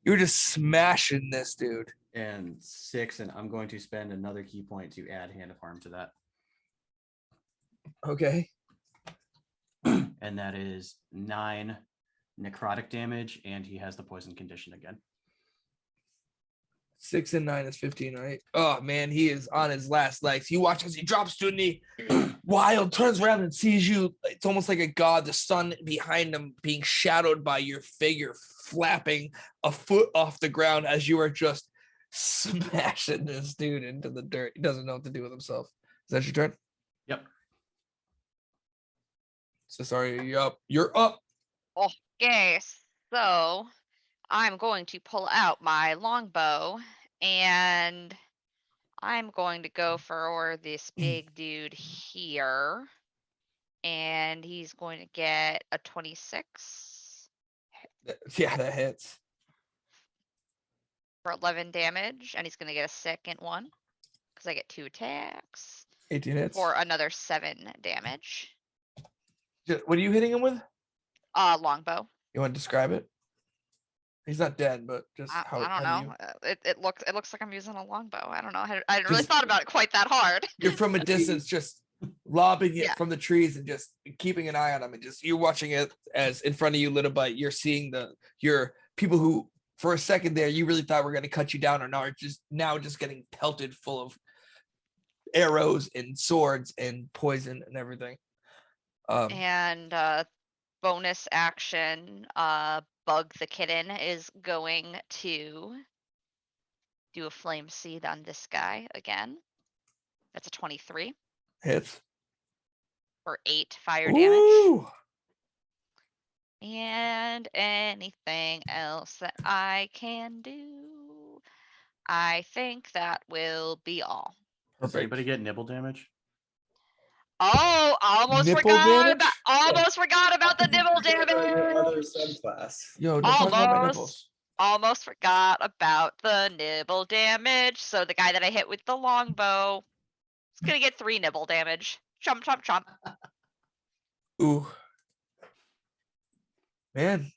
You were just smashing this dude. And 6, and I'm going to spend another key point to add Hand of Harm to that. Okay. And that is 9 necrotic damage, and he has the poison condition again. 6 and 9 is 15, right? Oh man, he is on his last legs. You watch as he drops to a knee. Wild turns around and sees you. It's almost like a god. The sun behind him being shadowed by your figure, flapping a foot off the ground as you are just smashing this dude into the dirt. He doesn't know what to do with himself. Is that your turn? Yep. So sorry, you're up. You're up. Okay, so I'm going to pull out my longbow and I'm going to go for this big dude here. And he's going to get a 26 Yeah, that hits. for 11 damage. And he's going to get a second one because I get 2 attacks 18 hits. for another 7 damage. What are you hitting him with? Longbow. You want to describe it? He's not dead, but just I how don't how do know. It looks like I'm using a longbow. I don't know. I hadn't really Just- thought about it quite that hard. You're from a distance, just lobbing it Yeah. from the trees and just keeping an eye on him, and just you're watching it as in front of you, little bit. You're seeing your people who, for a second there, you really thought were going to cut you down, or now are just getting pelted full of arrows and swords and poison and everything. And bonus action, Bug the Kitten is going to do a flame seed on this guy again. That's a 23 Hits. for 8 fire damage. Ooh. And anything else that I can do, I think that will be all. Does Perfect. anybody get nibble damage? Oh, almost Nipple forgot damage? about the nibble damage. Another subclass. Yo, don't talk about my nipples. Almost forgot about the nibble damage. So the guy that I hit with the longbow is gonna get 3 nibble damage. Chomp, chomp, chomp. Ooh. Man,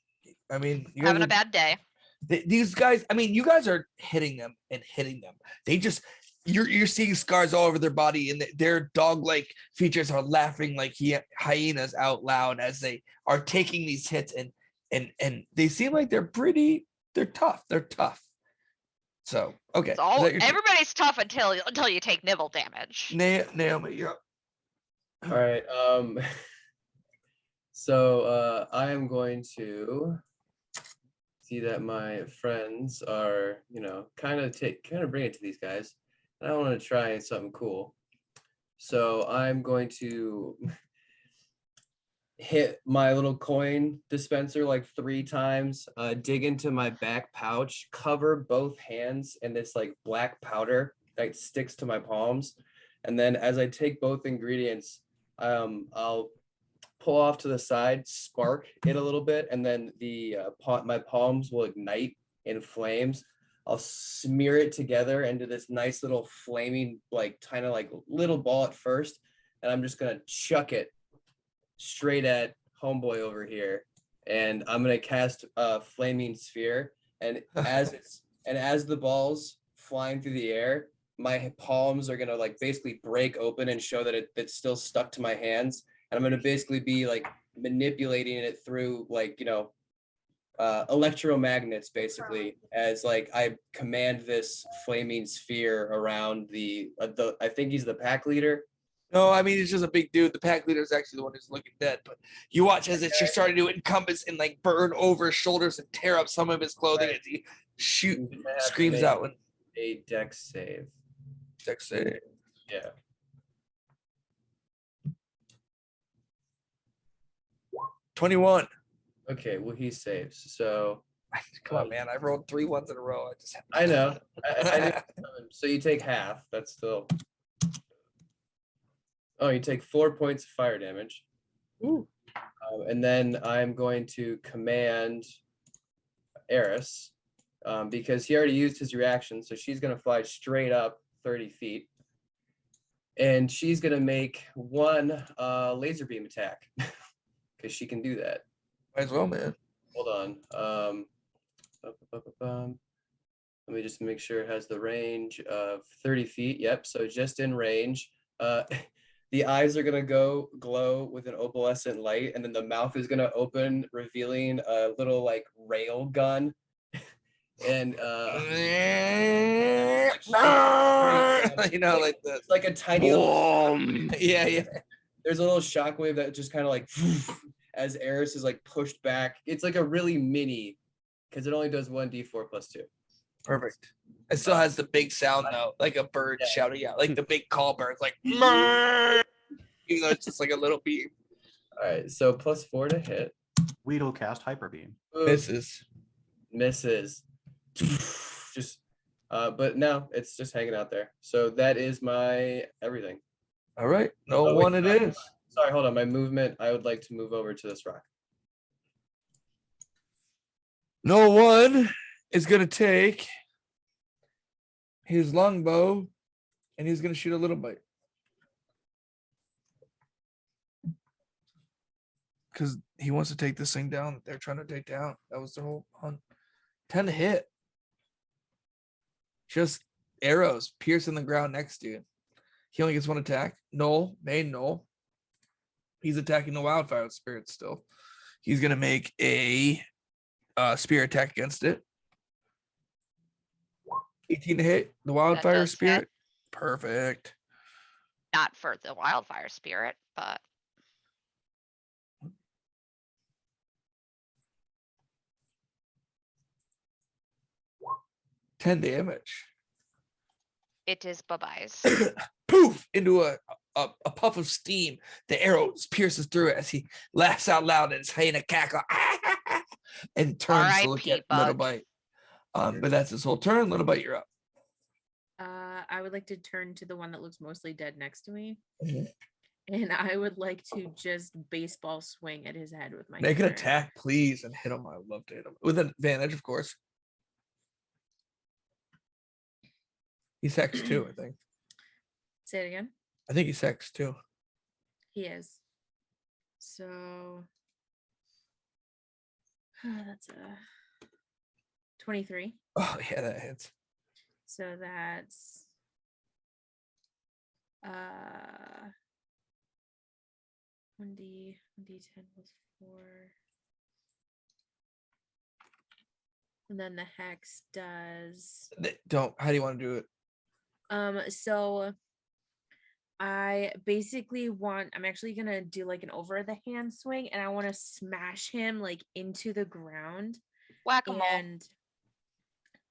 I mean, you Having guys a bad day. these guys, I mean, you guys are hitting them and hitting them. They just, you're seeing scars all over their body, and their dog-like features are laughing like hyenas out loud as they are taking these hits, and they seem like they're tough. They're tough. So okay, It's all, is that your everybody's tough until you take nibble damage. Naomi, you're up. All right. So I am going to see that my friends are, kind of bring it to these guys. And I want to try something cool. So I'm going to hit my little coin dispenser like 3 times, dig into my back pouch, cover both hands in this like black powder that sticks to my palms. And then as I take both ingredients, I'll pull off to the side, spark it a little bit, and then my palms will ignite in flames. I'll smear it together into this nice little flaming, like kind of like little ball at first, and I'm just gonna chuck it straight at homeboy over here, and I'm gonna cast a flaming sphere. And as the ball's flying through the air, my palms are gonna like basically break open and show that it's still stuck to my hands. And I'm going to basically be like manipulating it through like, electromagnets basically, as like I command this flaming sphere around the I think he's the pack leader. No, I mean, it's just a big dude. The pack leader is actually the one who's looking dead, but you watch as it's just starting to encompass and like burn over his shoulders and tear up some of his clothing as he screams out when A dex save. Dex save. Yeah. 21. Okay, well he saves. So Come on, man. I rolled 3 ones in a row. I just I know. I knew. So you take half. That's still. Oh, you take 4 points of fire damage. Ooh. And then I'm going to command Eris because he already used his reaction. So she's going to fly straight up 30 feet. And she's going to make 1 laser beam attack because she can do that. Might as well, man. Hold on. Let me just make sure it has the range of 30 feet. Yep. So just in range. The eyes are gonna glow with an opalescent light, and then the mouth is gonna open, revealing a little like rail gun. And you know, like this. it's like a tiny Yeah. there's a little shockwave that just kind of like as Eris is like pushed back. It's like a really mini, because it only does 1d4 + 2. Perfect. It still has the big sound though, like a bird shouting out, like the big call bird, like even though it's just like a little beam. All right, so +4 to hit. Weedle cast Hyper Beam. Misses. Just but no, it's just hanging out there. So that is my everything. All right. No Oh, wait, one it is. Sorry, hold on. My movement, I would like to move over to this rock. No one is gonna take his longbow and he's gonna shoot a little bite. Because he wants to take this thing down that they're trying to take down. That was their whole hunt. 10 to hit. Just arrows piercing the ground next to you. He only gets 1 attack. Null, main null. He's attacking the wildfire spirit still. He's gonna make a spear attack against it. 18 to hit the wildfire does hit. spirit. Perfect. Not for the wildfire spirit, but 10 damage. it is bye-byes. Poof into a puff of steam. The arrow pierces through it as he laughs out loud and is hyena cackle and turns to look R.I.P. at Little Bug. Bite. But that's his whole turn. Little Bite, you're up. I would like to turn to the one that looks mostly dead next to me. Mhm. And I would like to just baseball swing at his head with my Make an hammer. attack, please, and hit him. I would love to hit him with an advantage, of course. He's hex too, I think. Say it again. I think he's hex too. He is. So that's a 23. Oh yeah, that hits. So that's 1d10 plus 4. And then the hex does How do you want to do it? so I basically I'm actually gonna do like an over the hand swing, and I want to smash him like into the ground. Whack-a-mole. And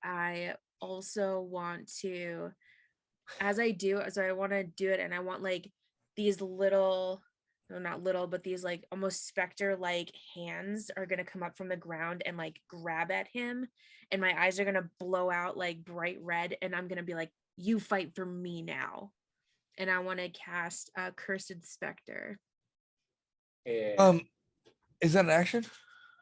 I also want to, as I do, so I want to do it, and I want like these little, no, not little, but these like almost specter like hands are gonna come up from the ground and like grab at him, and my eyes are gonna blow out like bright red, and I'm gonna be like, "You fight for me now." And I want to cast a Cursed Spectre. Yeah. Is that an action?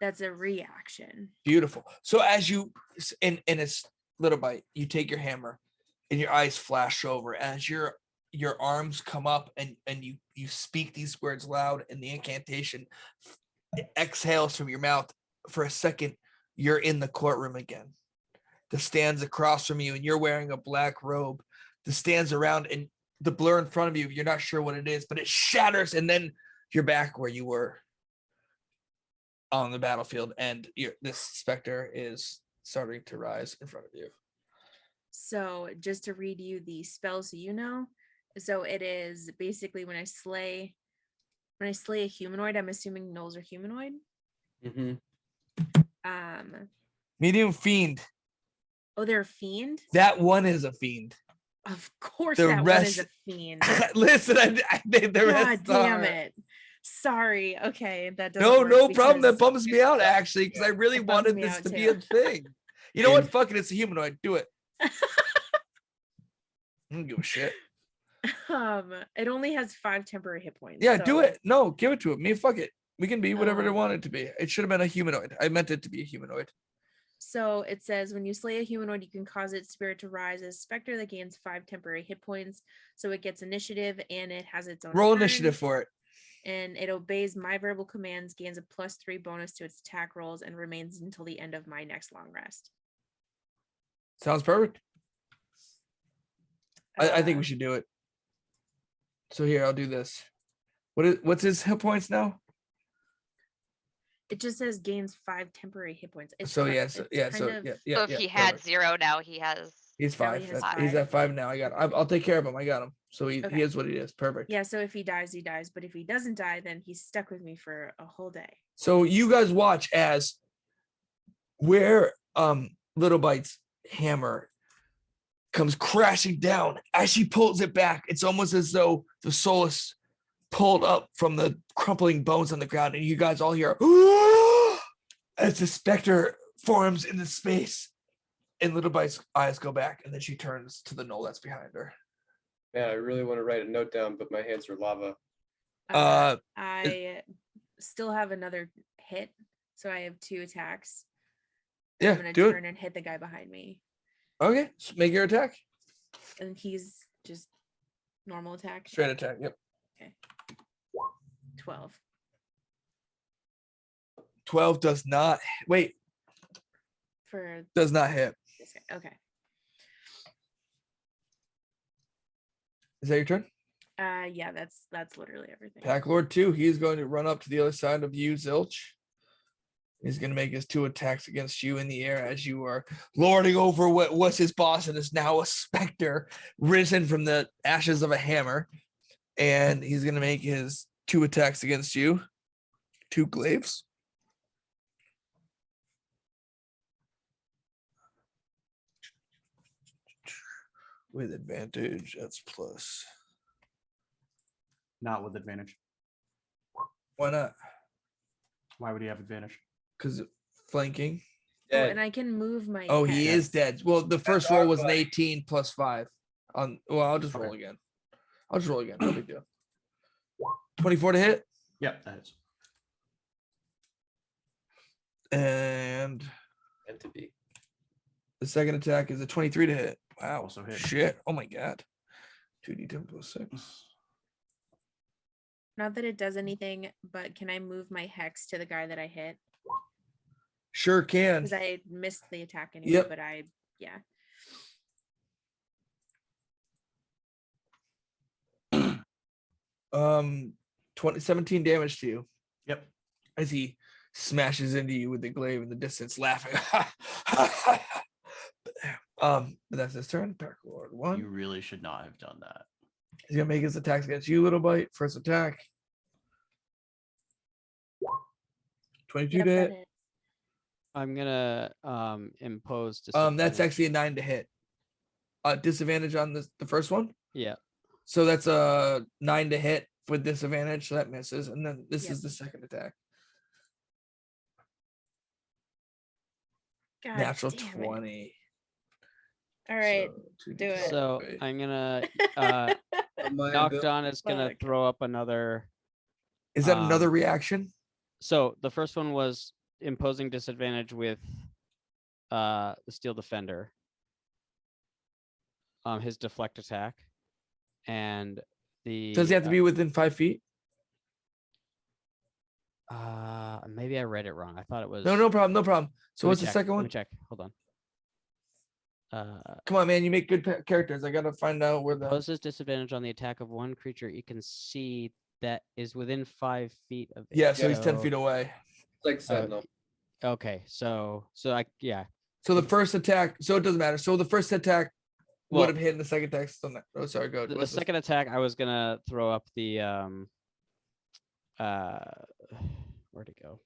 That's a reaction. Beautiful. So as you in its Little Bite, you take your hammer and your eyes flash over as your arms come up and you speak these words loud, and the incantation exhales from your mouth. For a second, you're in the courtroom again. The stands across from you, and you're wearing a black robe. The stands around and the blur in front of you, you're not sure what it is, but it shatters, and then you're back where you were on the battlefield, and this specter is starting to rise in front of you. So just to read you the spell so you know. So it is basically when I slay a humanoid, I'm assuming gnolls are humanoid. Mm-hmm. Medium fiend. Oh, they're a fiend? That one is a fiend. Of course The that one is rest- a fiend. Listen, I think the God rest damn are. it. Sorry. Okay, that doesn't No, work no problem. That because bums me out actually, because I really It bums wanted me this out to be too. a thing. You know what? Fuck it. It's a humanoid. Do it. I don't give a shit. it only has 5 temporary hit points. Yeah, do so- it. No, give it to it. Me, fuck it. We can be whatever they Um, want it to be. It should have been a humanoid. I meant it to be a humanoid. So it says when you slay a humanoid, you can cause its spirit to rise as a specter that gains 5 temporary hit points. So it gets initiative and it has its own Roll turn, initiative for it. and it obeys my verbal commands, gains a +3 bonus to its attack rolls, and remains until the end of my next long rest. Sounds perfect. I think Uh, we should do it. So here, I'll do this. What's his hit points now? It just says gains 5 temporary hit points. It's So ki- yeah, it's so kind so of- yeah, So if he had perfect. 0, now he has. He's now he 5. has He's 5. at 5 now. I got him. I'll take care of him. I got him. So he Okay. is what he is. Perfect. Yeah, so if he dies, he dies. But if he doesn't die, then he's stuck with me for a whole day. So you guys watch as where Little Bite's hammer comes crashing down. As she pulls it back, it's almost as though the soul is pulled up from the crumpling bones on the ground, and you guys all hear as the specter forms in the space, and Little Bite's eyes go back, and then she turns to the knoll that's behind her. Man, I really want to write a note down, but my hands are lava. I still have another hit, so I have 2 attacks. Yeah, I'm gonna do turn it. and hit the guy behind me, Okay, so make your attack. and he's just normal attack. Straight attack. Yep. 12. 12 does not wait. For Does not hit. this guy. Okay. Is that your turn? Yeah, that's literally everything. Pack Lord 2. He's going to run up to the other side of you, Zilch. He's going to make his 2 attacks against you in the air as you are lording over what was his boss and is now a specter risen from the ashes of a hammer. And he's going to make his 2 attacks against you. 2 glaives. With advantage, that's plus. Not with advantage. Why not? Why would he have advantage? Because flanking. Oh, Dead. and I can move my. Oh, he hex. is dead. Well, the first our roll was an buddy. 18 plus 5. Well, I'll just roll Okay. again. I'll just roll again. No big deal. 24 to hit. Yep, that is. And Meant to be. the second attack is a 23 to hit. Wow. Also hit. Shit. Oh my god. 2d10 plus 6. Not that it does anything, but can I move my hex to the guy that I hit? Sure can. Because I missed the attack anyway, Yep. but yeah. Um 17 damage to you Yep. as he smashes into you with the glaive in the distance, laughing. But that's his turn. Pack Lord 1. You really should not have done that. He's gonna make his attacks against you, Little Bite. First attack. 22 Yep, to that hit. hits. I'm gonna impose. That's disadvantage. actually a 9 to hit. Disadvantage on the first one. Yeah. So that's a 9 to hit with disadvantage. So that misses. And then this Yep. is the second attack. God Natural damn it. 20. All right. So do it. So wait. I'm gonna My knocked ability- on is gonna Fuck. throw up another. Is that another um, reaction? So the first one was imposing disadvantage with the Steel Defender. His deflect attack, and the Does he have to be within 5 feet? maybe I read it wrong. I thought it was No problem. No problem. So Let me what's the check, second Let one? me check. Hold on. Come on, man. You make good characters. I gotta find out where the. Poses disadvantage on the attack of one creature you can see that is within 5 feet of it. Yeah, so he's 10 feet away. It's like Sentinel. Okay, so yeah. So the first attack. So it doesn't matter. So the first attack Well, would have hit, and the second attack. Still not. Oh, sorry. Go. the What's this? second attack, I was gonna throw up the where'd it go?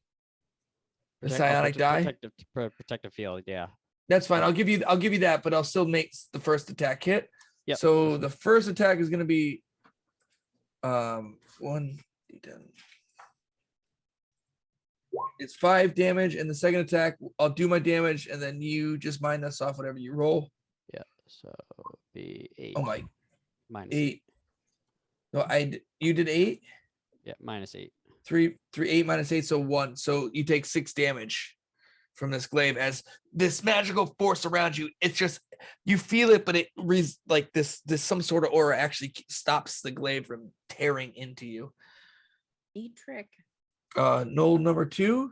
The Protect- oh, psionic die. Protective field. Yeah. That's fine. I'll give you that, but I'll still make the first attack hit. Yep. So the first attack is gonna be 1d10 It's 5 damage, and the second attack, I'll do my damage, and then you just minus off whatever you roll. Yeah. So be 8. Oh my, Minus 8. No, you did 8. Yeah, minus 8. 3, 8 minus 8, so 1. So you take 6 damage from this glaive as this magical force around you. It's just you feel it, but it like this some sort of aura actually stops the glaive from tearing into you. Neat trick. Knoll number 2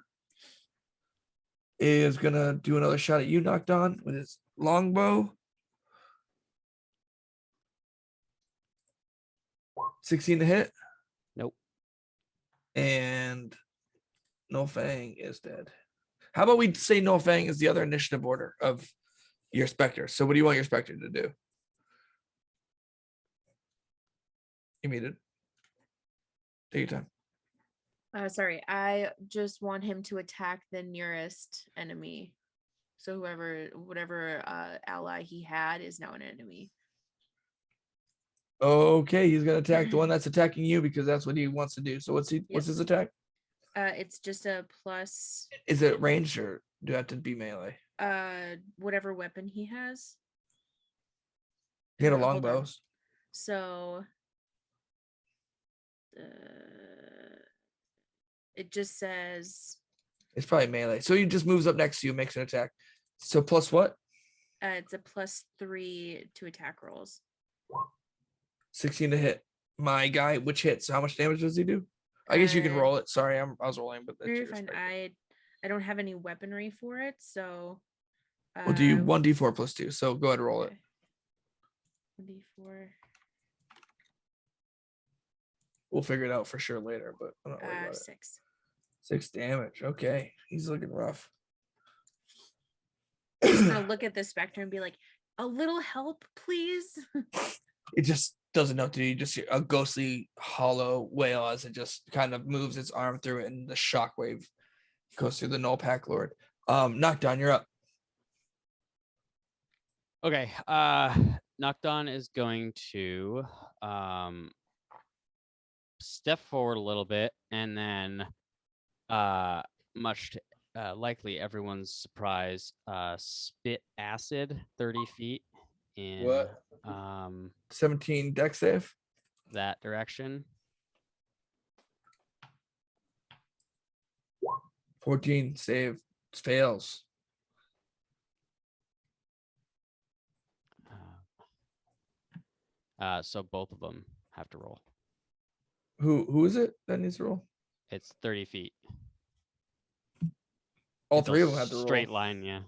is gonna do another shot at you, knocked on with his longbow. 16 to hit. Nope. And No Fang is dead. How about we say No Fang is the other initiative order of your Spectre? So what do you want your Spectre to do? You muted. Take your time. Sorry, I just want him to attack the nearest enemy. So whatever ally he had is now an enemy. Okay, he's gonna attack the one that's attacking you because that's what he wants to do. So what's his attack? It's just a plus. Is it ranged or do you have to be melee? Whatever weapon he has. He had a Hold on. longbow. So it just says It's probably melee. So he just moves up next to you, makes an attack. So plus what? it's a +3 to attack rolls. 16 to hit. My guy, which hits? How much damage does he do? I guess you can Uh, roll it. Sorry, I was rolling, but that's You're your fine. Spectre. I don't have any weaponry for it, so We'll do 1d4 plus 2. So go ahead and roll it. 1d4. We'll figure it out for sure later, but I'm not worried about it. 6. 6 damage. Okay, he's looking rough. I'm just gonna look at the specter and be like, a little help, please. It just doesn't know what to do. You just hear a ghostly hollow wail as it just kind of moves its arm through it, and the shockwave goes through the Null Pack Lord. Knockdown, you're up. Okay. Knockdown is going to step forward a little bit, and then much to, likely everyone's surprise, spit acid 30 feet in What? 17 deck save. that direction. 14 save fails. So both of them have to roll. Who is it that needs to roll? It's 30 feet. All It's a 3 of them have to roll. straight line, yeah.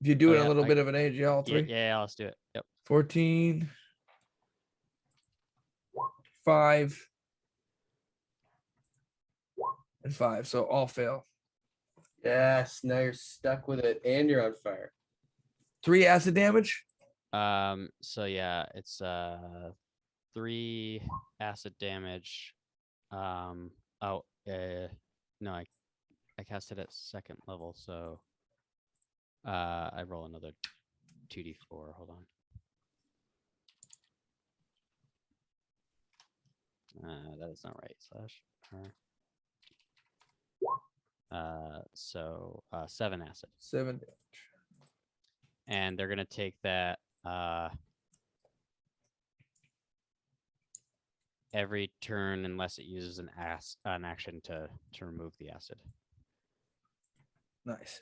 If you do Oh, it in yeah, a little I- bit of an age, yeah, all 3. Yeah, let's do it. Yep. 14, 5, and 5. So all fail. Yes, now you're stuck with it and you're on fire. 3 acid damage. So yeah, it's 3 acid damage. No, I cast it at 2nd level, so I roll another 2d4. Hold on. That is not right. Slash. So 7 acid. 7 damage. And they're gonna take that every turn unless it uses an action to remove the acid. Nice.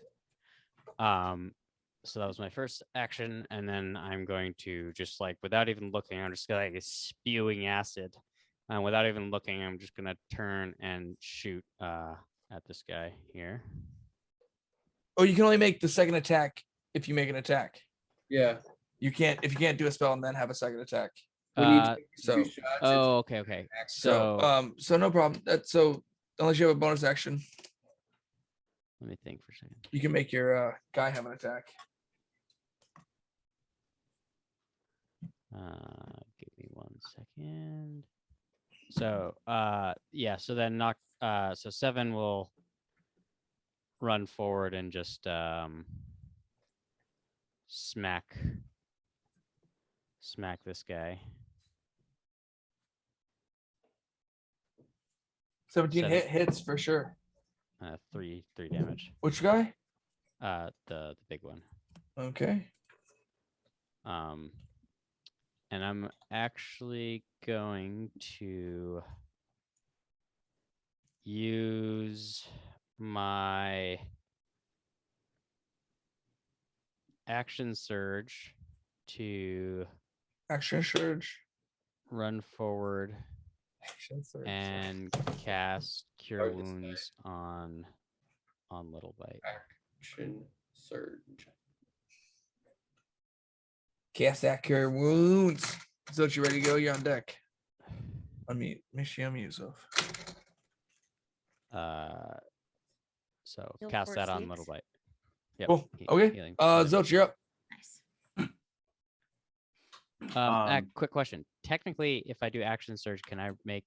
So that was my first action, and then I'm going to just like without even looking, I'm just gonna like spewing acid. And without even looking, I'm just gonna turn and shoot at this guy here. Oh, you can only make the second attack if you make an attack. Yeah. You can't if you can't do a spell and then have a second attack. When you Uh, take so- 2 shots, it's Oh, okay. So so no problem. That's so unless you have a bonus action, Let me think for a second. you can make your guy have an attack. Give me 1 second. So yeah, so then so 7 will run forward and just smack this guy. 17 Seven. hits for sure. Three damage. Which guy? The big one. Okay. And I'm actually going to use my action surge to Action surge. run forward Action surge. and cast Cure Hard to say. Wounds on Little Bite. Action surge. Cast that cure wounds. So you ready to go? You're on deck. Unmute. Make sure you unmute yourself. So Heal cast for that on 6. Little Bite. Yep. Cool. Okay. healing. Zilch, you're up. Nice. Quick question. Technically, if I do action surge, can I make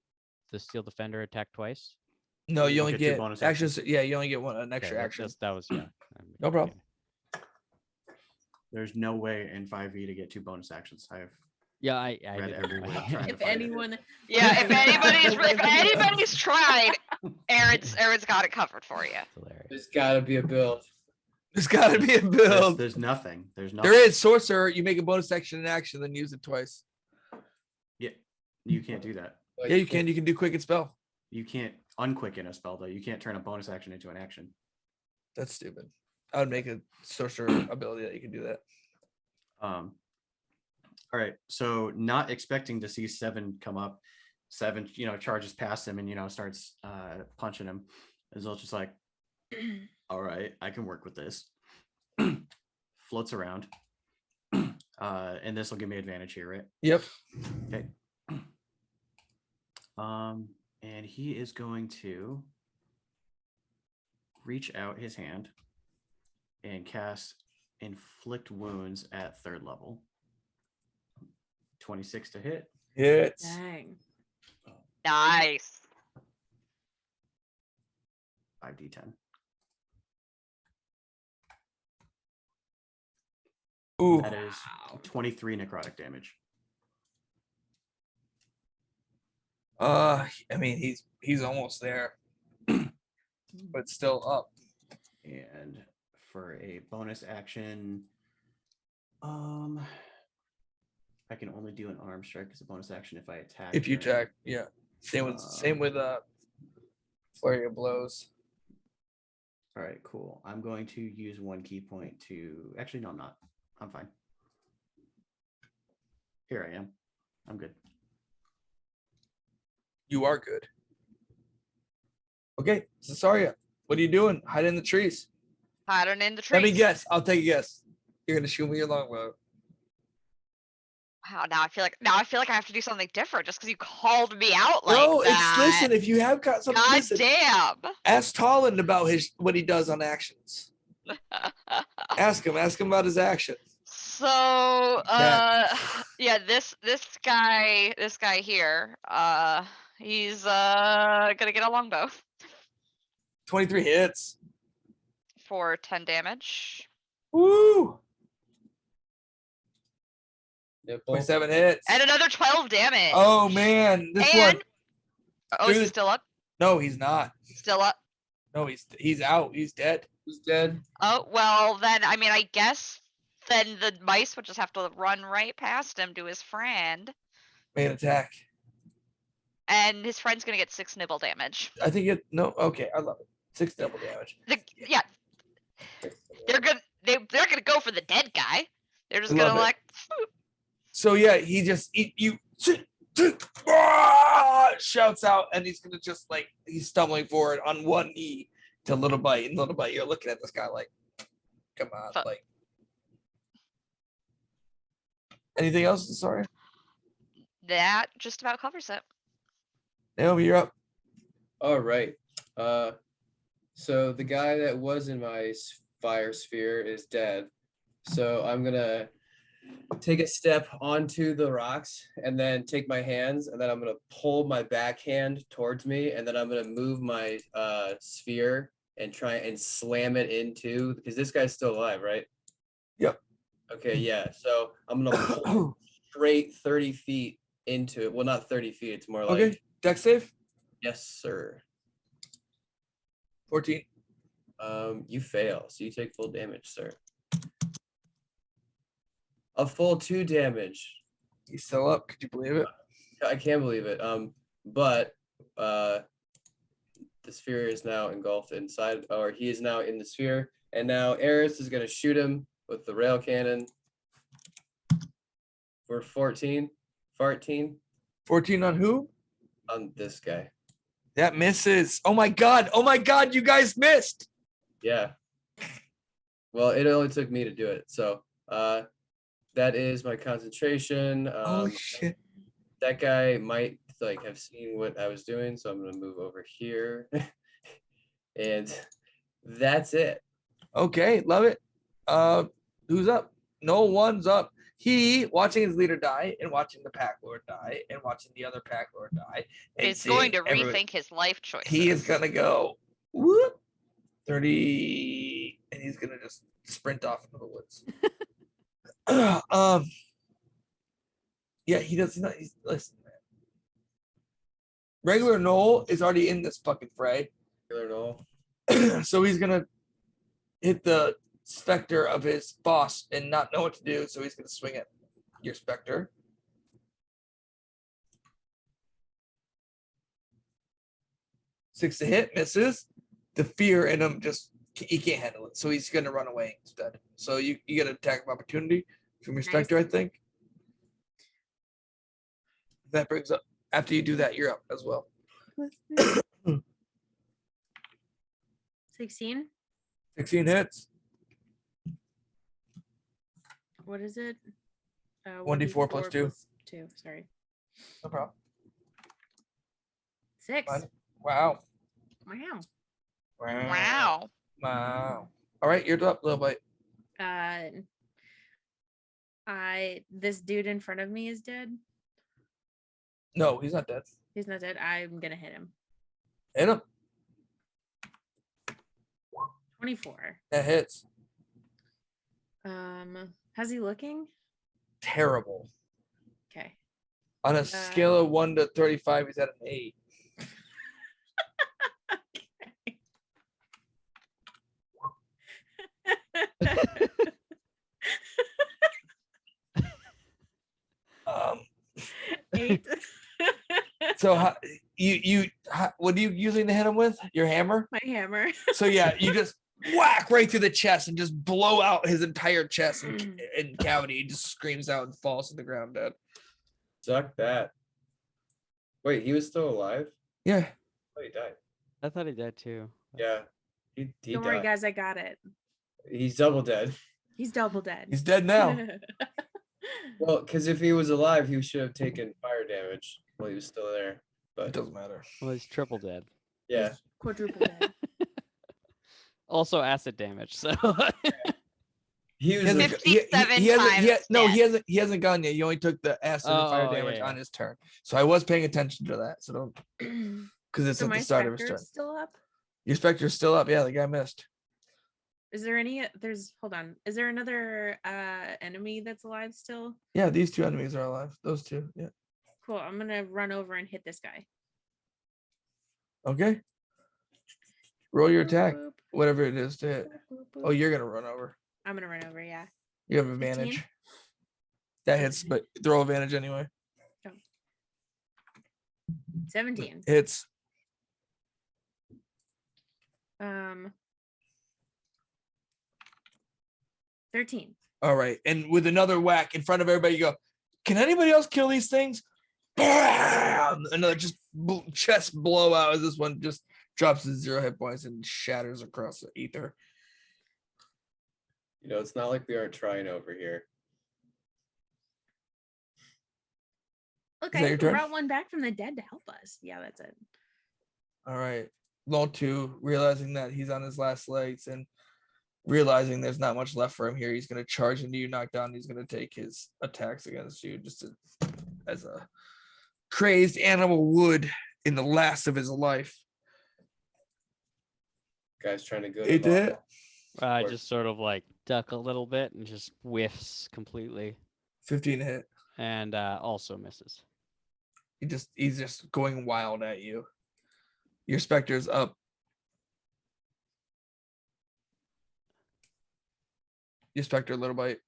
the Steel Defender attack twice? No, you You only get two get bonus action. actions. Yeah, you only get an Okay, extra action. That was yeah. No problem. There's no way in 5e to get 2 bonus actions. I have Yeah, I read didn't- every word trying to If find it. anyone, Yeah, if anybody's tried, Aaron's got it covered for you. It's hilarious. There's gotta be a build. There's got to be a There's, build. there's nothing. There's nothing. There is sorcerer. You make a bonus action in action, then use it twice. Yeah, you can't do that. Like, Yeah, you can. You can do quick and spell. You can't unquicken a spell though. You can't turn a bonus action into an action. That's stupid. I would make a sorcerer ability that you can do that. All right. So not expecting to see 7 come up. 7, charges past him and starts punching him. Zilch just like, all right, I can work with this. Floats around. And this will give me advantage here, right? Yep. Okay. And he is going to reach out his hand and cast Inflict Wounds at 3rd level. 26 to hit. Hits. dang. Nice. 5d10. Ooh. That is 23 necrotic damage. I mean, he's almost there, but still up. And for a bonus action, I can only do an arm strike as a bonus action if I attack. If you during- attack, yeah. Same with flurry of blows. All right, cool. I'm going to use 1 key point to. Actually, no, I'm not. I'm fine. Here I am. I'm good. You are good. Okay, Cesaria, what are you doing? Hide in the trees. Hiding in the trees. Let me guess. I'll take a guess. You're gonna shoot me your longbow. Wow, now I feel like I have to do something different just because you called me out like No, that. it's listen. If you have got something, God listen. damn. Ask Tolland about what he does on actions. Ask him about his actions. So Yeah. yeah, this guy here, he's gonna get a longbow 23 hits. for 10 damage. Woo! Nipple. 27 hits. And another 12 damage. Oh man, this And one. oh, is he dude. still up? No, he's not. Still up? No, he's out. He's dead. Who's dead? Oh, well then I mean I guess then the mice would just have to run right past him to his friend. Make an attack. And his friend's gonna get 6 nibble damage. I think it. No. Okay, I love it. 6 double damage. Yeah, they're gonna go for the dead guy. They're just Love gonna it. like So yeah, he just shouts out, and he's gonna just like he's stumbling forward on one knee to Little Bite, and Little Bite, you're looking at this guy like, come on, Fuck. like. Anything else? Sorry, that just about covers it. Naomi, you're up. All right. So the guy that was in my fire sphere is dead. So I'm gonna take a step onto the rocks and then take my hands and then I'm gonna pull my backhand towards me and then I'm gonna move my sphere and try and slam it into because this guy's still alive, right? Yep. Okay, yeah. So I'm gonna pull straight 30 feet into it. Well, not 30 feet. It's more like Okay, deck save. yes, sir. 14. You fail, so you take full damage, sir. A full 2 damage. He's still up. Could you believe it? I can't believe it. But the sphere is now engulfed inside, or he is now in the sphere, and now Eris is gonna shoot him with the rail cannon for 14. 14 on who? on this guy. That misses. Oh my god. Oh my god, you guys missed. Yeah. Well, it only took me to do it. So that is my concentration. Holy shit. That guy might like have seen what I was doing, so I'm gonna move over here. And that's it. Okay, love it. Who's up? No one's up. He watching his leader die and watching the pack lord die and watching the other pack lord die. And Is going to seeing everybody- rethink his life choices. He is gonna go whoop 30 and he's gonna just sprint off into the woods. Yeah, he does not. Listen, man. Regular Noel is already in this fucking fray. So he's gonna hit the specter of his boss and not know what to do. So he's gonna swing at your specter. Six to hit, misses. The fear in him just he can't handle it. So he's gonna run away instead. So you get an attack of opportunity from your specter, I think. That brings up after you do that, you're up as well. 16. 16 hits. What is it? 1d4 plus 2. 2. Sorry. No problem. 6. Fine. Wow. Wow. Wow. Wow. All right, you're up, little bite. This dude in front of me is dead. No, he's not dead. He's not dead. I'm gonna hit him. Hit him. 24. That hits. How's he looking? Terrible. Okay. On a scale of 1 to 35, he's at an 8. Um, 8. so what are you using to hit him with? Your hammer? My hammer. So yeah, you just whack right through the chest and just blow out his entire chest and cavity. He just screams out and falls to the ground dead. Suck that. Wait, he was still alive? Yeah. Oh, he died. I thought he died too. Yeah. He Don't died. worry, guys. I got it. He's double dead. He's double dead. He's dead now. Well, because if he was alive, he should have taken fire damage while he was still there. It But doesn't matter. Well, he's triple dead. yeah, Quadruple dead. Also acid damage. So he was. He a- 57 he hasn't, times no, dead. he hasn't gone yet. You only took the acid and fire Oh, yeah, damage yeah. on his turn. So I was paying attention to that. So don't because it's So at my the start of his turn. specter's still up. Your specter's still up. Yeah, the guy missed. Is there any? Hold on. Is there another enemy that's alive still? Yeah, these two enemies are alive. Those two. Yeah. Cool. I'm gonna run over and hit this guy. Okay. Roll your Boop, attack, boop, whatever it is to hit. boop, boop, Oh, boop. you're gonna run over. I'm gonna run over. Yeah. You have 15? advantage. That hits, but throw advantage anyway. 17. Hits. 13. All right. And with another whack in front of everybody, you go, can anybody else kill these things? Bam! Another just chest blowout as this one just drops to 0 hit points and shatters across the ether. You know, it's not like we aren't trying over here. Look, Is I that your even turn? brought one back from the dead to help us. Yeah, that's it. All right. Lone 2, realizing that he's on his last legs and realizing there's not much left for him here, he's going to charge into you, knock down. He's going to take his attacks against you as a crazed animal would in the last of his life. Guys trying to go. 8 to hit. I Or- just sort of like duck a little bit and just whiffs completely, 15 to hit. and also misses. He's just going wild at you. Your specter's up. You Spectre Little Bite.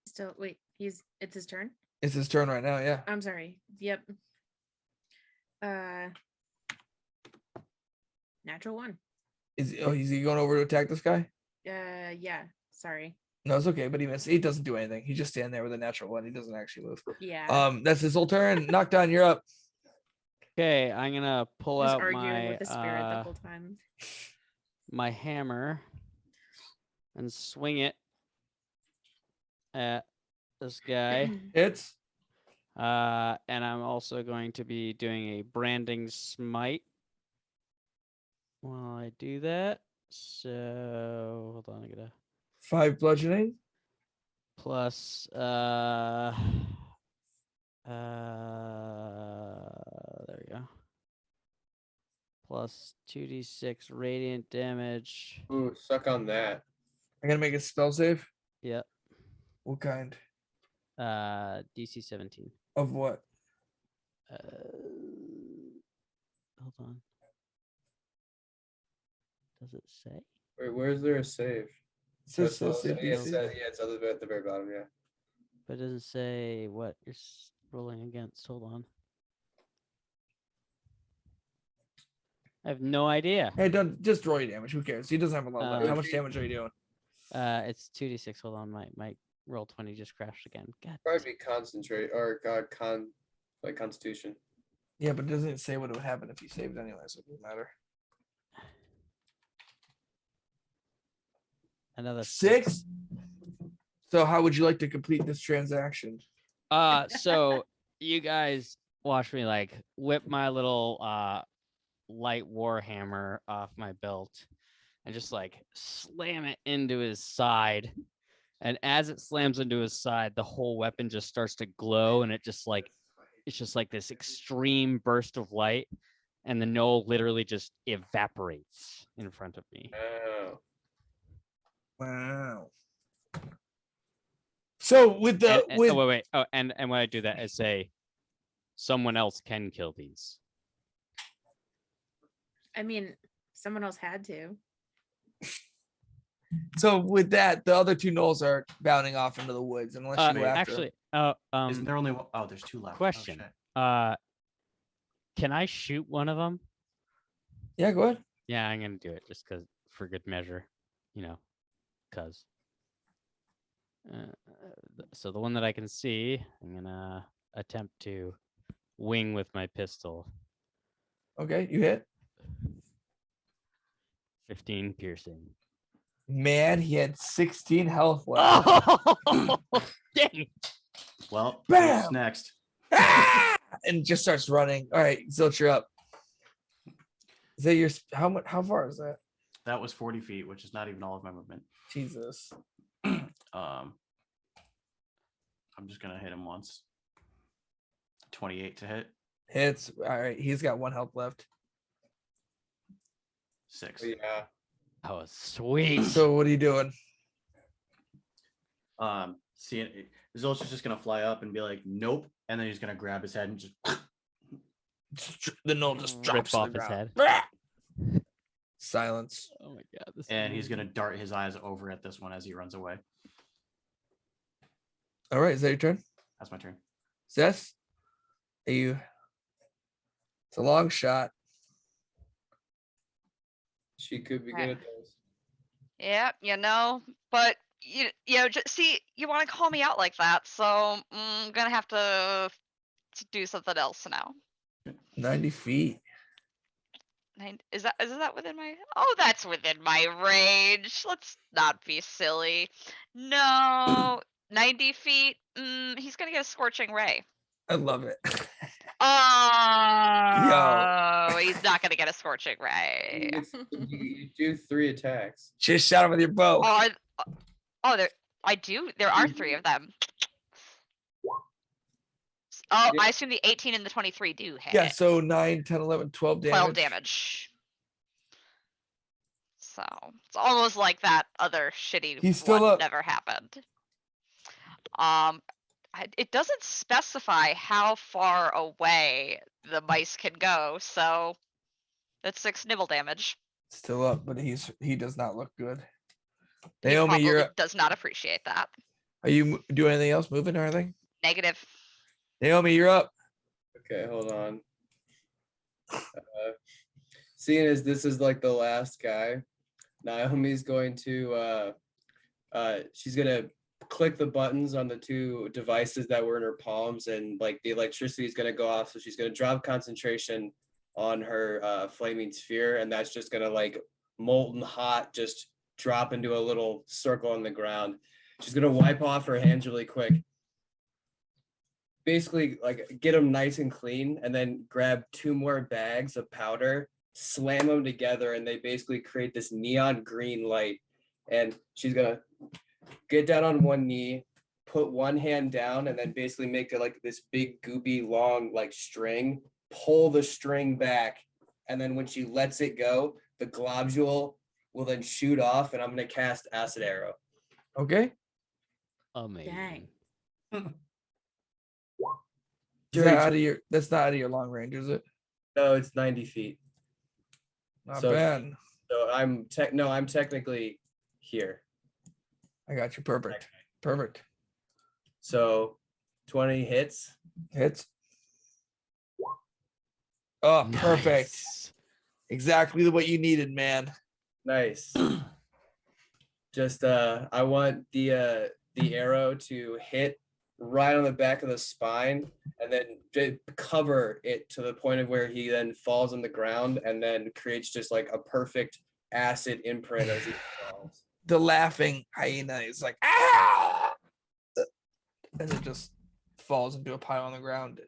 Still, wait. It's his turn. It's his turn right now. Yeah. I'm sorry. Yep. Natural one. Is he going over to attack this guy? Yeah. Sorry. No, it's okay. But he missed. He doesn't do anything. He's just standing there with a natural one. He doesn't actually move. Yeah. That's his whole turn. Knockdown. You're up. Okay, I'm gonna pull Just out arguing my with the spirit the whole time. my hammer and swing it at this guy. It's And I'm also going to be doing a branding smite while I do that. So hold on, I gotta 5 bludgeoning. plus there we go. Plus 2d6 radiant damage. Ooh, suck on that. I gotta make a spell save. Yep. What kind? DC 17. Of what? Hold on. Does it say? Wait, where's there a save? It says spell That's- save yeah, DC. it's at the very bottom. Yeah. But it doesn't say what you're rolling against. Hold on. I have no idea. Hey, don't just roll your damage. Who cares? He doesn't have a lot of life. How much Okay. damage are you doing? It's 2d6. Hold on, my roll 20 just crashed again. God. Probably be concentrate or like Constitution. Yeah, but it doesn't say what would happen if you saved anyway, so it doesn't matter. Another 6. So how would you like to complete this transaction? So you guys watch me like whip my little light warhammer off my belt and just like slam it into his side. And as it slams into his side, the whole weapon just starts to glow, and it's just like this extreme burst of light, and the knoll literally just evaporates in front of me. Oh. Wow. So with the Oh, wait. Oh, and when I do that, I say, someone else can kill these. I mean, someone else had to. so with that, the other 2 gnolls are bounding off into the woods unless you go after them. Actually, Isn't there only one? Oh, there's 2 left. Oh, question. shit. Can I shoot one of them? Yeah, go ahead. Yeah, I'm gonna do it just cause for good measure, you know, cause. So the one that I can see, I'm gonna attempt to wing with my pistol. Okay, you hit. 15 piercing. Man, he had 16 health left. Oh, dang! Well, Bam! what's next? Ah! And just starts running. All right, Zilch, you're up. Is that your how far is that? That was 40 feet, which is not even all of my movement. Jesus. I'm just gonna hit him once. 28 to hit. Hits. All right, he's got 1 health left. 6. Yeah. Oh, sweet. So what are you doing? Seeing Zilch is just gonna fly up and be like, nope, and then he's gonna grab his head and just The gnoll just Rip drops to off the his ground. head. Silence. Oh my god. This and is he's gonna dart his eyes over at this one as he runs away. All right, is that your turn? That's my turn. Zess? Are you? It's a long shot. She could be Right. good at those. Yeah, but just see, you want to call me out like that, so I'm gonna have to do something else now. 90 feet. Is that within my? Oh, that's within my range. Let's not be silly. No, 90 feet. He's gonna get a scorching ray. I love it. Oh, he's not gonna get a scorching ray. You do 3 attacks. Just shot him with your bow. There are 3 of them. Oh, Yeah. I assume the 18 and the 23 do hit. Yeah, so 9, 10, 11, 12 damage. 12 damage. So it's almost like that other shitty He's still one up. never happened. It doesn't specify how far away the mice can go, so that's 6 nibble damage. Still up, but he does not look good. He Naomi, probably you're. does not appreciate that. Are you doing anything else? Moving or anything? Negative. Naomi, you're up. Okay, hold on. Seeing as this is like the last guy, Naomi's going to she's gonna click the buttons on the two devices that were in her palms, and like the electricity is gonna go off. So she's gonna drop concentration on her flaming sphere, and that's just gonna like molten hot just drop into a little circle on the ground. She's gonna wipe off her hands really quick. Basically, like get them nice and clean, and then grab 2 more bags of powder, slam them together, and they basically create this neon green light. And she's gonna get down on one knee, put one hand down, and then basically make it like this big goopy long like string, pull the string back, and then when she lets it go, the globule will then shoot off, and I'm gonna cast acid arrow. Okay. Amazing. Dang. Is that out of your? That's not out of your long range, is it? No, it's 90 feet. Not So- bad. So I'm technically here. I got you. Perfect. Perfect. So 20 hits. Hits. Oh, perfect. Nice. Exactly what you needed, man. Nice. Just I want the arrow to hit right on the back of the spine, and then cover it to the point of where he then falls on the ground, and then creates just like a perfect acid imprint as he falls. The laughing hyena is like, ah! And it just falls into a pile on the ground.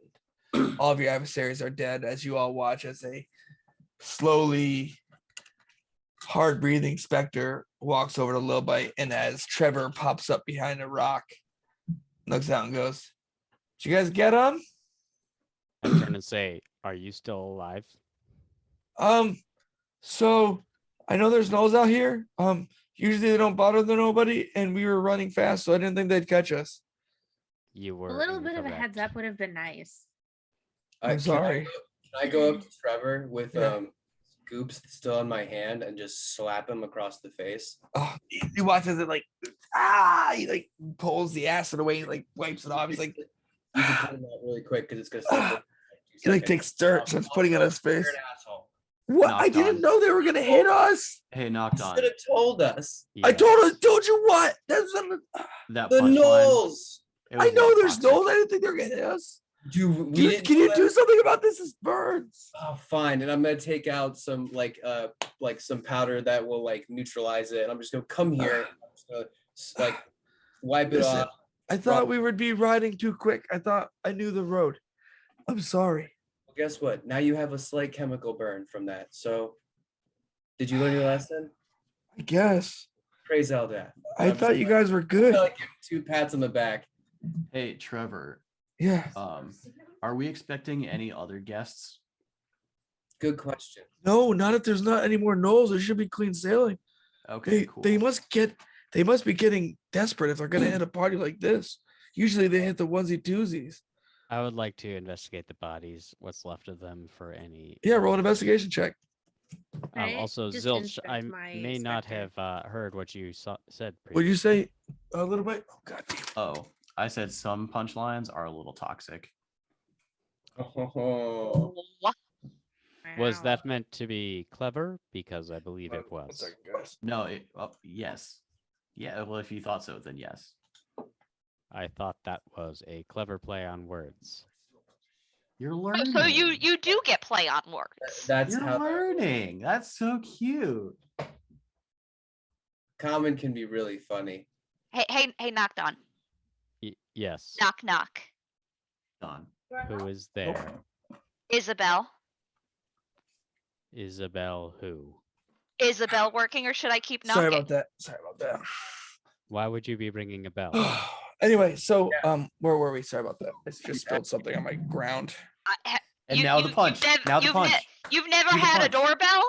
And all of your adversaries are dead as you all watch as a slowly hard breathing specter walks over to Lilbite, and as Trevor pops up behind a rock, looks out and goes, "Did you guys get him?" I turn and say, "Are you still alive?" So I know there's gnolls out here. Usually they don't bother nobody, and we were running fast, so I didn't think they'd catch us. You were A little bit of a heads incorrect. up would have been nice. I'm Can sorry. I go up to Trevor with Yeah. Goops still in my hand and just slap him across the face? Oh, he watches it like, he like pulls the acid away, he like wipes it off. He's like, You can put him out really quick because it's gonna start. for he like 2 takes seconds. dirt, starts putting it on his You're face. an asshole. What? I Knocked didn't on. know they were gonna hit us. Hey, knocked You on. should have told us. I told you what? That's That The punchline. gnolls. I know there's toxic. gnolls. I didn't think they were gonna hit us. Dude, Can you do something about this? It's birds. Oh, fine. And I'm gonna take out some like some powder that will like neutralize it. And I'm just gonna come here. I'm just gonna like wipe it Listen, off. I thought we would be riding too quick. I thought I knew the road. I'm sorry. Well, guess what? Now you have a slight chemical burn from that. So, did you learn your lesson? I guess. Praise Eldath. I I'm thought you just guys were good. gonna, like, give him 2 pats on the back. Hey, Trevor. Yeah. Are we expecting any other guests? Good question. No, not if there's not any more gnolls. There should be clean sailing. Okay, cool. They must be getting desperate if they're gonna hit a party like this. Usually they hit the onesie twosies. I would like to investigate the bodies, what's left of them, for any. Yeah, roll an investigation check. Right? Also, Just Zilch, inspect I my may not specter. have heard what you said. Would you say a little bit? Oh god. Oh, I said some punchlines are a little toxic. Oh, Was Wow. that meant to be clever? Because I believe it One was. second, guys. No, yes. Yeah, well, if you thought so, then yes. I thought that was a clever play on words. You're learning. So you do get play on words. that's You're how that works. learning. That's so cute. Common can be really funny. Hey, knock on. Yes. Knock knock. Done. Who is there? Isabel. Isabel who? Isabel working, or should I keep knocking? Sorry about that. Sorry about that. Why would you be ringing a bell? Anyway, so where were we? Sorry about that. I just spilled something on my ground. And now the punch. Now the punch. You've never Do the had a punch. doorbell?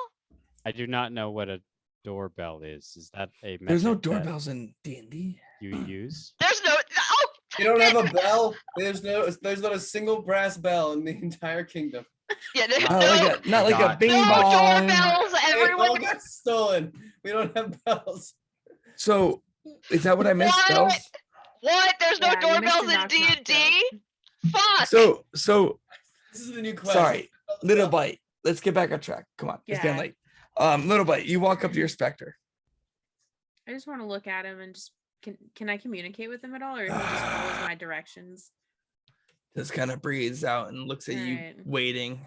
I do not know what a doorbell is. Is that a There's no method that doorbells in D&D. you use? There's no. Oh, You don't have a bell? There's not a single brass bell in the entire kingdom. yeah, there's Not like a God. bing no bong. doorbells. It all Everyone. got stolen. We don't have bells. So is that what I missed, What? Bells? What? There's no Yeah, you missed doorbells a in knock, D knock, and D. Fuck. So This is the new quest. sorry, Little Bite. Let's get back on track. Come on, it's getting Yeah. late. Little Bite, you walk up to your specter. I just want to look at him and just can I communicate with him at all, or he just follows my directions? Just kind of breathes out and looks at you, Alright. waiting.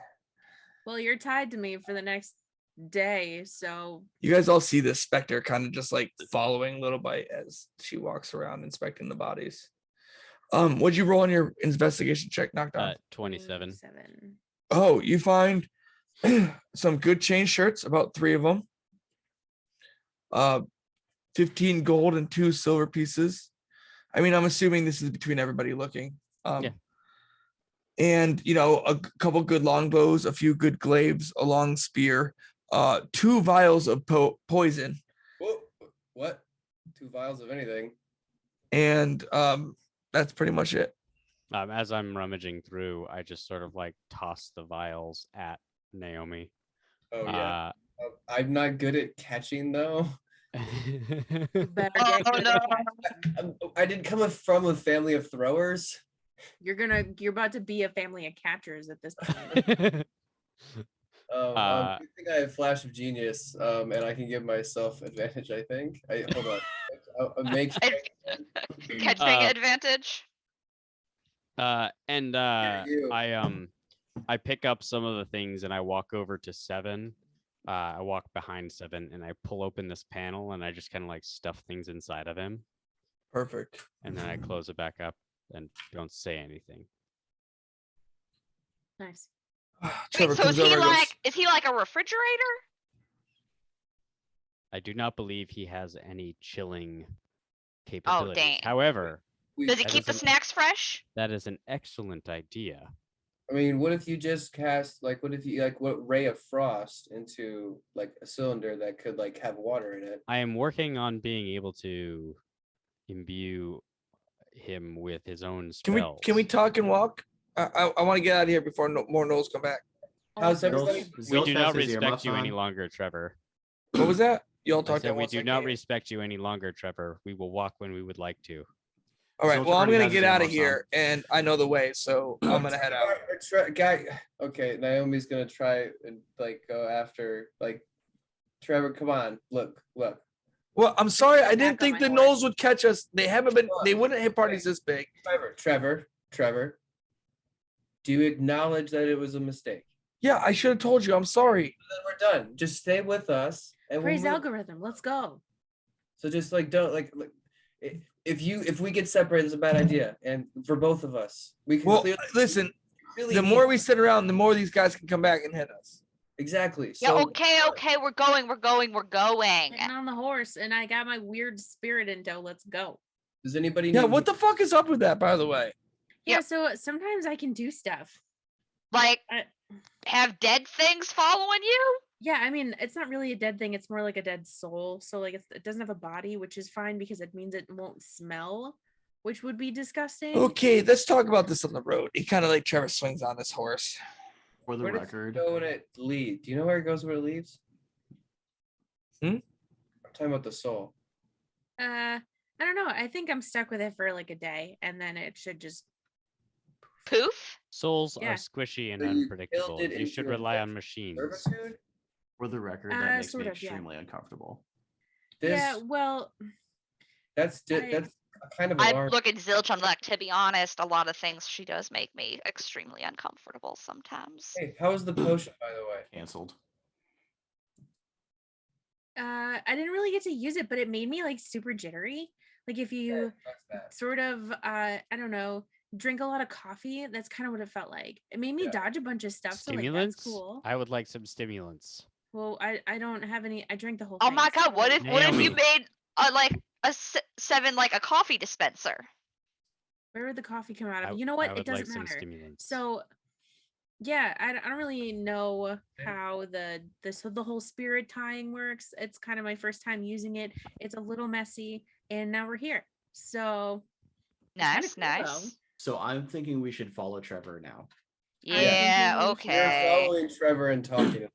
Well, you're tied to me for the next day, so You guys all see this specter kind of just like following Little Bite as she walks around inspecting the bodies. What'd you roll on your investigation check, Knockdown? 27. 7. Oh, you find some good chain shirts, about 3 of them. 15 gold and 2 silver pieces. I mean, I'm assuming this is between everybody looking. Yeah. And a couple good longbows, a few good glaives, a long spear, 2 vials of poison, Whoa, what? 2 vials of anything? and that's pretty much it. As I'm rummaging through, I just sort of like toss the vials at Naomi. Oh yeah. I'm not good at catching though. You better Oh, get good no. at catching. I didn't come from a family of throwers. You're about to be a family of catchers at this point. Good thing I have Flash of Genius, and I can give myself advantage. I think. Hold on. I'll make Catching advantage. And you. I pick up some of the things and I walk over to 7. I walk behind 7 and I pull open this panel and I just kind of like stuff things inside of him. Perfect. And then I close it back up and don't say anything. Nice. Trevor Wait, so comes over and goes, is he like a refrigerator? I do not believe he has any chilling capabilities. dang. However, Does he That keep the isn't- snacks fresh? that is an excellent idea. I mean, what if you just cast what if you what ray of frost into like a cylinder that could like have water in it? I am working on being able to imbue him with his own spells. Can we talk and walk? I want to get out of here before more gnolls come back. How's Also, everybody? We Zilch do has not his respect earmuffs you any on. longer, Trevor. What was that? You all I talked said at we once. do I not can't- respect you any longer, Trevor. We will walk when we would like to. All right. Zilch Well, I'm already gonna has his get out of earmuffs on. here, and I know the way, so I'm gonna head out. Guy, okay, Naomi's gonna try and go after Trevor. Come on, look. Well, I'm sorry. I Get didn't back on think my the horse. gnolls would catch us. They haven't been. They wouldn't hit parties this big. Trevor. Do you acknowledge that it was a mistake? Yeah, I should have told you. I'm sorry. Then we're done. Just stay with us, and praise we'll move. algorithm. Let's go. So just don't if we get separated, it's a bad idea, and for both of us, we can Well, clearly listen. really The need- more we sit around, the more these guys can come back and hit us. exactly. Yeah, So okay, we're going. Getting on the horse, and I got my weird spirit into. Let's go. does anybody? Yeah. need What the fuck is up with that, by the way? Yeah. Yep. So sometimes I can do stuff. Like, I- have dead things following you? Yeah, I mean, it's not really a dead thing. It's more like a dead soul. So like it doesn't have a body, which is fine because it means it won't smell, which would be disgusting. Okay, let's talk about this on the road. He kind of like Trevor swings on this horse. For the Where does record, it go when it leaves? Do you know where it goes when it leaves? Hmm? I'm talking about the soul. I don't know. I think I'm stuck with it for like a day, and then it should just. Poof? Souls Yeah. are squishy and So you unpredictable. build it You should into a rely on virtual machines. Servitude? for the record, that makes sort me of, yeah. extremely uncomfortable. Yeah. Well, That's I- that's kind of I alarming. look at Zilch. I'm like, to be honest, a lot of things she does make me extremely uncomfortable sometimes. Hey, how was the potion, by the way? Cancelled. I didn't really get to use it, but it made me like super jittery. Like if you That's that. sort of, I don't know, drink a lot of coffee. That's kind of what it felt like. It made me Yeah. dodge a bunch of stuff. So like Stimulants? that's cool. I would like some stimulants. Well, I don't have any. I drank the whole Oh thing. my god, what so- if you Naomi. made a 7 like a coffee dispenser? Where would the coffee come out of? I- You know I what? would It doesn't like some matter. stimulants. So, yeah, I don't really know how the whole spirit tying works. It's kind of my first time using it. It's a little messy, and now we're here. So it's kinda Nice, cool, though. nice. So I'm thinking we should follow Trevor now. Yeah, thinking we should- We're okay. following Trevor and talking.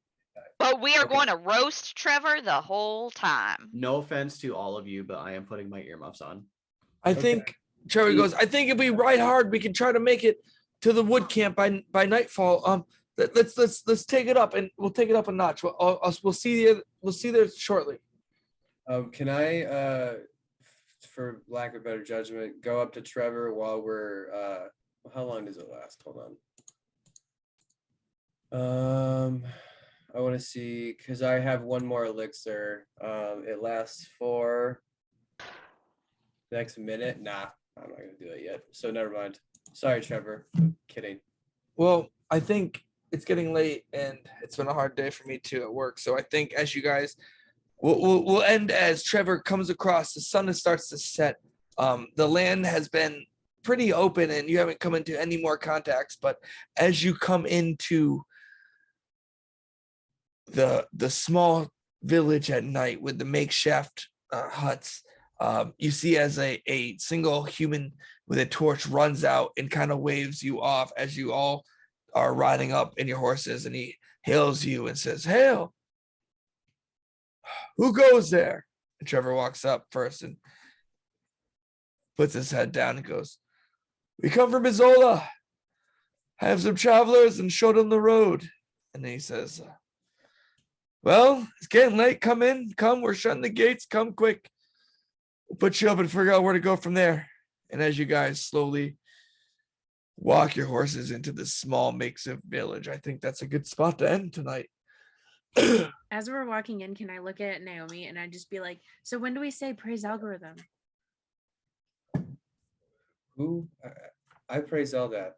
But we are Okay. going to roast Trevor the whole time. No offense to all of you, but I am putting my earmuffs on. I Okay. think Trevor goes, I think if we ride hard, we can try to make it to the wood camp by nightfall. Let's take it up, and we'll take it up a notch. We'll see there shortly. Can I, for lack of better judgment, go up to Trevor while we're how long does it last? Hold on. I want to see because I have one more elixir. It lasts for the next minute. Nah, I'm not gonna do it yet. So never mind. Sorry, Trevor. I'm kidding. Well, I think it's getting late, and it's been a hard day for me too at work. So I think as you guys, we'll end as Trevor comes across. The sun starts to set. The land has been pretty open, and you haven't come into any more contacts. But as you come into the small village at night with the makeshift huts, you see as a single human with a torch runs out and kind of waves you off as you all are riding up in your horses, and he hails you and says, "Hail! Who goes there?" And Trevor walks up first and puts his head down and goes, "We come from Isola. I have some travelers and show them the road." And then he says, "Well, it's getting late. Come in. Come. We're shutting the gates. Come quick. We'll put you up and figure out where to go from there." And as you guys slowly walk your horses into this small makeshift village, I think that's a good spot to end tonight. As we're walking in, can I look at Naomi and I just be like, so when do we say praise algorithm? Who? I praise Eldath.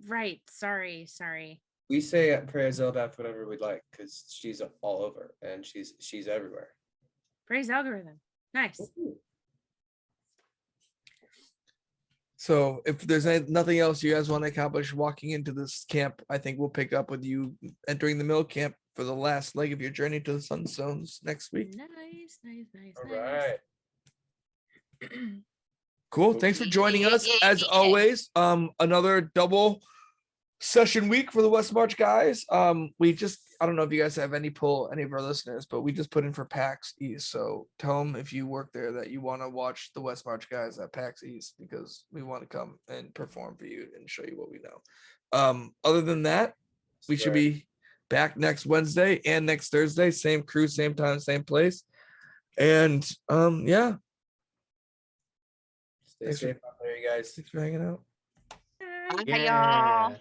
Right. Sorry. We say praise Eldath whatever we'd like because she's all over and she's everywhere. Praise algorithm. Nice. So if there's nothing else you guys want to accomplish walking into this camp, I think we'll pick up with you entering the mill camp for the last leg of your journey to the Sunstones next week. Nice. All right. Cool. Thanks for joining us. As always, another double session week for the West March guys. I don't know if you guys have any of our listeners, but we just put in for PAX East. So tell them if you work there that you want to watch the West March guys at PAX East, because we want to come and perform for you and show you what we know. Other than that, we should be back next Wednesday and next Thursday, same crew, same time, same place. And yeah. Stay safe out there, you guys. Thanks for hanging out. Bye. Hi, y'all.